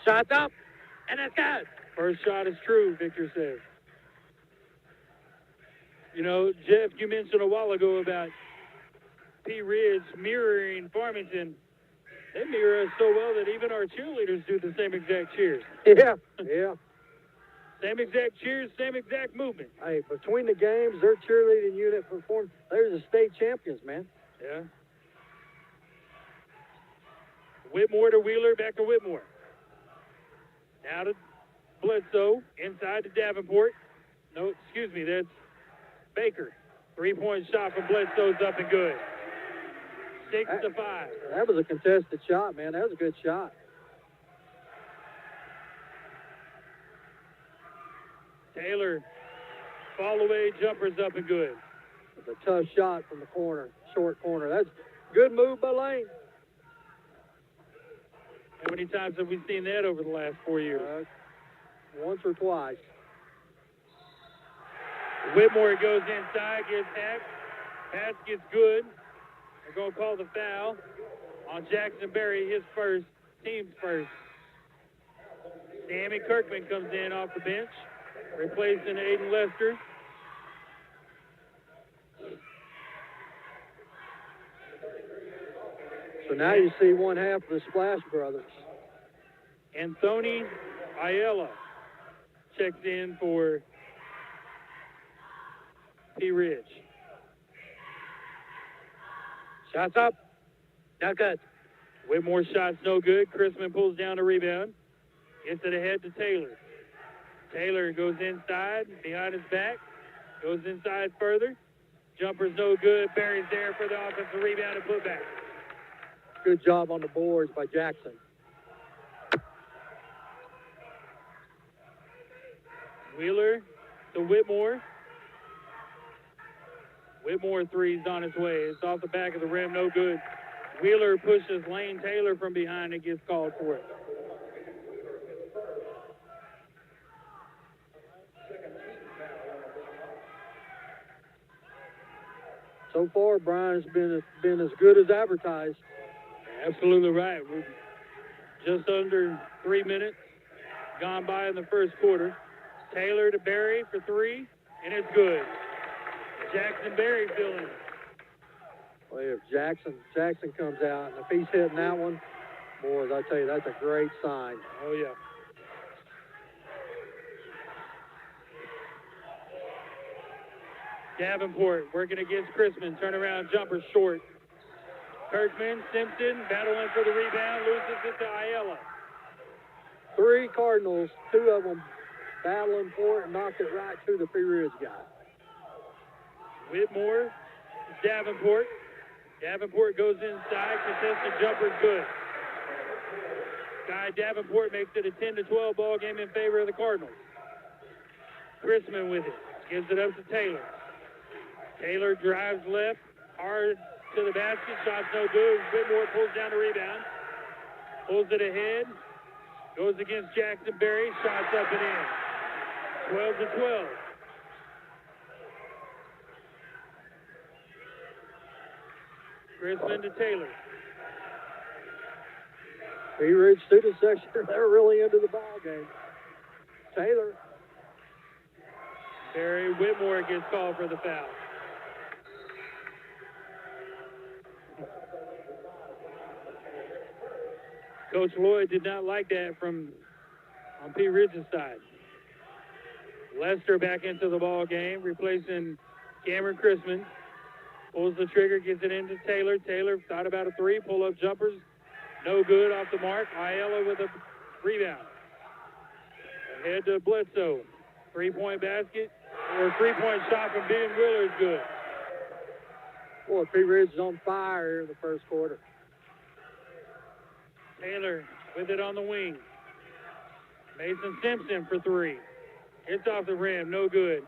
Q: Shot up, and it's good.
O: First shot is true, Victor says. You know, Jeff, you mentioned a while ago about Pea Ridge mirroring Farmington. They mirror us so well that even our cheerleaders do the same exact cheers.
P: Yeah, yeah.
O: Same exact cheers, same exact movement.
P: Hey, between the games, their cheerleading unit performed. They're the state champions, man.
O: Yeah. Whitmore to Wheeler, back to Whitmore. Now to Bledsoe, inside to Davenport. No, excuse me, that's Baker. 3-point shot from Bledsoe's up and good. 6-5.
P: That was a contested shot, man. That was a good shot.
O: Taylor, fall away, jumpers up and good.
P: It's a tough shot from the corner, short corner. That's good move by Lane.
O: How many times have we seen that over the last 4 years?
P: Once or twice.
O: Whitmore goes inside, gets hacked. Basket's good. They're going to call the foul on Jackson Berry, his first, team's first. Sammy Kirkman comes in off the bench, replacing Aiden Lester.
P: So now you see one half of the Splash Brothers.
O: Anthony Ayala checks in for Pea Ridge.
Q: Shots up. Not good.
O: Whitmore shot's no good. Chrisman pulls down the rebound. Gets it ahead to Taylor. Taylor goes inside, behind his back. Goes inside further. Jumper's no good. Barry's there for the offensive rebound and put back.
P: Good job on the boards by Jackson.
O: Wheeler to Whitmore. Whitmore three's on its way. It's off the back of the rim, no good. Wheeler pushes Lane Taylor from behind and gets called for it.
P: So far, Brian has been as good as advertised.
O: Absolutely right. We're just under 3 minutes gone by in the first quarter. Taylor to Berry for three, and it's good. Jackson Berry filling.
P: Well, if Jackson comes out, and if he's hitting that one, boys, I tell you, that's a great sign.
O: Oh, yeah. Davenport working against Chrisman. Turnaround jumper short. Kirkman, Simpson battling for the rebound, loses it to Ayala.
P: 3 Cardinals, 2 of them battling for it and knocked it right to the Pea Ridge guy.
O: Whitmore, Davenport. Davenport goes inside, contested jumper's good. Guy Davenport makes it a 10-12 ball game in favor of the Cardinals. Chrisman with it, gives it up to Taylor. Taylor drives left, hard to the basket, shot's no good. Whitmore pulls down the rebound, pulls it ahead, goes against Jackson Berry, shots up and in. 12-12. Chrisman to Taylor.
P: Pea Ridge student section, they're really into the ball game. Taylor.
O: Barry Whitmore gets called for the foul. Coach Lloyd did not like that on Pea Ridge's side. Lester back into the ball game, replacing Cameron Chrisman. Pulls the trigger, gets it into Taylor. Taylor thought about a three, pull-up jumpers. No good off the mark. Ayala with a rebound. Ahead to Bledsoe. Three-point basket, or three-point shot from Ben Wheeler is good.
P: Boy, Pea Ridge is on fire here in the first quarter.
O: Taylor with it on the wing. Mason Simpson for three. It's off the rim, no good.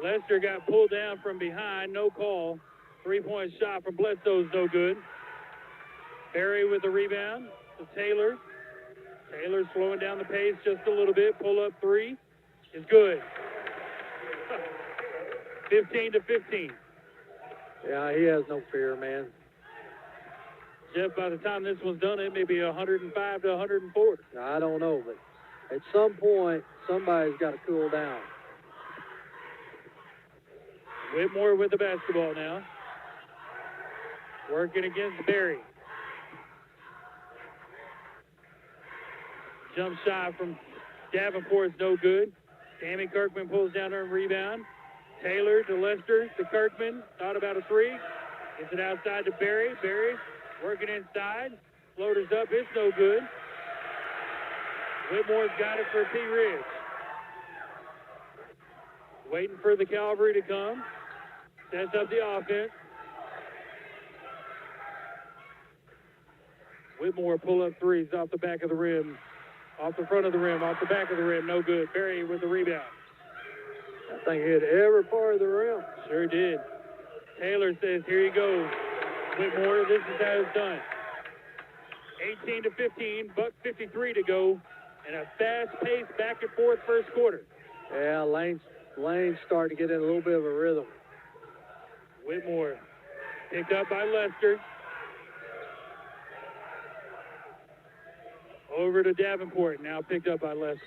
O: Lester got pulled down from behind, no call. Three-point shot from Bledsoe's no good. Barry with the rebound to Taylor. Taylor slowing down the pace just a little bit. Pull-up three is good. 15-15.
P: Yeah, he has no fear, man.
O: Jeff, by the time this one's done, it may be 105 to 104.
P: I don't know, but at some point, somebody's got to cool down.
O: Whitmore with the basketball now. Working against Barry. Jump shot from Davenport's no good. Tammy Kirkman pulls down her rebound. Taylor to Lester to Kirkman. Thought about a three. Gets it outside to Barry. Barry working inside. Floater's up. It's no good. Whitmore's got it for Pea Ridge. Waiting for the Cavalry to come. Sets up the offense. Whitmore pull-up threes off the back of the rim. Off the front of the rim, off the back of the rim, no good. Berry with the rebound.
P: That thing hit every part of the rim.
O: Sure did. Taylor says, here you go, Whitmore, this is how it's done. 18-15, $1:53 to go, and a fast-paced back-and-forth first quarter.
P: Yeah, Lane's starting to get in a little bit of a rhythm.
O: Whitmore picked up by Lester. Over to Davenport, now picked up by Lester.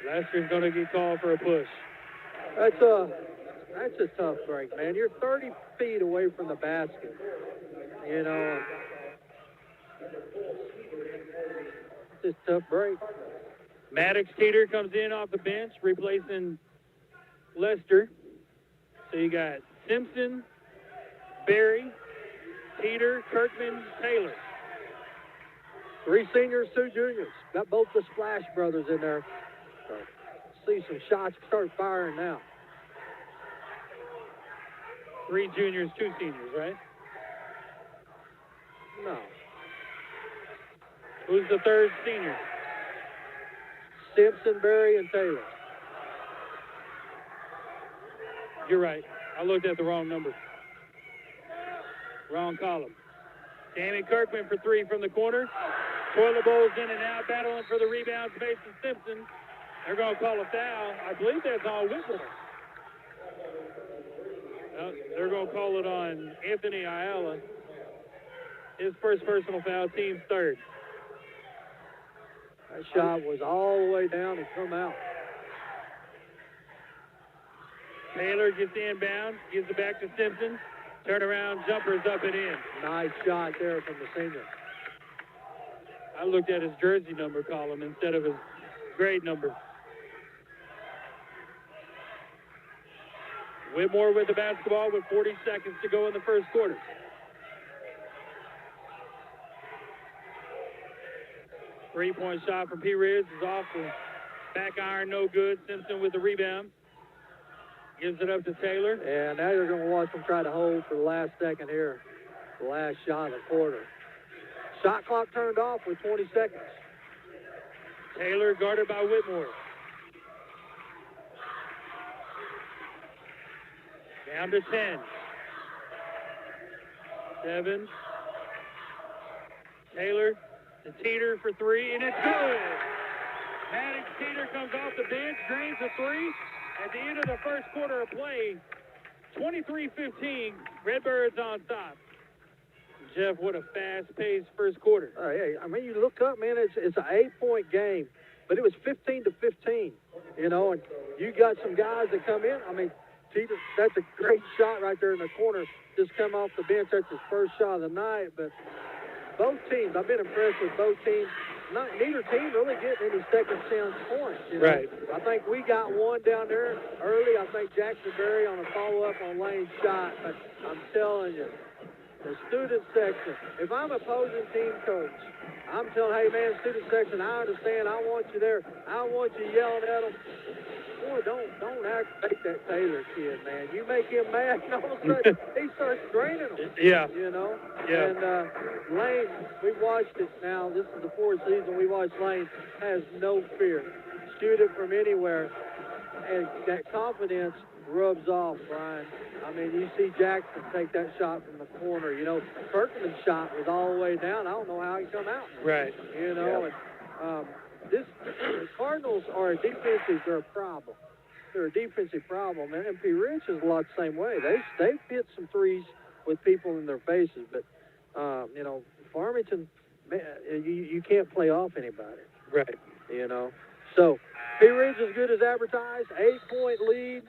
O: Lester's going to get called for a push.
P: That's a tough break, man. You're 30 feet away from the basket. You know, it's a tough break.
O: Maddox Teeter comes in off the bench, replacing Lester. So you got Simpson, Berry, Teeter, Kirkman, Taylor.
P: 3 seniors, 2 juniors. Got both the Splash brothers in there. So, see some shots start firing now.
O: 3 juniors, 2 seniors, right?
P: No.
O: Who's the third senior?
P: Simpson, Berry, and Taylor.
O: You're right. I looked at the wrong number. Wrong column. Tammy Kirkman for 3 from the corner. Toilet bowls in and out, battling for the rebound. Mason Simpson. They're going to call a foul. I believe that's on Whitmore. They're going to call it on Anthony Ayala. His first personal foul, team's third.
P: That shot was all the way down and come out.
O: Taylor gets inbound, gives it back to Simpson. Turnaround jumpers up and in.
P: Nice shot there from the senior.
O: I looked at his jersey number column instead of his grade number. Whitmore with the basketball with 40 seconds to go in the first quarter. Three-point shot from Pea Ridge is off the back iron, no good. Simpson with the rebound. Gives it up to Taylor.
P: Yeah, now you're going to watch them try to hold for the last second here. The last shot of the quarter. Shot clock turned off with 20 seconds.
O: Taylor guarded by Whitmore. Down to 10. 7. Taylor to Teeter for 3, and it's good. Maddox Teeter comes off the bench, drains a 3. At the end of the first quarter of play, 23-15, Redbirds on top. Jeff, what a fast-paced first quarter.
P: Yeah, I mean, you look up, man, it's an 8-point game, but it was 15-15, you know, and you got some guys that come in. I mean, Teeter, that's a great shot right there in the corner. Just come off the bench. That's his first shot of the night. But both teams, I've been impressed with both teams. Neither team really getting any second chance points. You know?
O: Right.
P: I think we got one down there early. I think Jackson Berry on a follow-up on Lane's shot. But I'm telling you, the student section, if I'm opposing team coach, I'm telling, hey, man, student section, I understand. I want you there. I want you yelling at them. Boy, don't aggravate that Taylor kid, man. You make him mad, and all of a sudden he starts draining them.
O: Yeah.
P: You know?
O: Yeah.
P: And Lane, we've watched it now. This is the 4th season. We watched Lane has no fear. Shoot it from anywhere. And that confidence rubs off, Brian. I mean, you see Jackson take that shot from the corner. You know, Kirkman's shot was all the way down. I don't know how he come out.
O: Right.
P: You know, and the Cardinals are they're a problem. They're a defensive problem, and Pea Ridge is a lot the same way. They've hit some threes with people in their faces, but you know, Farmington, man, you can't play off anybody.
O: Right.
P: You know, so Pea Ridge is good as advertised. 8-point lead.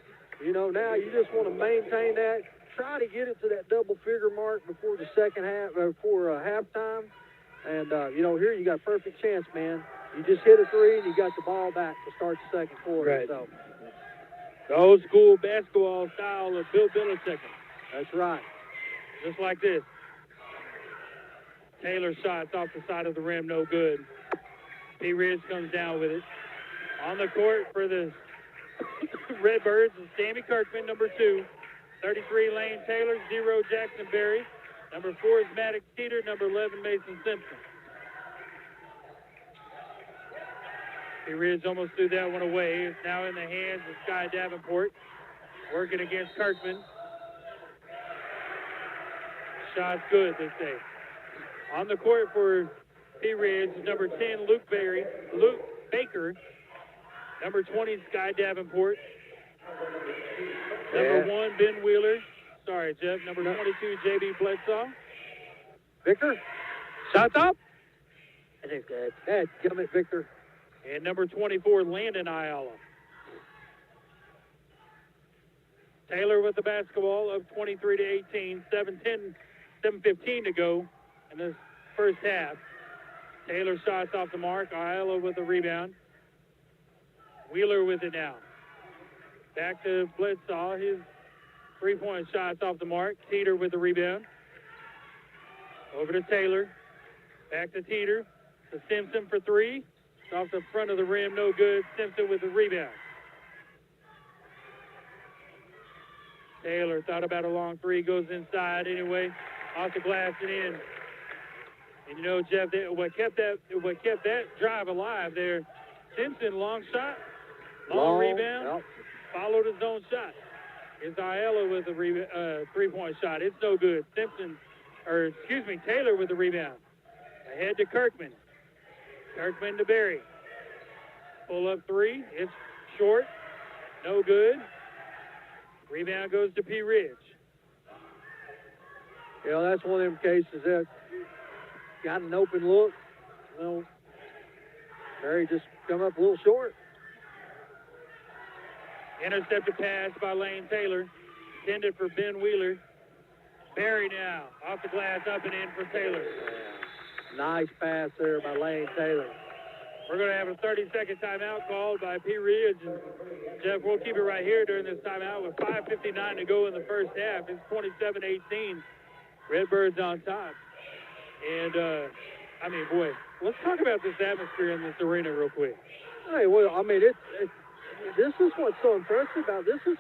P: You know, now you just want to maintain that. Try to get it to that double-figure mark before the second half, before halftime. And you know, here you got a perfect chance, man. You just hit a 3 and you got the ball back to start the second quarter.
O: Right.
P: So
O: the old school basketball style of Bill Belichick.
P: That's right.
O: Just like this. Taylor shots off the side of the rim, no good. Pea Ridge comes down with it. On the court for the Redbirds is Sammy Kirkman, number 2. 33, Lane Taylor. 0, Jackson Berry. Number 4 is Maddox Teeter. Number 11, Mason Simpson. Pea Ridge almost threw that one away. It's now in the hands of Sky Davenport, working against Kirkman. Shot's good, they say. On the court for Pea Ridge is number 10, Luke Baker. Number 20, Sky Davenport. Number 1, Ben Wheeler. Sorry, Jeff. Number 22, J.B. Bledsoe.
P: Victor, shot up.
Q: It is good.
P: Hey, come it, Victor.
O: And number 24, Landon Ayala. Taylor with the basketball up 23 to 18. 7:15 to go in the first half. Taylor shots off the mark. Ayala with the rebound. Wheeler with it now. Back to Bledsoe. His three-point shots off the mark. Teeter with the rebound. Over to Taylor. Back to Teeter. To Simpson for three. It's off the front of the rim. No good. Simpson with the rebound. Taylor thought about a long three. Goes inside anyway. Off the glass and in. And you know, Jeff, what kept that drive alive there, Simpson, long shot, long rebound,
P: yep.
O: Followed his own shot. It's Ayala with a three-point shot. It's no good. Taylor with the rebound. Ahead to Kirkman. Kirkman to Berry. Pull up three. It's short. No good. Rebound goes to Pea Ridge.
P: You know, that's one of them cases that got an open look. You know, Berry just come up a little short.
O: Intercepted pass by Lane Taylor. Intended for Ben Wheeler. Berry now. Off the glass, up and in for Taylor.
P: Nice pass there by Lane Taylor.
O: We're going to have a 30-second timeout called by Pea Ridge. And Jeff, we'll keep it right here during this timeout with 5:59 to go in the first half. It's 27-18. Redbirds on top. And, boy, let's talk about this atmosphere in this arena real quick.
P: Hey, well, I mean, this is what's so impressive about this is,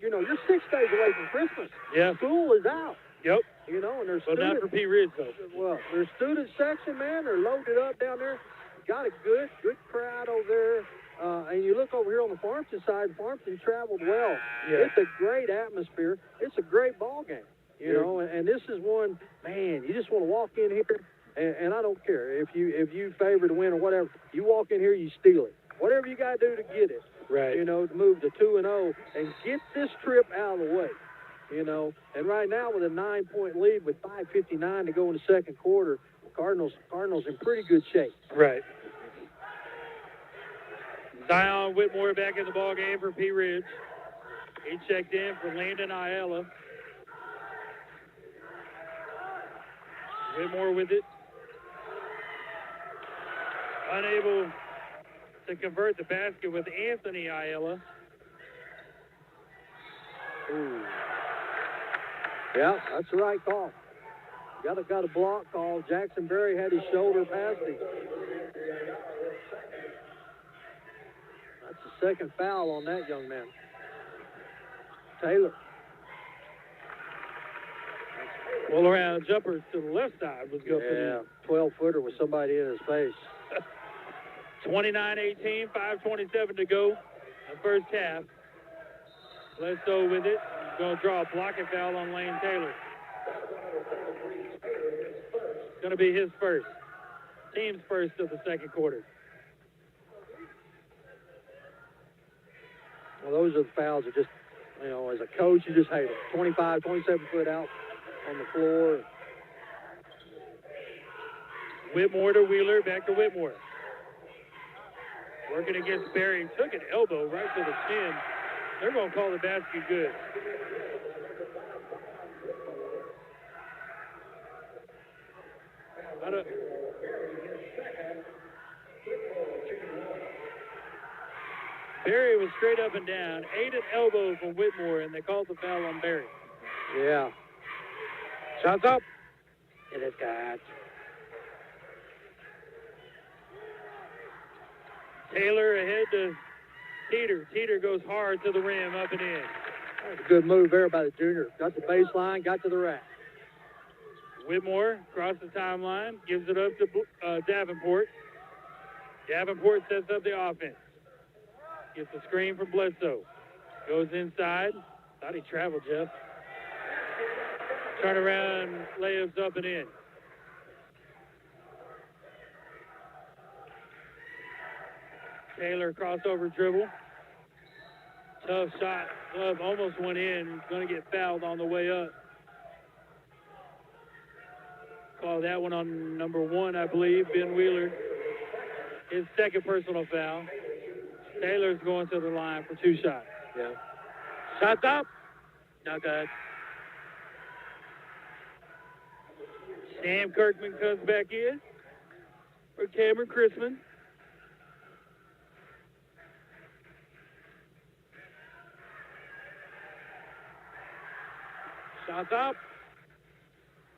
P: you know, you're 6 days away from Christmas.
O: Yeah.
P: School is out.
O: Yep.
P: You know, and there's
O: but not for Pea Ridge, though.
P: Well, their student section, man, they're loaded up down there. Got a good crowd over there. And you look over here on the Farmington side, Farmington traveled well.
O: Yeah.
P: It's a great atmosphere. It's a great ball game, you know, and this is one, man, you just want to walk in here, and I don't care if you favor to win or whatever, you walk in here, you steal it. Whatever you got to do to get it,
O: right?
P: You know, to move to 2-0 and get this trip out of the way, you know. And right now with a 9-point lead with 5:59 to go in the second quarter, Cardinals in pretty good shape.
O: Right. Zion Whitmore back in the ball game for Pea Ridge. He checked in for Landon Ayala. Whitmore with it. Unable to convert the basket with Anthony Ayala.
P: Ooh. Yeah, that's the right call. Got a block call. Jackson Berry had his shoulder past him. That's the second foul on that young man. Taylor.
O: Well, around jumper to the left side was good
P: for him. 12-footer with somebody in his face.
O: 29-18, 5:27 to go in the first half. Bledsoe with it. He's going to draw a blocking foul on Lane Taylor. It's going to be his first. Team's first of the second quarter.
P: Well, those are the fouls that just, you know, as a coach, you just hate it. 25, 27 foot out on the floor.
O: Whitmore to Wheeler, back to Whitmore. Working against Berry. Took an elbow right to the chin. They're going to call the basket good. Berry was straight up and down. Ate an elbow from Whitmore, and they called the foul on Berry.
P: Yeah.
Q: Shots up. It is good.
O: Taylor ahead to Teeter. Teeter goes hard to the rim, up and in.
P: A good move there by the junior. Got the baseline, got to the rack.
O: Whitmore across the timeline, gives it up to Davenport. Davenport sets up the offense. Gets the screen from Bledsoe. Goes inside. Thought he traveled, Jeff. Turnaround layups up and in. Taylor crossover dribble. Tough shot. Glove almost went in. Going to get fouled on the way up. Call that one on number 1, I believe, Ben Wheeler. His second personal foul. Taylor's going to the line for 2 shots.
P: Yeah.
O: Shots up. Not good. Sam Kirkman comes back in for Cameron Chrisman. Shots up.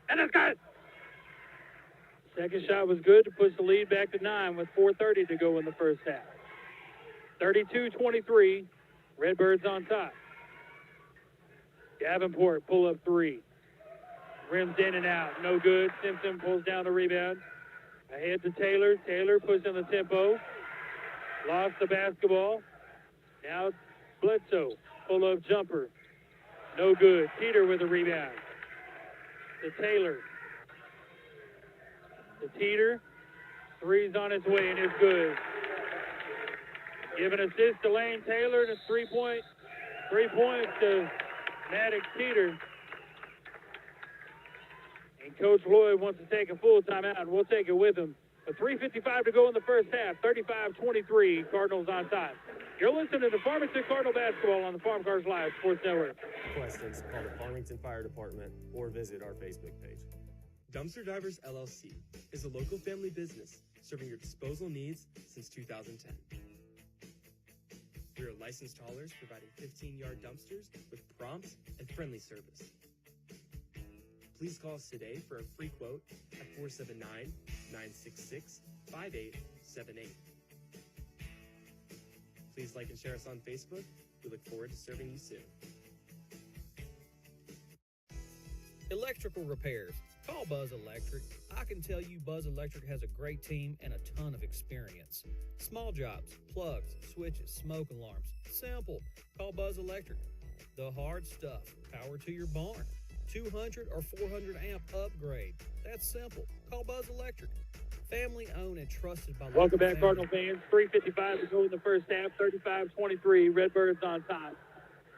O: And it's good. Second shot was good to push the lead back to 9 with 4:30 to go in the first half. 32-23. Redbirds on top. Davenport pull up 3. Rims in and out. No good. Simpson pulls down the rebound. Ahead to Taylor. Taylor pushing the tempo. Lost the basketball. Now Bledsoe. Pull up jumper. No good. Teeter with a rebound. To Taylor. To Teeter. 3's on its way and it's good. Give an assist to Lane Taylor to 3 points to Maddox Teeter. And Coach Lloyd wants to take a full timeout, and we'll take it with him. With 3:55 to go in the first half, 35-23, Cardinals on top. You're listening to Farmington Cardinal Basketball on the Farm Cars Live Sports Network.
A: Questions, call the Farmington Fire Department or visit our Facebook page.
B: Dumpster Divers LLC is a local family business serving your disposal needs since 2010. We are licensed haulers providing 15-yard dumpsters with prompt and friendly service. Please call us today for a free quote at 479-966-5878. Please like and share us on Facebook. We look forward to serving you soon.
M: Electrical repairs. Call Buzz Electric. I can tell you Buzz Electric has a great team and a ton of experience. Small jobs, plugs, switches, smoke alarms. Simple. Call Buzz Electric. The hard stuff. Power to your barn. 200 or 400 amp upgrade. That's simple. Call Buzz Electric. Family owned and trusted by
O: Welcome back,
M: family.
O: Cardinal fans. 3:55 to go in the first half. 35-23. Redbirds on top.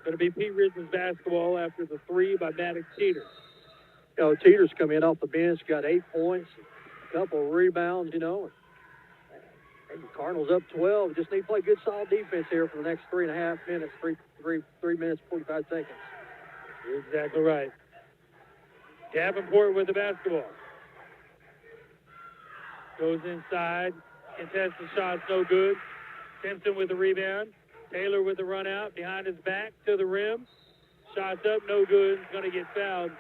O: Going to be Pea Ridge's basketball after the 3 by Maddox Teeter.
P: You know, Teeter's come in off the bench, got 8 points, a couple of rebounds, you know. And the Cardinals up 12. Just need to play good, solid defense here for the next 3.5 minutes, 3 minutes, 45 seconds.
O: You're exactly right. Davenport with the basketball. Goes inside. Contested shots, no good. Simpson with the rebound. Taylor with the run out. Behind his back to the rim. Shots up, no good. He's going to get fouled.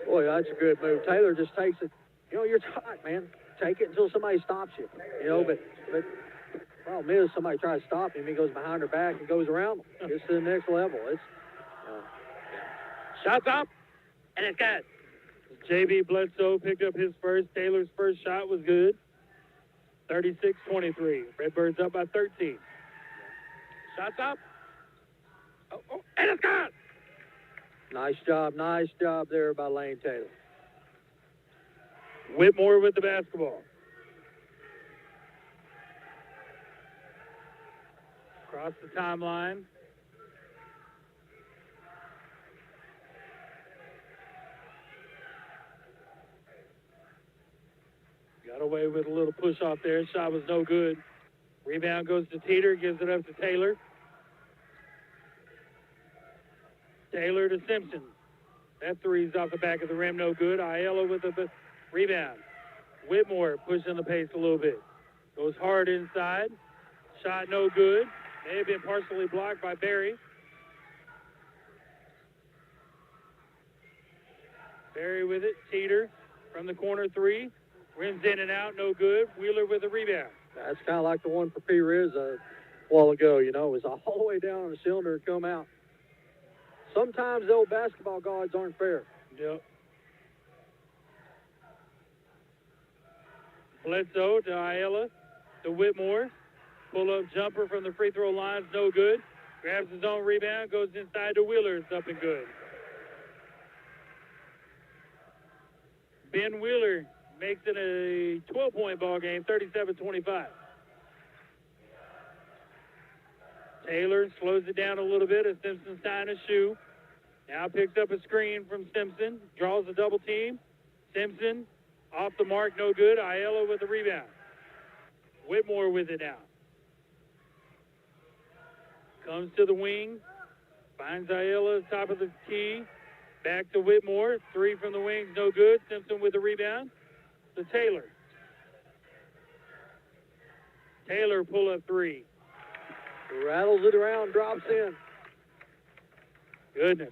P: Boy, that's a good move. Taylor just takes it. You know, you're tight, man. Take it until somebody stops you. You know, but problem is somebody tries to stop him. He goes behind her back and goes around them. Gets to the next level. It's
O: Shots up, and it's good. J.B. Bledsoe picked up his first. Taylor's first shot was good. 36-23. Redbirds up by 13. Shots up. And it's good.
P: nice job there by Lane Taylor.
O: Whitmore with the basketball. Across the timeline. Got away with a little push off there. Shot was no good. Rebound goes to Teeter, gives it up to Taylor. Taylor to Simpson. That three's off the back of the rim, no good. Aiello with the rebound. Whitmore pushing the pace a little bit. Goes hard inside. Shot no good. May have been partially blocked by Barry. Barry with it. Teeter from the corner 3. Rims in and out, no good. Wheeler with a rebound.
P: That's kind of like the one for Pea Ridge a while ago, you know. It was all the way down on the cylinder and come out. Sometimes the old basketball gods aren't fair.
O: Yep. Bledsoe to Ayala to Whitmore. Pull-up jumper from the free throw line is no good. Grabs his own rebound, goes inside to Wheeler. It's up and good. Ben Wheeler makes it a 12-point ball game, 37-25. Taylor slows it down a little bit as Simpson's tying his shoe. Now picks up a screen from Simpson, draws a double team. Simpson off the mark, no good. Ayala with the rebound. Whitmore with it now. Comes to the wing, finds Ayala top of the key. Back to Whitmore, three from the wings, no good. Simpson with the rebound to Taylor. Taylor pull up three.
P: Rattles it around, drops in.
O: Goodness.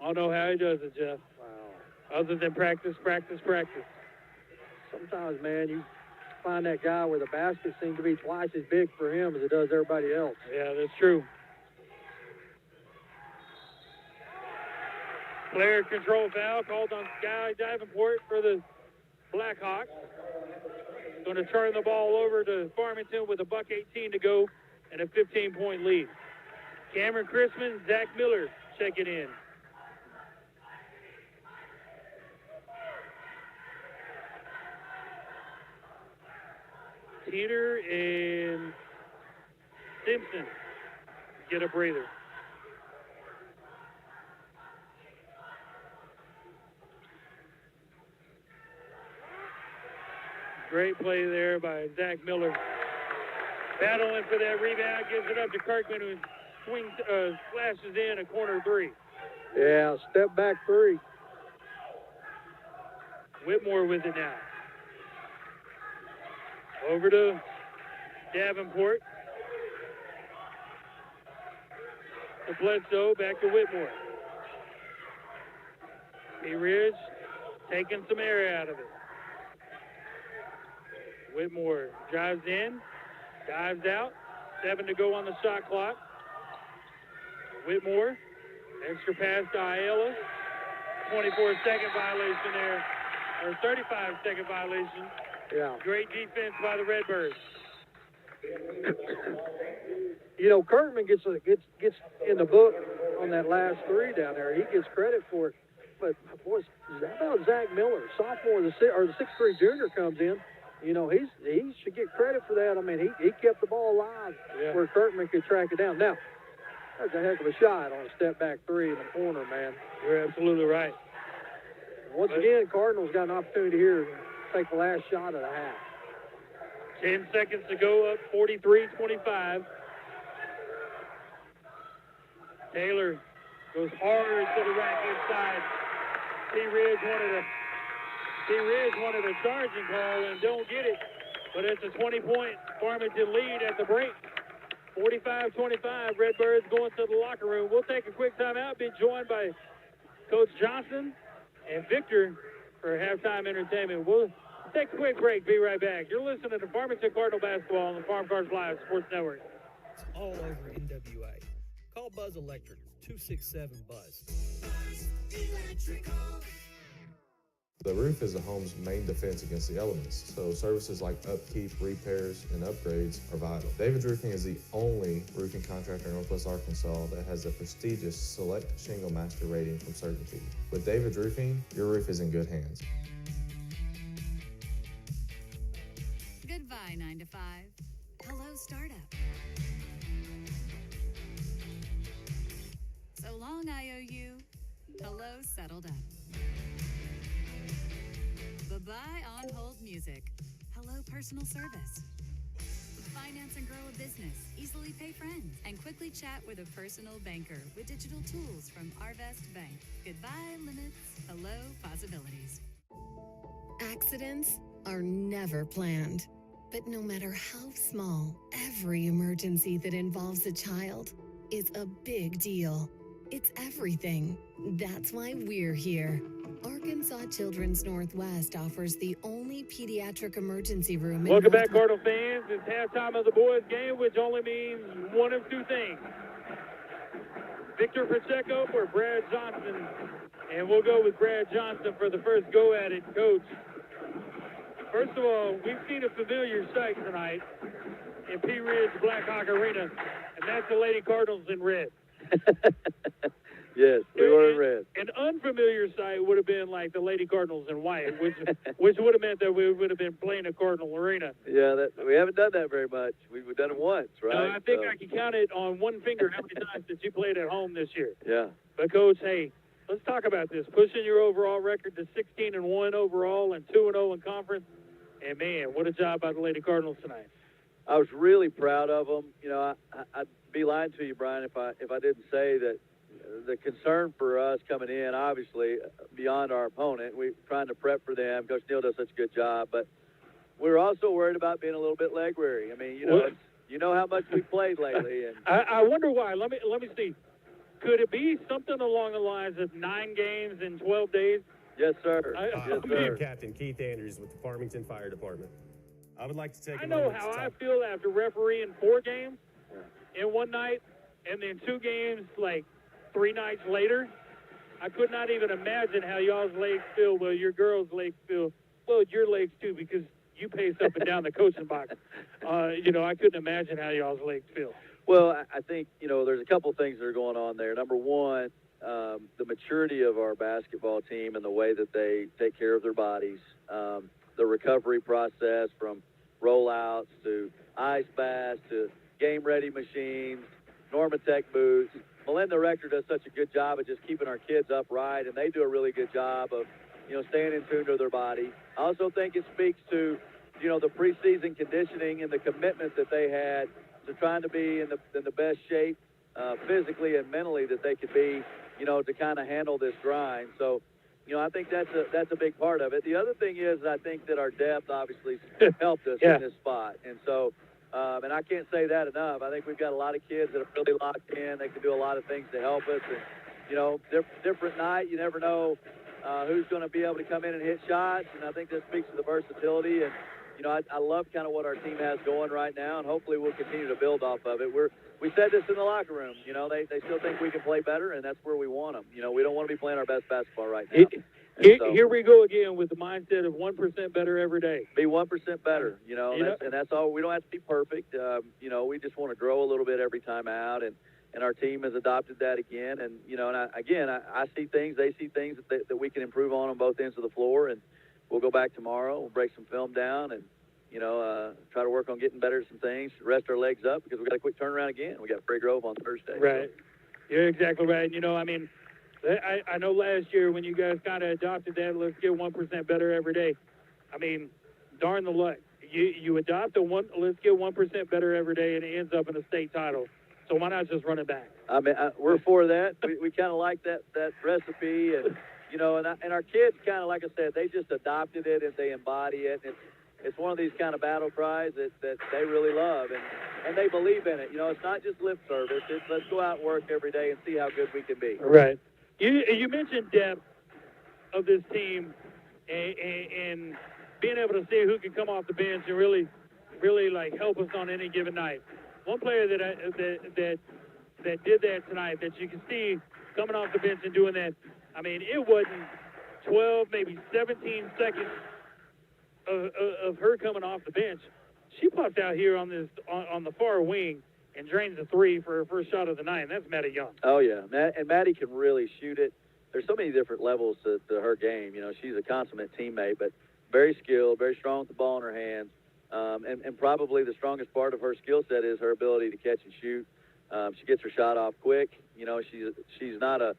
O: I don't know how he does it, Jeff.
P: Wow.
O: Other than practice.
P: Sometimes, man, you find that guy where the basket seems to be twice as big for him as it does everybody else.
O: Yeah, that's true. Player control foul called on Sky Davenport for the Blackhawks. Going to turn the ball over to Farmington with $1:18 to go and a 15-point lead. Cameron Chrisman, Zach Miller checking in. Teeter and Simpson get a breather. Great play there by Zach Miller. Battling for that rebound, gives it up to Kirkman, who slashes in a corner three.
P: Yeah, step back three.
O: Whitmore with it now. Over to Davenport. To Bledsoe, back to Whitmore. Pea Ridge taking some air out of it. Whitmore drives in, dives out, 7 to go on the shot clock. Whitmore, extra pass to Ayala, 24-second violation there, or 35-second violation.
P: Yeah.
O: Great defense by the Redbirds.
P: You know, Kirkman gets in the book on that last three down there. He gets credit for it. But, boy, how about Zach Miller, sophomore, the 6'3" junior comes in. You know, he should get credit for that. I mean, he kept the ball alive where Kirkman could track it down. Now, that's a heck of a shot on a step-back three in the corner, man.
O: You're absolutely right.
P: Once again, Cardinals got an opportunity here to take the last shot of the half.
O: 10 seconds to go, up 43-25. Taylor goes hard to the rack inside. Pea Ridge wanted a charging call and don't get it, but it's a 20-point Farmington lead at the break. 45-25, Redbirds going to the locker room. We'll take a quick timeout, be joined by Coach Johnson and Victor for halftime entertainment. We'll take a quick break, be right back. You're listening to Farmington Cardinal Basketball on the Farm Cars Live Sports Network.
M: It's all over NWA. Call Buzz Electric, 267-BUZZ.
C: The roof is a home's main defense against the elements, so services like upkeep, repairs, and upgrades are vital. David's Roofing is the only roofing contractor in Northwest Arkansas that has a prestigious Select Shingle Master rating from Certainty. With David's Roofing, your roof is in good hands.
D: Goodbye, 9 to 5. Hello, startup. So long, IOU. Hello, settled up. Bye-bye on-hold music. Hello, personal service. Finance and grow a business. Easily pay friends. And quickly chat with a personal banker with digital tools from Arvest Bank. Goodbye, limits. Hello, possibilities.
E: Accidents are never planned. But no matter how small, every emergency that involves a child is a big deal. It's everything. That's why we're here. Arkansas Children's Northwest offers the only pediatric emergency room.
O: Welcome back, Cardinal fans. It's halftime of the boys' game, which only means one of two things. Victor Pacheco or Brad Johnson. And we'll go with Brad Johnson for the first go at it, Coach. First of all, we've seen a familiar sight tonight in Pea Ridge, Blackhawk Arena, and that's the Lady Cardinals in red.
T: Yes, we were in red.
O: An unfamiliar sight would have been like the Lady Cardinals in white, which would have meant that we would have been playing a Cardinal Arena.
T: Yeah, we haven't done that very much. We've done it once, right?
O: No, I think I can count it on one finger how many times that you played at home this year.
T: Yeah.
O: But, Coach, hey, let's talk about this. Pushing your overall record to 16-1 overall and 2-0 in conference. And, man, what a job by the Lady Cardinals tonight.
T: I was really proud of them. You know, I'd be lying to you, Brian, if I didn't say that the concern for us coming in, obviously, beyond our opponent, we're trying to prep for them. Coach Neal does such a good job. But we were also worried about being a little bit leg weary. I mean, you know how much we've played lately. And
O: I wonder why. Let me see. Could it be something along the lines of 9 games in 12 days?
T: Yes, sir.
A: I'm Captain Keith Andrews with the Farmington Fire Department. I would like to take
O: I know how I feel after refereeing 4 games in one night and then 2 games like 3 nights later. I could not even imagine how y'all's legs feel. Well, your girls' legs feel. Well, your legs too, because you pace up and down the coaching box. I couldn't imagine how y'all's legs feel.
T: Well, I think, there's a couple things that are going on there. Number one, the maturity of our basketball team and the way that they take care of their bodies, the recovery process from rollouts to ice baths to game-ready machines, Normatec boots. Melinda Rector does such a good job of just keeping our kids upright, and they do a really good job of, staying in tune to their body. I also think it speaks to, the preseason conditioning and the commitment that they had to trying to be in the best shape physically and mentally that they could be, to kind of handle this grind. So, I think that's a big part of it. The other thing is I think that our depth obviously helped us in this spot. And so, and I can't say that enough. I think we've got a lot of kids that are really locked in. They can do a lot of things to help us. And, different night, you never know who's going to be able to come in and hit shots. And I think that speaks to the versatility. And, I love kind of what our team has going right now, and hopefully we'll continue to build off of it. We said this in the locker room. They still think we can play better, and that's where we want them. We don't want to be playing our best basketball right now.
O: Here we go again with the mindset of 1% better every day.
T: Be 1% better, and that's all. We don't have to be perfect. We just want to grow a little bit every time out, and our team has adopted that again. And, I see things, they see things that we can improve on both ends of the floor, and we'll go back tomorrow. We'll break some film down and, try to work on getting better at some things, rest our legs up because we got a quick turnaround again. We got Prairie Grove on Thursday.
O: Right. So. You're exactly right. I know last year when you guys kind of adopted that, let's get 1% better every day. Darn the luck. You adopt let's get 1% better every day, and it ends up in a state title. So why not just run it back?
T: We're for that. We kind of like that recipe, and and our kids kind of, like I said, they just adopted it and they embody it. And it's one of these kind of battle cries that they really love, and they believe in it. It's not just lip service. It's let's go out and work every day and see how good we can be.
O: Right. You mentioned depth of this team and being able to see who can come off the bench and really like help us on any given night. One player that did that tonight that you can see coming off the bench and doing that. It wasn't 12, maybe 17 seconds of her coming off the bench. She popped out here on the far wing and drains a 3 for her first shot of the night, and that's Maddie Young.
T: Oh, yeah. And Maddie can really shoot it. There's so many different levels to her game. She's a consummate teammate, but very skilled, very strong with the ball in her hands. And probably the strongest part of her skill set is her ability to catch and shoot. She gets her shot off quick. She's not a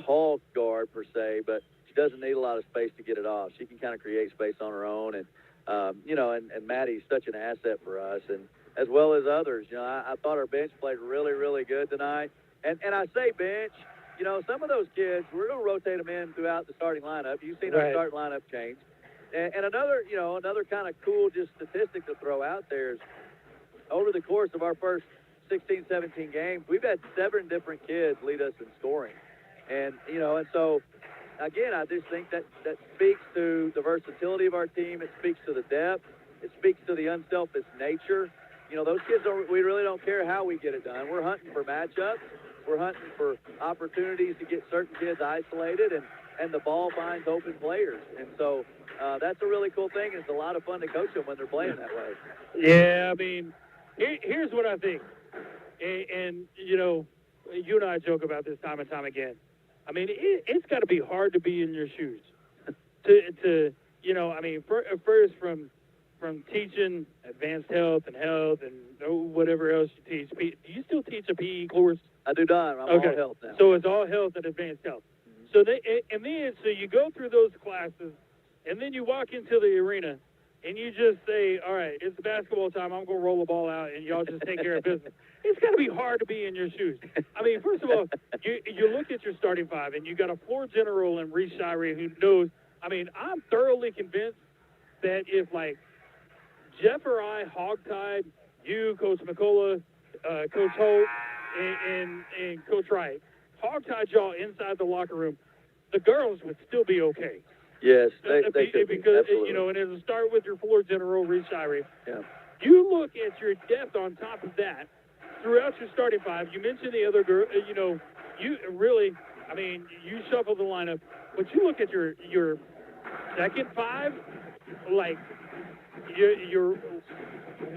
T: tall guard per se, but she doesn't need a lot of space to get it off. She can kind of create space on her own, and and Maddie's such an asset for us, and as well as others. I thought our bench played really, really good tonight, and I say bench. Some of those kids, we're going to rotate them in throughout the starting lineup. You've seen our starting lineup change, and another kind of cool just statistic to throw out there is over the course of our first 16, 17 games, we've had 7 different kids lead us in scoring. And so, again, I just think that speaks to the versatility of our team. It speaks to the depth. It speaks to the unselfish nature. Those kids, we really don't care how we get it done. We're hunting for matchups, we're hunting for opportunities to get certain kids isolated, and the ball finds open players. And so that's a really cool thing. It's a lot of fun to coach them when they're playing that way.
O: Yeah, I mean, here's what I think. And, you know, you and I joke about this time and time again. I mean, it's got to be hard to be in your shoes. to you know, I mean, first from teaching advanced health and whatever else you teach. Do you still teach a PE course?
T: I do not. I'm all health now.
O: So it's all health and advanced health. So so you go through those classes, and then you walk into the arena, and you just say, all right, it's basketball time. I'm going to roll the ball out, and y'all just take care of business. It's got to be hard to be in your shoes. I mean, first of all, you look at your starting five, and you got a floor general in Reese Shirey who knows. I mean, I'm thoroughly convinced that if, like, Jeff or I hogtied you, Coach McCullough, Coach Holt, and Coach Wright, hogtied y'all inside the locker room, the girls would still be okay.
T: Yes, they could be.
O: Because,
T: Absolutely.
O: you know, and it'll start with your floor general, Reese Shirey.
T: Yeah.
O: You look at your depth on top of that throughout your starting five. You mentioned the other girl, you know, you really, I mean, you shuffle the lineup, but you look at your second five, like your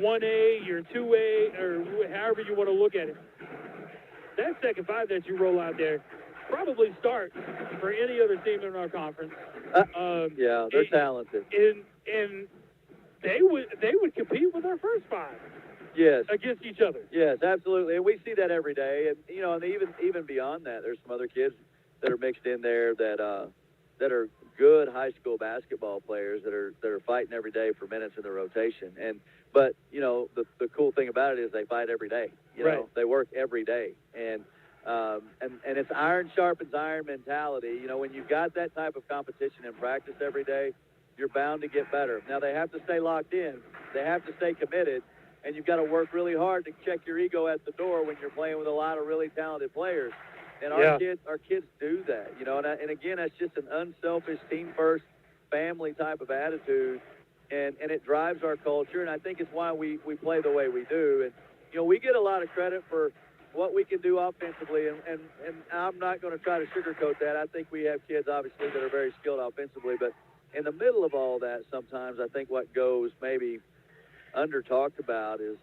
O: 1A, your 2A, or however you want to look at it. That second five that you roll out there probably start for any other team in our conference.
T: Yeah, they're talented.
O: And they would compete with our first five.
T: Yes.
O: Against each other.
T: Yes, absolutely. And we see that every day. And, you know, and even beyond that, there's some other kids that are mixed in there that are good high school basketball players that are fighting every day for minutes in the rotation. But, you know, the cool thing about it is they fight every day. You know, they work every day. And it's iron sharpens iron mentality. You know, when you've got that type of competition in practice every day, you're bound to get better. Now, they have to stay locked in. They have to stay committed. And you've got to work really hard to check your ego at the door when you're playing with a lot of really talented players. And our kids do that, you know. And again, that's just an unselfish, team-first, family type of attitude. And it drives our culture. And I think it's why we play the way we do. And, you know, we get a lot of credit for what we can do offensively. And I'm not going to try to sugarcoat that. I think we have kids, obviously, that are very skilled offensively. But in the middle of all that, sometimes I think what goes maybe under talked about is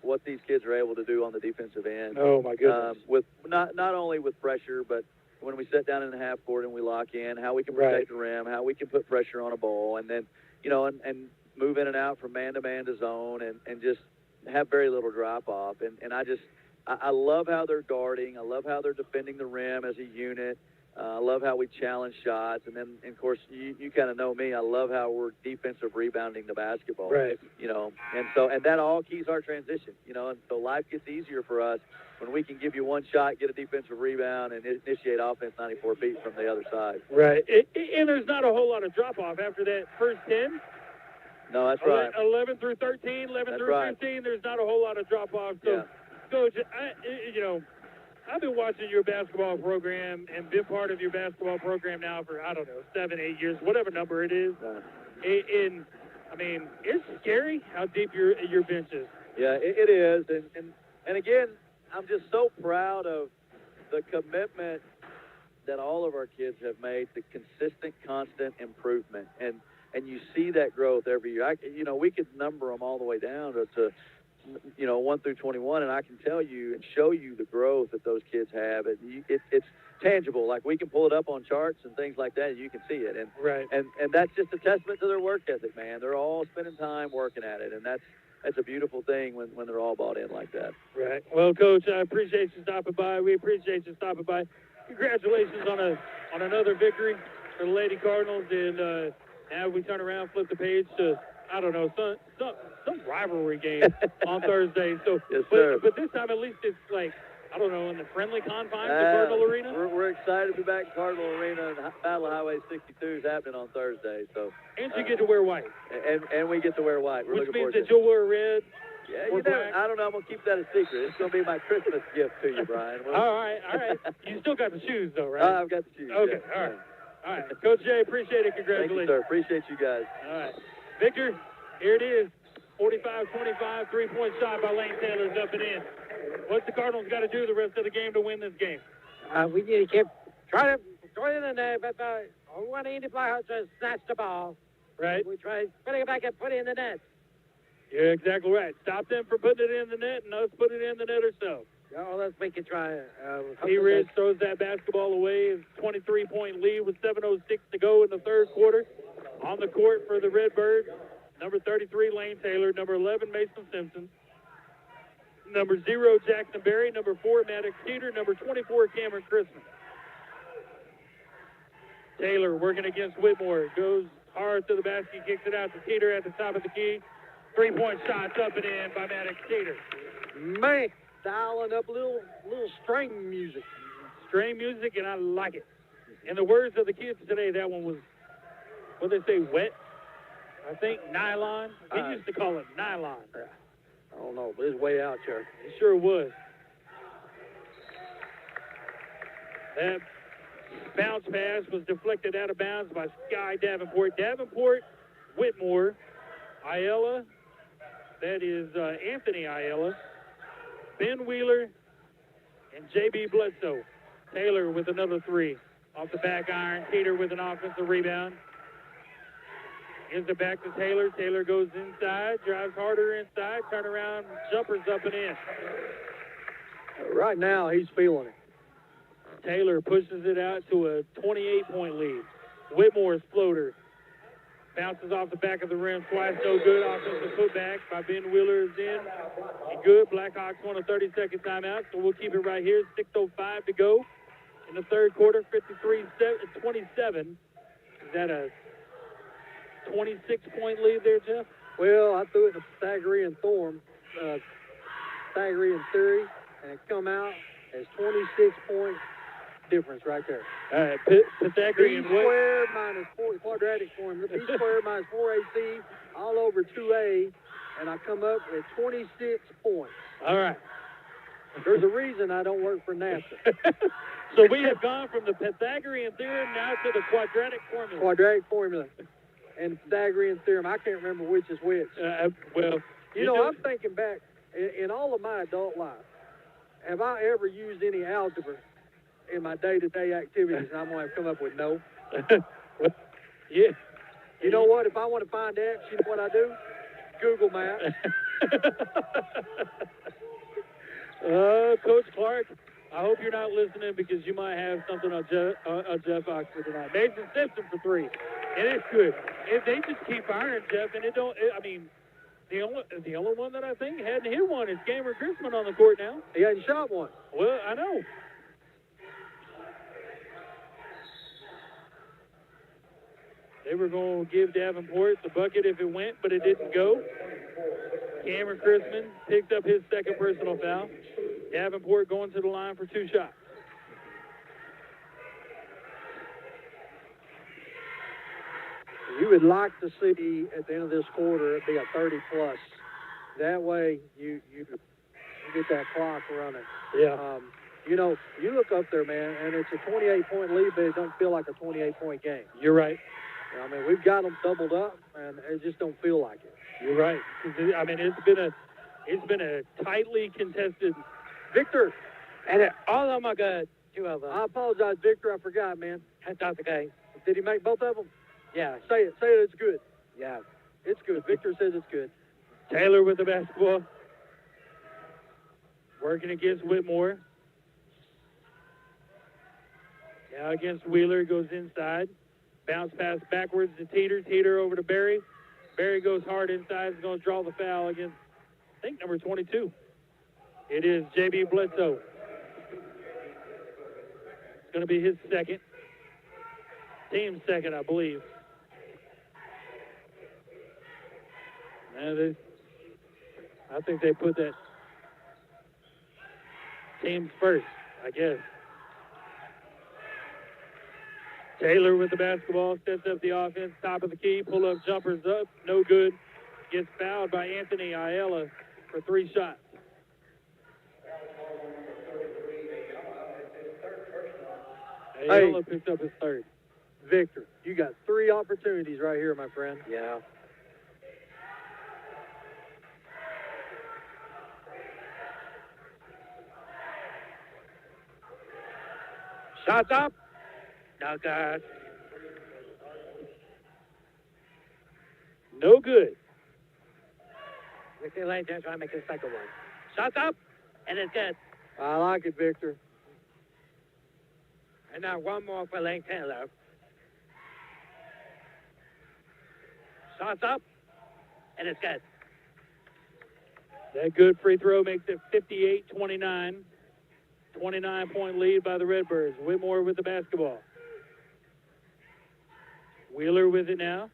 T: what these kids are able to do on the defensive end.
O: Oh my goodness!
T: With not only with pressure, but when we sit down in the half court and we lock in, how we can protect the rim, how we can put pressure on a ball, and then, you know, and move in and out from man to man to zone, and just have very little drop off. And I love how they're guarding. I love how they're defending the rim as a unit. I love how we challenge shots. And then, of course, you kind of know me. I love how we're defensive rebounding the basketball.
O: Right.
T: You know, and that all keys our transition, you know, and so life gets easier for us when we can give you one shot, get a defensive rebound, and initiate offense 94 feet from the other side.
O: Right. And there's not a whole lot of drop-off after that first 10.
T: No, that's right.
O: 11 through 13, 11 through 15, there's not a whole lot of drop-off. So, Coach, you know, I've been watching your basketball program and been part of your basketball program now for, I don't know, 7, 8 years, whatever number it is. And I mean, it's scary how deep your bench is.
T: Yeah, it is. And again, I'm just so proud of the commitment that all of our kids have made to consistent, constant improvement. And you see that growth every year. You know, we could number them all the way down to you know, 1 through 21, and I can tell you and show you the growth that those kids have. It's tangible. Like, we can pull it up on charts and things like that, and you can see it. And that's just a testament to their work ethic, man. They're all spending time working at it, and that's a beautiful thing when they're all bought in like that.
O: Right. Well, Coach, I appreciate you stopping by. We appreciate you stopping by. Congratulations on another victory for the Lady Cardinals, and now we turn around, flip the page to, I don't know, some rivalry game on Thursday. So,
T: yes, sir.
O: But this time at least it's like, I don't know, in the friendly confines of Cardinal Arena.
T: We're excited to be back in Cardinal Arena, and Battle of Highway 62 is happening on Thursday. So,
O: and you get to wear white.
T: And we get to wear white.
O: Which means that you'll wear red.
T: Yeah, you know, I don't know. I'm gonna keep that a secret. It's gonna be my Christmas gift to you, Brian.
O: All right. You still got the shoes though, right?
T: I've got the shoes.
O: Okay.
T: Yeah.
O: All right. Coach Jay, appreciate it. Congratulations.
T: Thank you, sir. Appreciate you guys.
O: All right. Victor, here it is. 45-25, 3-point shot by Lane Taylor's up and in. What's the Cardinals got to do the rest of the game to win this game?
Q: We need to keep trying to throw it in there, but when the Blackhawks just snatch the ball,
O: right?
Q: We try putting it back and put it in the net.
O: You're exactly right. Stop them from putting it in the net, and us put it in the net ourselves.
Q: Oh, let's make it try.
O: Pea Ridge throws that basketball away. It's a 23-point lead with 7:06 to go in the third quarter. On the court for the Redbirds, number 33, Lane Taylor, number 11, Mason Simpson, number 0, Jackson Berry, number 4, Maddox Teeter, number 24, Cameron Christmas. Taylor working against Whitmore, goes hard to the basket, kicks it out to Teeter at the top of the key. 3-point shots up and in by Maddox Teeter.
P: Man, dialing up a little string music.
O: String music, and I like it. In the words of the kids today, that one was, what they say, wet? I think nylon. We used to call it nylon.
P: I don't know, but it's way out there.
O: It sure was. That bounce pass was deflected out of bounds by Sky Davenport. Davenport, Whitmore, Ayala, that is Anthony Ayala, Ben Wheeler, and J.B. Bledsoe. Taylor with another 3. Off the back iron, Teeter with an offensive rebound. Gives it back to Taylor. Taylor goes inside, drives harder inside, turn around, jumpers up and in.
P: Right now, he's feeling it.
O: Taylor pushes it out to a 28-point lead. Whitmore's floater bounces off the back of the rim twice, no good. Offensive putback by Ben Wheeler is in. And good. Blackhawks want a 30-second timeout, so we'll keep it right here. 6:05 to go in the third quarter, 53-27. Is that a 26-point lead there, Jeff?
P: Well, I threw it to Pythagorean theory, and it come out as 26-point difference right there.
O: All right, Pythagorean
P: B squared minus 4, quadratic formula, B squared minus 4AC all over 2A, and I come up with 26 points.
O: All right.
P: There's a reason I don't work for NASA.
O: So we have gone from the Pythagorean theorem now to the quadratic formula.
P: Quadratic formula and Pythagorean theorem. I can't remember which is which.
O: Well,
P: I'm thinking back in all of my adult life. Have I ever used any algebra in my day-to-day activities? And I'm going to come up with no.
O: Yeah.
P: You know what? If I want to find X, you know what I do? Google Maps.
O: Coach Clark, I hope you're not listening because you might have something on Jeff Oxford tonight. Mason Simpson for 3. And it's good. If they just keep firing, Jeff, and the only one that I think hadn't hit one is Cameron Christman on the court now.
P: He hadn't shot one.
O: Well, I know. They were going to give Davenport the bucket if it went, but it didn't go. Cameron Christman picked up his second personal foul. Davenport going to the line for 2 shots.
P: You would like to see at the end of this quarter it be a 30-plus. That way you get that clock running.
O: Yeah.
P: You look up there, man, and it's a 28-point lead, but it don't feel like a 28-point game.
O: You're right.
P: I mean, we've got them doubled up, and it just don't feel like it.
O: You're right. I mean, it's been a tightly contested.
P: Victor,
Q: and all of them are good. 2 of them.
P: I apologize, Victor. I forgot, man.
Q: That's not the game.
P: Did he make both of them?
Q: Yeah.
P: Say it. Say it. It's good.
Q: Yeah.
P: It's good. Victor says it's good.
O: Taylor with the basketball. Working against Whitmore. Now against Wheeler, goes inside. Bounce pass backwards to Teeter. Teeter over to Berry. Berry goes hard inside. Is going to draw the foul against, I think, number 22. It is J.B. Bledsoe. It's going to be his second. Team's second, I believe. I think they put that team's first, I guess. Taylor with the basketball, sets up the offense, top of the key, pull-up jumpers up, no good. Gets fouled by Anthony Ayala for 3 shots. Ayala picks up his third.
P: Victor, you got 3 opportunities right here, my friend.
Q: Yeah. Shots up. No good.
O: No good.
Q: Victor Lane trying to make the second one. Shots up, and it's good.
P: I like it, Victor.
Q: And now one more for Lane Taylor. Shots up, and it's good.
O: That good free throw makes it 58-29. 29-point lead by the Redbirds. Whitmore with the basketball. Wheeler with it now.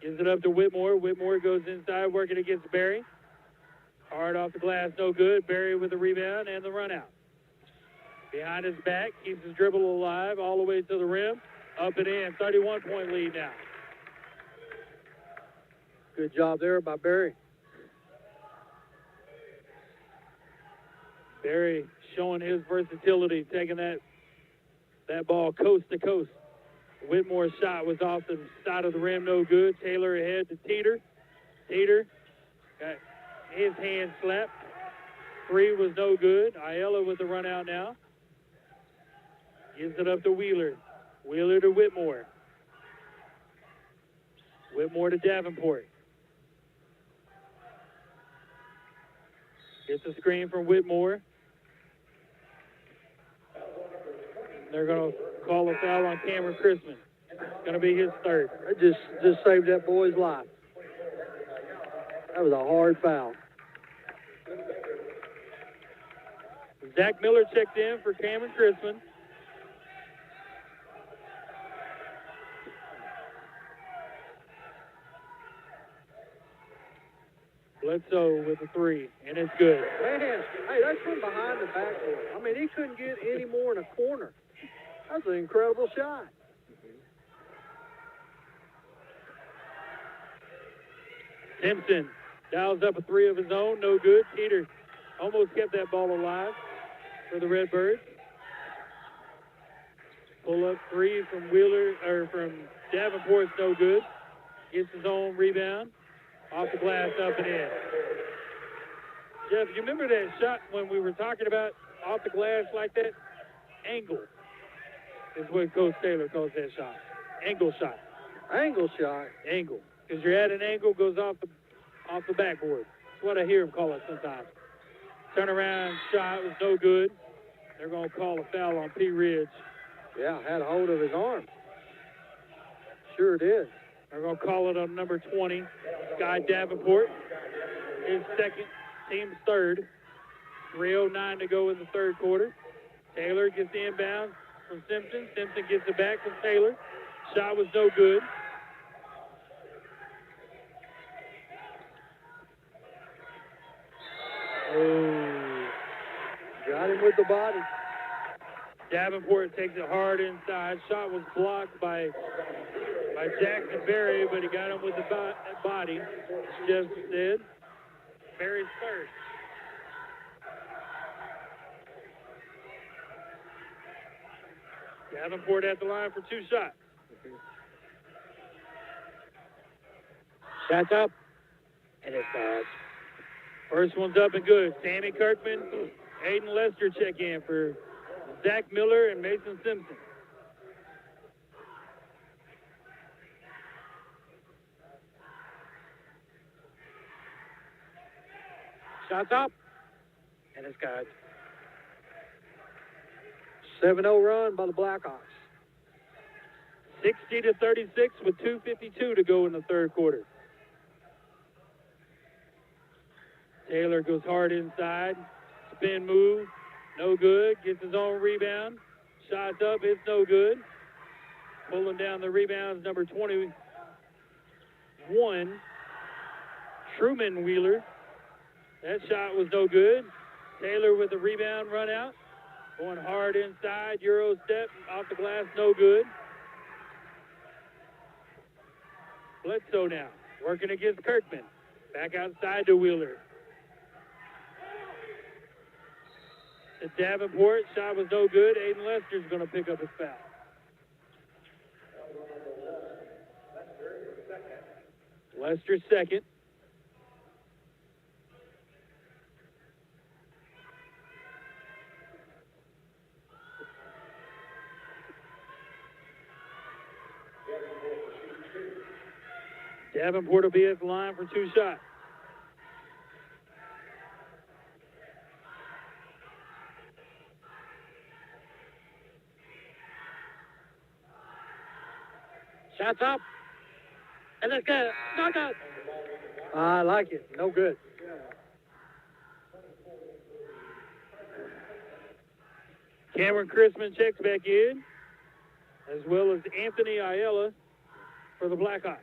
O: Gives it up to Whitmore. Whitmore goes inside, working against Barry. Hard off the glass, no good. Barry with the rebound and the run out. Behind his back, keeps his dribble alive all the way to the rim. Up and in, 31-point lead now.
P: Good job there by Barry.
O: Barry showing his versatility, taking that ball coast to coast. Whitmore's shot was off the side of the rim, no good. Taylor ahead to Teeter. Teeter got his hand slapped. Three was no good. Ayala with the run out now. Gives it up to Wheeler. Wheeler to Whitmore. Whitmore to Davenport. Gets a screen from Whitmore. They're going to call a foul on Cameron Christman. It's going to be his third.
P: That just saved that boy's life. That was a hard foul.
O: Zach Miller checked in for Cameron Christman. Bledsoe with a three, and it's good.
P: Man, hey, that's from behind the backboard. I mean, he couldn't get any more in a corner. That's an incredible shot.
O: Simpson dials up a three of his own, no good. Teeter almost kept that ball alive for the Redbirds. Pull up three from from Davenport's no good. Gets his own rebound. Off the glass, up and in. Jeff, you remember that shot when we were talking about off the glass like that? Angle is what Coach Taylor calls that shot. Angle shot.
P: Angle shot?
O: Angle. Because you're at an angle, goes off the backboard. That's what I hear him call it sometimes. Turnaround shot was no good. They're going to call a foul on Pea Ridge.
P: Yeah, had a hold of his arm. Sure did.
O: They're going to call it on number 20, Sky Davenport. His second, team's third. 3:09 to go in the third quarter. Taylor gets the inbound from Simpson. Simpson gets it back from Taylor. Shot was no good.
P: Oh, got him with the body.
O: Davenport takes it hard inside. Shot was blocked by Jackson Berry, but he got him with the body. Jeff said. Berry's third. Davenport at the line for two shots.
Q: Shots up, and it's bad.
O: First one's up and good. Sammy Kirkman, Aiden Lester check in for Zach Miller and Mason Simpson.
Q: Shots up, and it's good.
P: 7-0 run by the Blackhawks.
O: 60-36 with 2:52 to go in the third quarter. Taylor goes hard inside. Spin move, no good. Gets his own rebound. Shots up, it's no good. Pulling down the rebounds, number 21, Truman Wheeler. That shot was no good. Taylor with the rebound run out. Going hard inside, Euro step, off the glass, no good. Bledsoe now, working against Kirkman. Back outside to Wheeler. To Davenport, shot was no good. Aiden Lester's going to pick up his foul. Lester's second. Davenport will be at the line for 2 shots.
Q: Shots up. And it's good. No good.
P: I like it. No good.
O: Cameron Chrisman checks back in, as well as Anthony Ayala for the Blackhawks.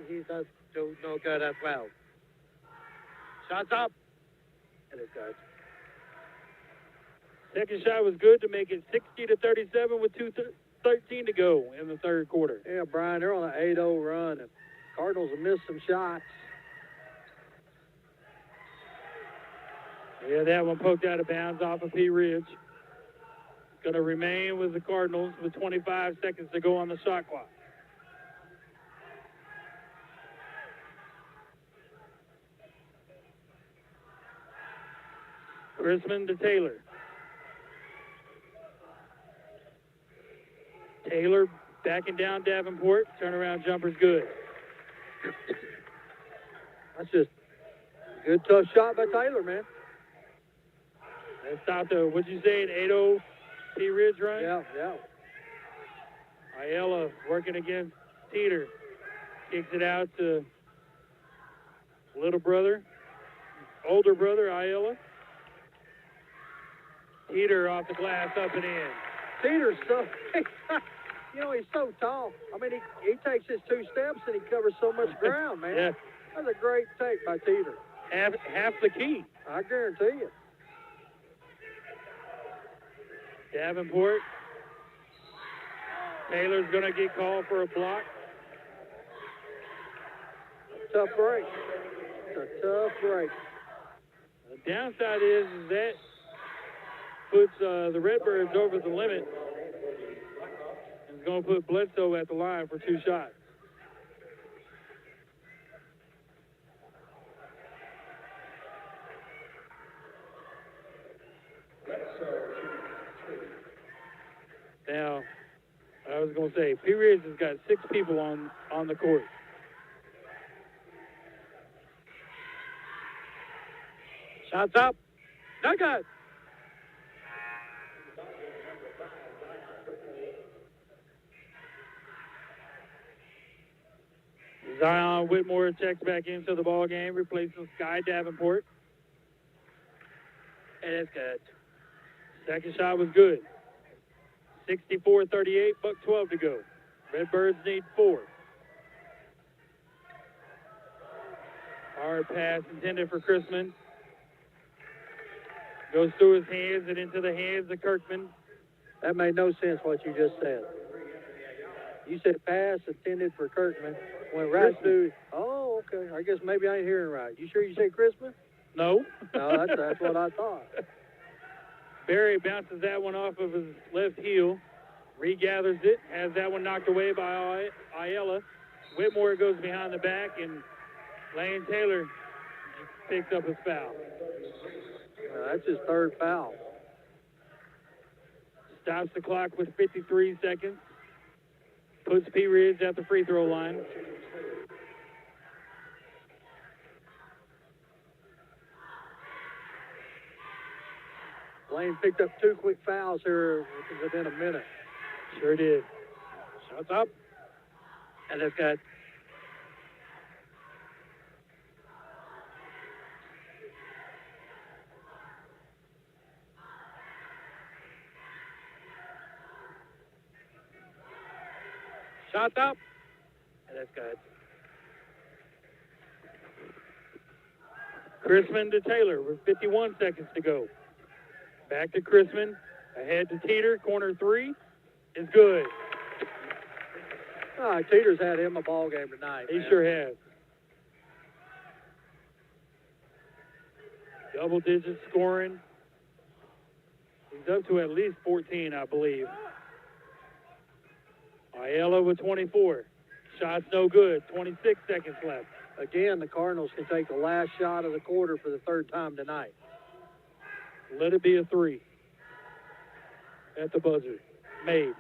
Q: He does do no good as well. Shots up. And it's good.
O: Second shot was good to make it 60-37 with 2:13 to go in the third quarter.
P: Yeah, Brian, they're on an 8-0 run, and Cardinals have missed some shots.
O: Yeah, that one poked out of bounds off of Pea Ridge. Going to remain with the Cardinals with 25 seconds to go on the shot clock. Chrisman to Taylor. Taylor backing down Davenport. Turnaround jumper's good.
P: That's just a good, tough shot by Taylor, man.
O: That stopped the, what'd you say, an 8-0 Pea Ridge run?
P: Yeah, yeah.
O: Ayala working against Teeter. Kicks it out to little brother, older brother, Ayala. Teeter off the glass, up and in.
P: Teeter's so, you know, he's so tall. I mean, he takes his 2 steps and he covers so much ground, man.
O: Yeah.
P: That's a great take by Teeter.
O: Half the key.
P: I guarantee you.
O: Davenport. Taylor's going to get called for a block.
P: Tough break. It's a tough break.
O: The downside is that puts the Redbirds over the limit. And is going to put Bledsoe at the line for 2 shots. Now, I was going to say, Pea Ridge has got 6 people on the court.
Q: Shots up. No good.
O: Zion Whitmore checks back into the ball game, replacing Sky Davenport. And it's good. Second shot was good. 64-38, buck 12 to go. Redbirds need 4. Hard pass intended for Chrisman. Goes through his hands and into the hands of Kirkman.
P: That made no sense what you just said. You said pass intended for Kirkman. Went right through. Oh, okay. I guess maybe I ain't hearing right. You sure you said Chrisman?
O: No.
P: No, that's what I thought.
O: Barry bounces that one off of his left heel, regathers it, has that one knocked away by Ayala. Whitmore goes behind the back, and Lane Taylor picks up his foul.
P: That's his 3rd foul.
O: Stops the clock with 53 seconds. Puts Pea Ridge at the free throw line.
P: Lane picked up 2 quick fouls here within a minute.
O: Sure did.
Q: Shots up. And it's good. Shots up. And it's good.
O: Chrisman to Taylor with 51 seconds to go. Back to Chrisman. Ahead to Teeter. Corner 3 is good.
P: All right, Teeter's had him a ball game tonight.
O: He
P: man.
O: sure has. Double digit scoring. He's up to at least 14, I believe. Ayala with 24. Shot's no good. 26 seconds left.
P: Again, the Cardinals can take the last shot of the quarter for the 3rd time tonight.
O: Let it be a 3. At the buzzer. Made.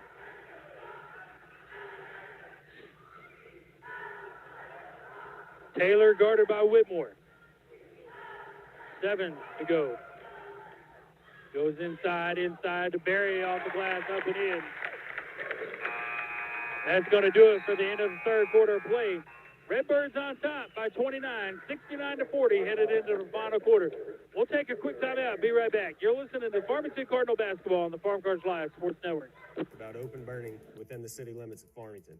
O: Taylor guarded by Whitmore. 7 to go. Goes inside to Barry off the glass, up and in. That's going to do it for the end of the third quarter of play. Redbirds on top by 29, 69-40, headed into the final quarter. We'll take a quick timeout. Be right back. You're listening to Farmington Cardinal basketball on the Farm Cars Live Sports Network.
A: About open burning within the city limits of Farmington.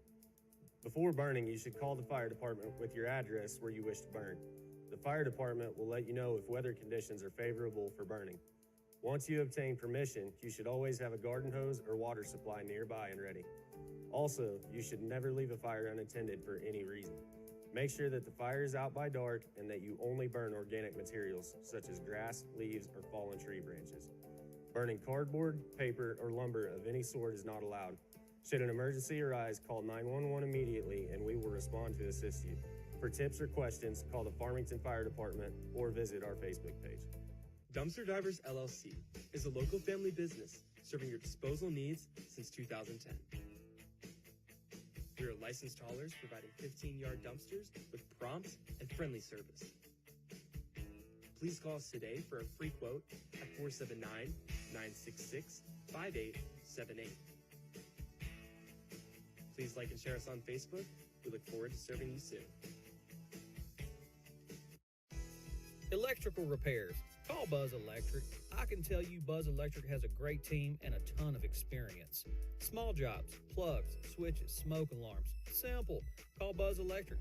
A: Before burning, you should call the fire department with your address where you wish to burn. The fire department will let you know if weather conditions are favorable for burning. Once you obtain permission, you should always have a garden hose or water supply nearby and ready. Also, you should never leave a fire unattended for any reason. Make sure that the fire is out by dark and that you only burn organic materials such as grass, leaves, or fallen tree branches. Burning cardboard, paper, or lumber of any sort is not allowed. Should an emergency arise, call 911 immediately and we will respond to assist you. For tips or questions, call the Farmington Fire Department or visit our Facebook page.
B: Dumpster Divers LLC is a local family business serving your disposal needs since 2010. We are licensed haulers providing 15-yard dumpsters with prompt and friendly service. Please call us today for a free quote at 479-966-5878. Please like and share us on Facebook. We look forward to serving you soon.
M: Electrical repairs. Call Buzz Electric. I can tell you Buzz Electric has a great team and a ton of experience. Small jobs, plugs, switches, smoke alarms. Simple. Call Buzz Electric.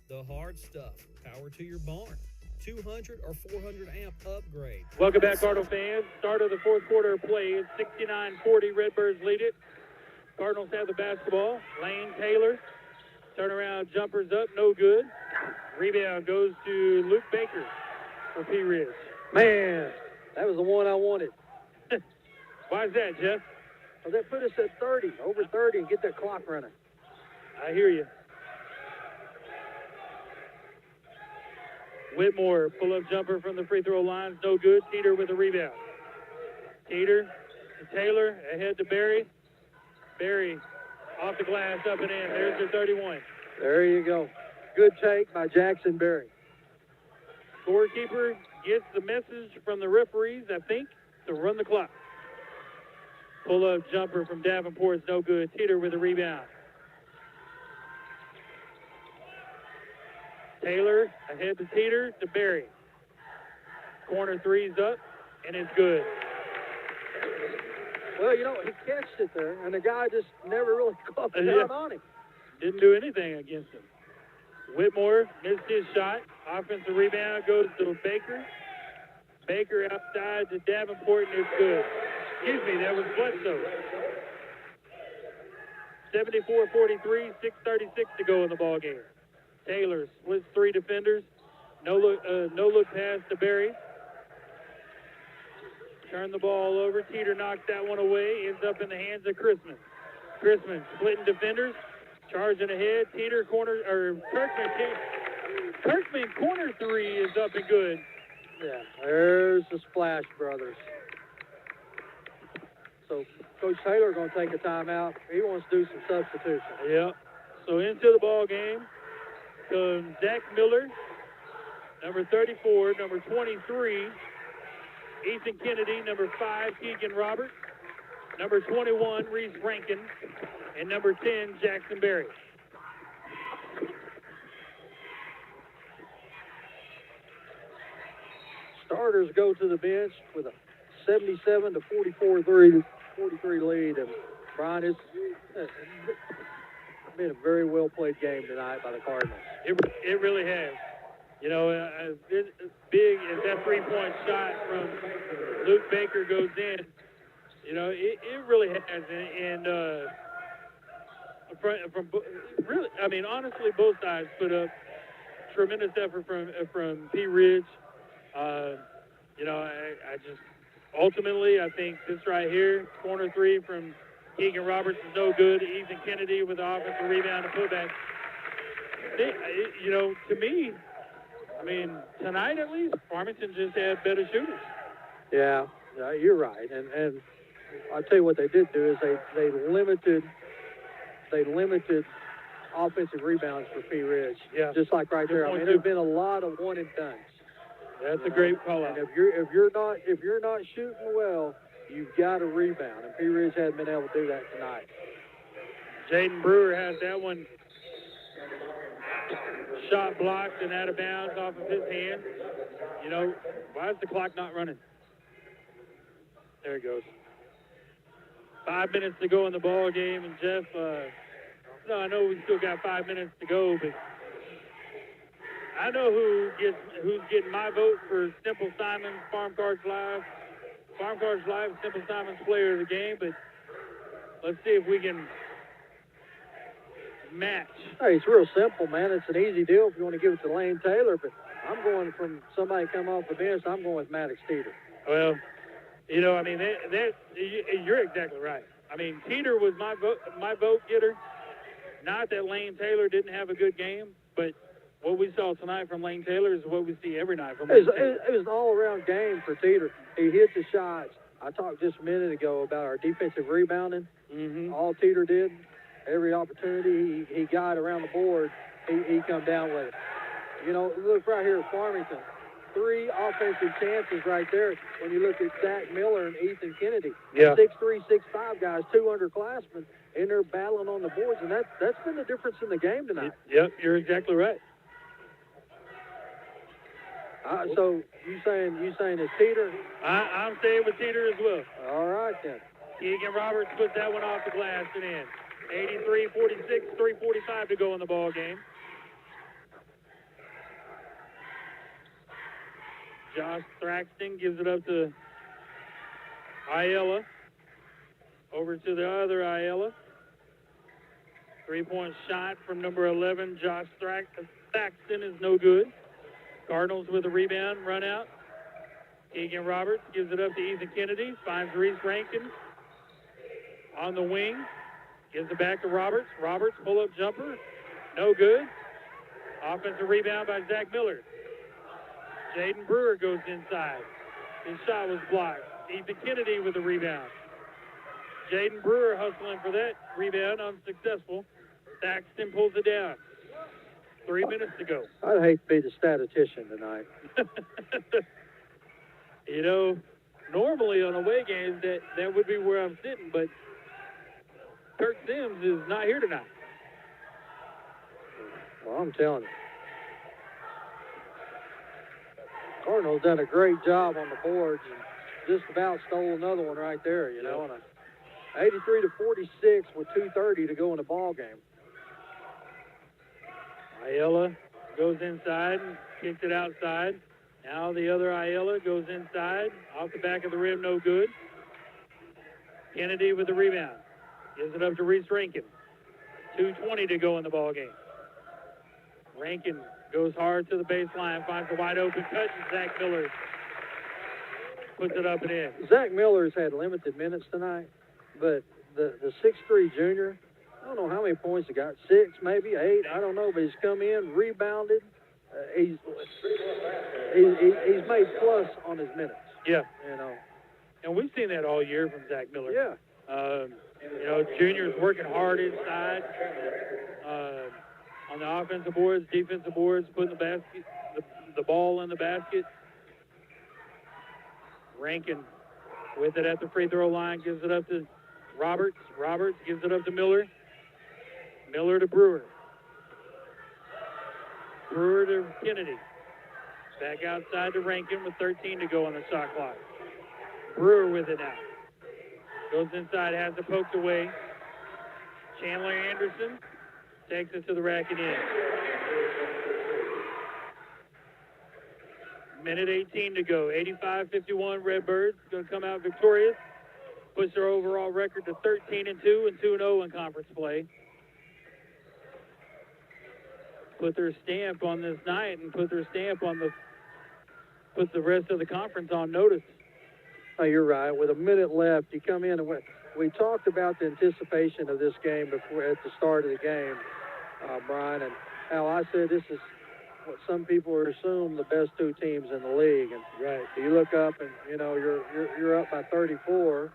M: The hard stuff. Power to your barn. 200 or 400 amp upgrade.
O: Welcome back, Cardinal fans. Start of the fourth quarter of play is 69-40. Redbirds lead it. Cardinals have the basketball. Lane Taylor. Turnaround jumpers up, no good. Rebound goes to Luke Baker for Pea Ridge.
P: Man, that was the one I wanted.
O: Why is that, Jeff?
P: Well, that put us at 30, over 30, and get that clock running.
O: I hear you. Whitmore, pull-up jumper from the free throw line, no good. Teeter with a rebound. Teeter to Taylor, ahead to Barry. Barry off the glass, up and in. There's the 31.
P: There you go. Good take by Jackson Barry.
O: Scorekeeper gets the message from the referees, I think, to run the clock. Pull-up jumper from Davenport is no good. Teeter with a rebound. Taylor ahead to Teeter to Barry. Corner three's up, and it's good.
P: Well, you know, he catched it there, and the guy just never really caught down on him.
O: Didn't do anything against him. Whitmore missed his shot. Offensive rebound goes to Baker. Baker outside to Davenport, and it's good. Excuse me, that was Bledsoe. 74-43, 6:36 to go in the ball game. Taylor splits three defenders. No look pass to Barry. Turn the ball over. Teeter knocks that one away. Ends up in the hands of Chrisman. Chrisman splitting defenders. Charging ahead. Teeter corner, or Kirkman corner three is up and good.
P: Yeah, there's the Splash Brothers. So Coach Taylor going to take a timeout. He wants to do some substitution.
O: Yep. So into the ball game comes Zach Miller, number 34, number 23, Ethan Kennedy, number 5, Keegan Roberts, number 21, Reese Rankin, and number 10, Jackson Berry.
P: Starters go to the bench with a 77-44 43 lead, and Brian, it's been a very well played game tonight by the Cardinals.
O: It really has. You know, as big as that three-point shot from Luke Baker goes in, you know, it really has. And from really, I mean, honestly, both sides put up tremendous effort from Pea Ridge. You know, I just ultimately, I think this right here, corner three from Keegan Roberts is no good. Ethan Kennedy with the offensive rebound and putback. You know, to me, I mean, tonight at least, Farmington just had better shooters.
P: Yeah, you're right. And I'll tell you what they did do is they limited offensive rebounds for Pea Ridge.
O: Yeah.
P: Just like right there. I mean, there's been a lot of one and dones.
O: That's a great call out.
P: And if you're not shooting well, you've got to rebound. And Pea Ridge hasn't been able to do that tonight.
O: Jaden Brewer has that one shot blocked and out of bounds off of his hand. You know, why is the clock not running? There it goes. 5 minutes to go in the ball game, and Jeff, no, I know we still got 5 minutes to go, but I know who's getting my vote for Simple Simons Farm Cards Live. Farm Cards Live, Simple Simons player of the game, but let's see if we can match.
P: Hey, it's real simple, man. It's an easy deal if you want to give it to Lane Taylor, but I'm going from somebody come off the bench, I'm going with Maddox Teeter.
O: Well, you know, I mean, you're exactly right. I mean, Teeter was my vote getter. Not that Lane Taylor didn't have a good game, but what we saw tonight from Lane Taylor is what we see every night from Lane Taylor.
P: It was an all-around game for Teeter. He hit the shots. I talked just a minute ago about our defensive rebounding.
O: Mm-hmm.
P: All Teeter did, every opportunity he got around the board, he come down with it. You know, look right here at Farmington. 3 offensive chances right there when you look at Zach Miller and Ethan Kennedy.
O: Yeah.
P: 6'3", 6'5" guys, 2 underclassmen, and they're battling on the boards, and that's been the difference in the game tonight.
O: Yep, you're exactly right.
P: So you saying it's Teeter?
O: I'm staying with Teeter as well.
P: All right, then.
O: Keegan Roberts puts that one off the glass and in. 83-46, 3:45 to go in the ball game. Josh Thraxton gives it up to Ayala. Over to the other Ayala. 3-point shot from number 11, Josh Thaxton, is no good. Cardinals with a rebound, run out. Keegan Roberts gives it up to Ethan Kennedy, finds Reese Rankin on the wing. Gives it back to Roberts. Roberts, pull-up jumper, no good. Offensive rebound by Zach Miller. Jaden Brewer goes inside. His shot was blocked. Ethan Kennedy with the rebound. Jaden Brewer hustling for that rebound, unsuccessful. Thaxton pulls it down. 3 minutes to go.
P: I'd hate to be the statistician tonight.
O: You know, normally on away games, that would be where I'm sitting, but Kirk Sims is not here tonight.
P: Well, I'm telling you. Cardinals done a great job on the boards and just about stole another one right there, you know. And 83-46 with 2:30 to go in the ball game.
O: Ayala goes inside and kicks it outside. Now the other Ayala goes inside, off the back of the rim, no good. Kennedy with the rebound. Gives it up to Reese Rankin. 2:20 to go in the ball game. Rankin goes hard to the baseline, finds a wide open cut, and Zach Miller puts it up and in.
P: Zach Miller's had limited minutes tonight, but the 6'3" junior, I don't know how many points he got, 6, maybe 8, I don't know, but he's come in, rebounded. He's made plus on his minutes.
O: Yeah.
P: You know.
O: And we've seen that all year from Zach Miller.
P: Yeah.
O: You know, junior's working hard inside. On the offensive boards, defensive boards, putting the ball in the basket. Rankin with it at the free throw line, gives it up to Roberts. Roberts gives it up to Miller. Miller to Brewer. Brewer to Kennedy. Back outside to Rankin with 13 to go on the shot clock. Brewer with it now. Goes inside, has it poked away. Chandler Anderson takes it to the rack and in. Minute 18 to go. 85-51, Redbirds going to come out victorious. Push their overall record to 13-2 and 2-0 in conference play. Put their stamp on this night and put their stamp on put the rest of the conference on notice.
P: Oh, you're right. With a minute left, you come in and we talked about the anticipation of this game before at the start of the game, Brian, and how I said this is what some people assume the best 2 teams in the league. And
O: right,
P: you look up and you know you're up by 34,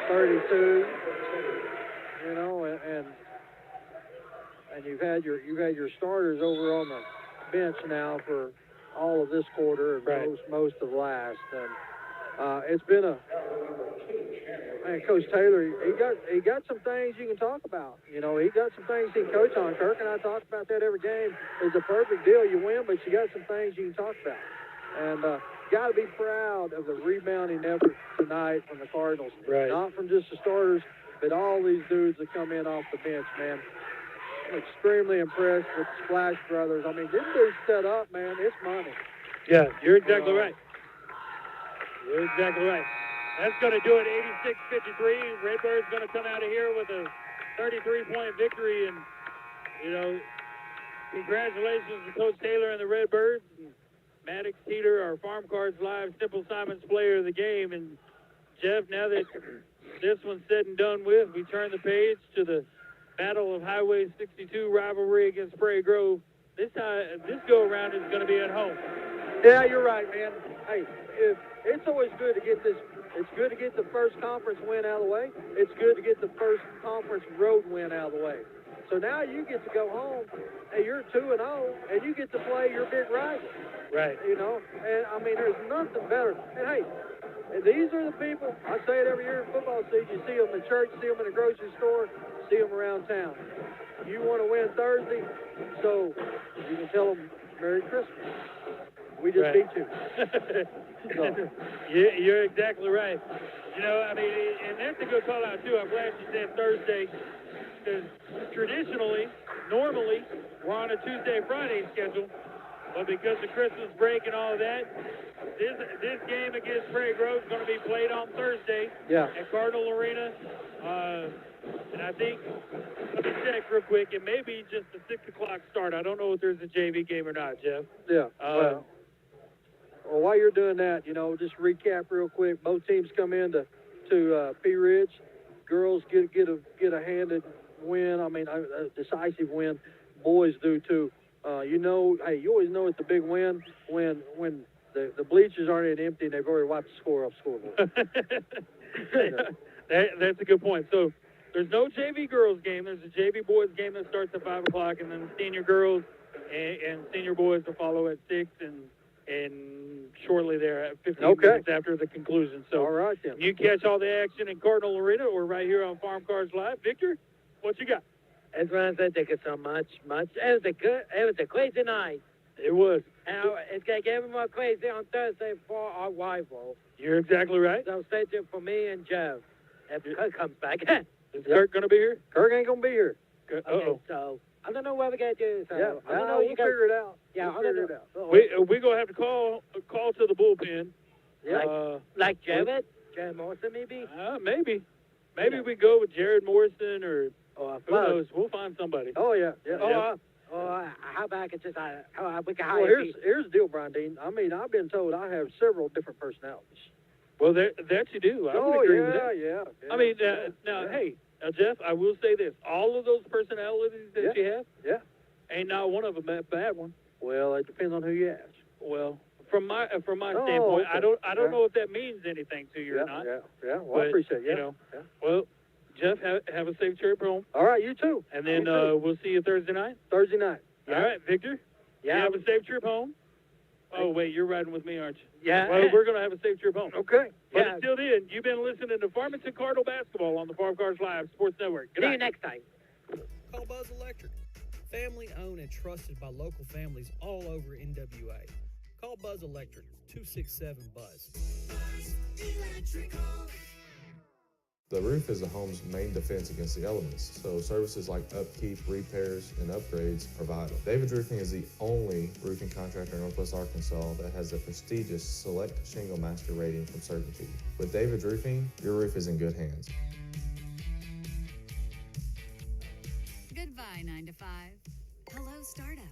P: 32, you know, and you've had your starters over on the bench now for all of this quarter and most of last, and it's been Coach Taylor, he got some things you can talk about. You know, he got some things he can coach on. Kirk and I talk about that every game. It's a perfect deal. You win, but you got some things you can talk about. And got to be proud of the rebounding effort tonight from the Cardinals.
O: Right.
P: Not from just the starters, but all these dudes that come in off the bench, man. I'm extremely impressed with the Splash Brothers. I mean, them dudes set up, man. It's money.
O: Yeah, you're exactly right. You're exactly right. That's going to do it, 86-53. Redbird's going to come out of here with a 33-point victory. And, you know, congratulations to Coach Taylor and the Redbirds. And Maddox Teeter, our Farm Cards Live Simple Simons player of the game. And, Jeff, now that this one's said and done with, we turn the page to the Battle of Highway 62 rivalry against Prairie Grove. This go-around is going to be at home.
P: Yeah, you're right, man. Hey, it's always good to get this. It's good to get the first conference win out of the way. It's good to get the first conference road win out of the way. So now you get to go home, and you're 2-0, and you get to play your big rival.
O: Right.
P: You know, and I mean, there's nothing better. And hey, these are the people. I say it every year in football season. You see them in church, see them in the grocery store, see them around town. You want to win Thursday, so you can tell them Merry Christmas. We just beat you. So.
O: Yeah, you're exactly right. You know, I mean, and that's a good call out, too. I'm glad you said Thursday, because traditionally, normally, we're on a Tuesday-Friday schedule, but because of Christmas break and all of that, this game against Prairie Grove is going to be played on Thursday at Cardinal Arena. And I think, let me check real quick, it may be just a 6 o'clock start. I don't know if there's a JV game or not, Jeff.
P: Yeah. Well, while you're doing that, you know, just recap real quick. Both teams come in to Pea Ridge. Girls get a handed win. I mean, a decisive win. Boys do too. You know, hey, you always know it's a big win when the bleachers aren't empty and they've already wiped the score off scoreboard.
O: That's a good point. So there's no JV girls game. There's a JV boys game that starts at 5 o'clock, and then senior girls and senior boys will follow at 6 and shortly there at 15 minutes after the conclusion. So
P: all right, then.
O: You catch all the action in Cardinal Arena or right here on Farm Cards Live. Victor, what you got?
Q: I just want to say thank you so much. It was a crazy night.
O: It was.
Q: And it's going to get even more crazy on Thursday for our rival.
O: You're exactly right.
Q: So stay tuned for me and Jeff if Kirk comes back.
O: Is Kirk going to be here?
P: Kirk ain't going to be here.
Q: Okay, so I don't know what we're going to do. So I don't know.
P: We'll figure it out.
Q: Yeah,
P: we'll figure it out.
O: We're going to have to call to the bullpen.
Q: Yeah. Like Jared Morrison, maybe?
O: Maybe. Maybe we go with Jared Morrison or who knows. We'll find somebody.
P: Oh, yeah.
Q: How about I could just we can
P: hire here's the deal, Brian Dean. I mean, I've been told I have several different personalities.
O: Well, that you do. I would agree with that.
P: Yeah.
O: I mean, hey, Jeff, I will say this. All of those personalities that you have, ain't not one of them a bad one.
P: Well, it depends on who you ask.
O: Well, from my standpoint, I don't know if that means anything to you or not.
P: Yeah. Well, I appreciate it.
O: You know. Well, Jeff, have a safe trip home.
P: All right, you too.
O: And then we'll see you Thursday night.
P: Thursday night.
O: All right, Victor.
Q: Yeah.
O: You have a safe trip home. Oh, wait, you're riding with me, aren't you?
Q: Yeah.
O: Well, we're going to have a safe trip home.
P: Okay.
O: But until then, you've been listening to Farmington Cardinal Basketball on the Farm Cards Live Sports Network. Good
Q: See
O: night.
Q: you next time.
M: Call Buzz Electric. Family owned and trusted by local families all over NWA. Call Buzz Electric, 267-BUZZ.
N: Buzz Electrical.
C: The roof is the home's main defense against the elements, so services like upkeep, repairs, and upgrades are vital. David's Roofing is the only roofing contractor in Northwest Arkansas that has the prestigious Select Shingle Master rating from Certainty. With David's Roofing, your roof is in good hands.
D: Goodbye, 9 to 5. Hello, startup.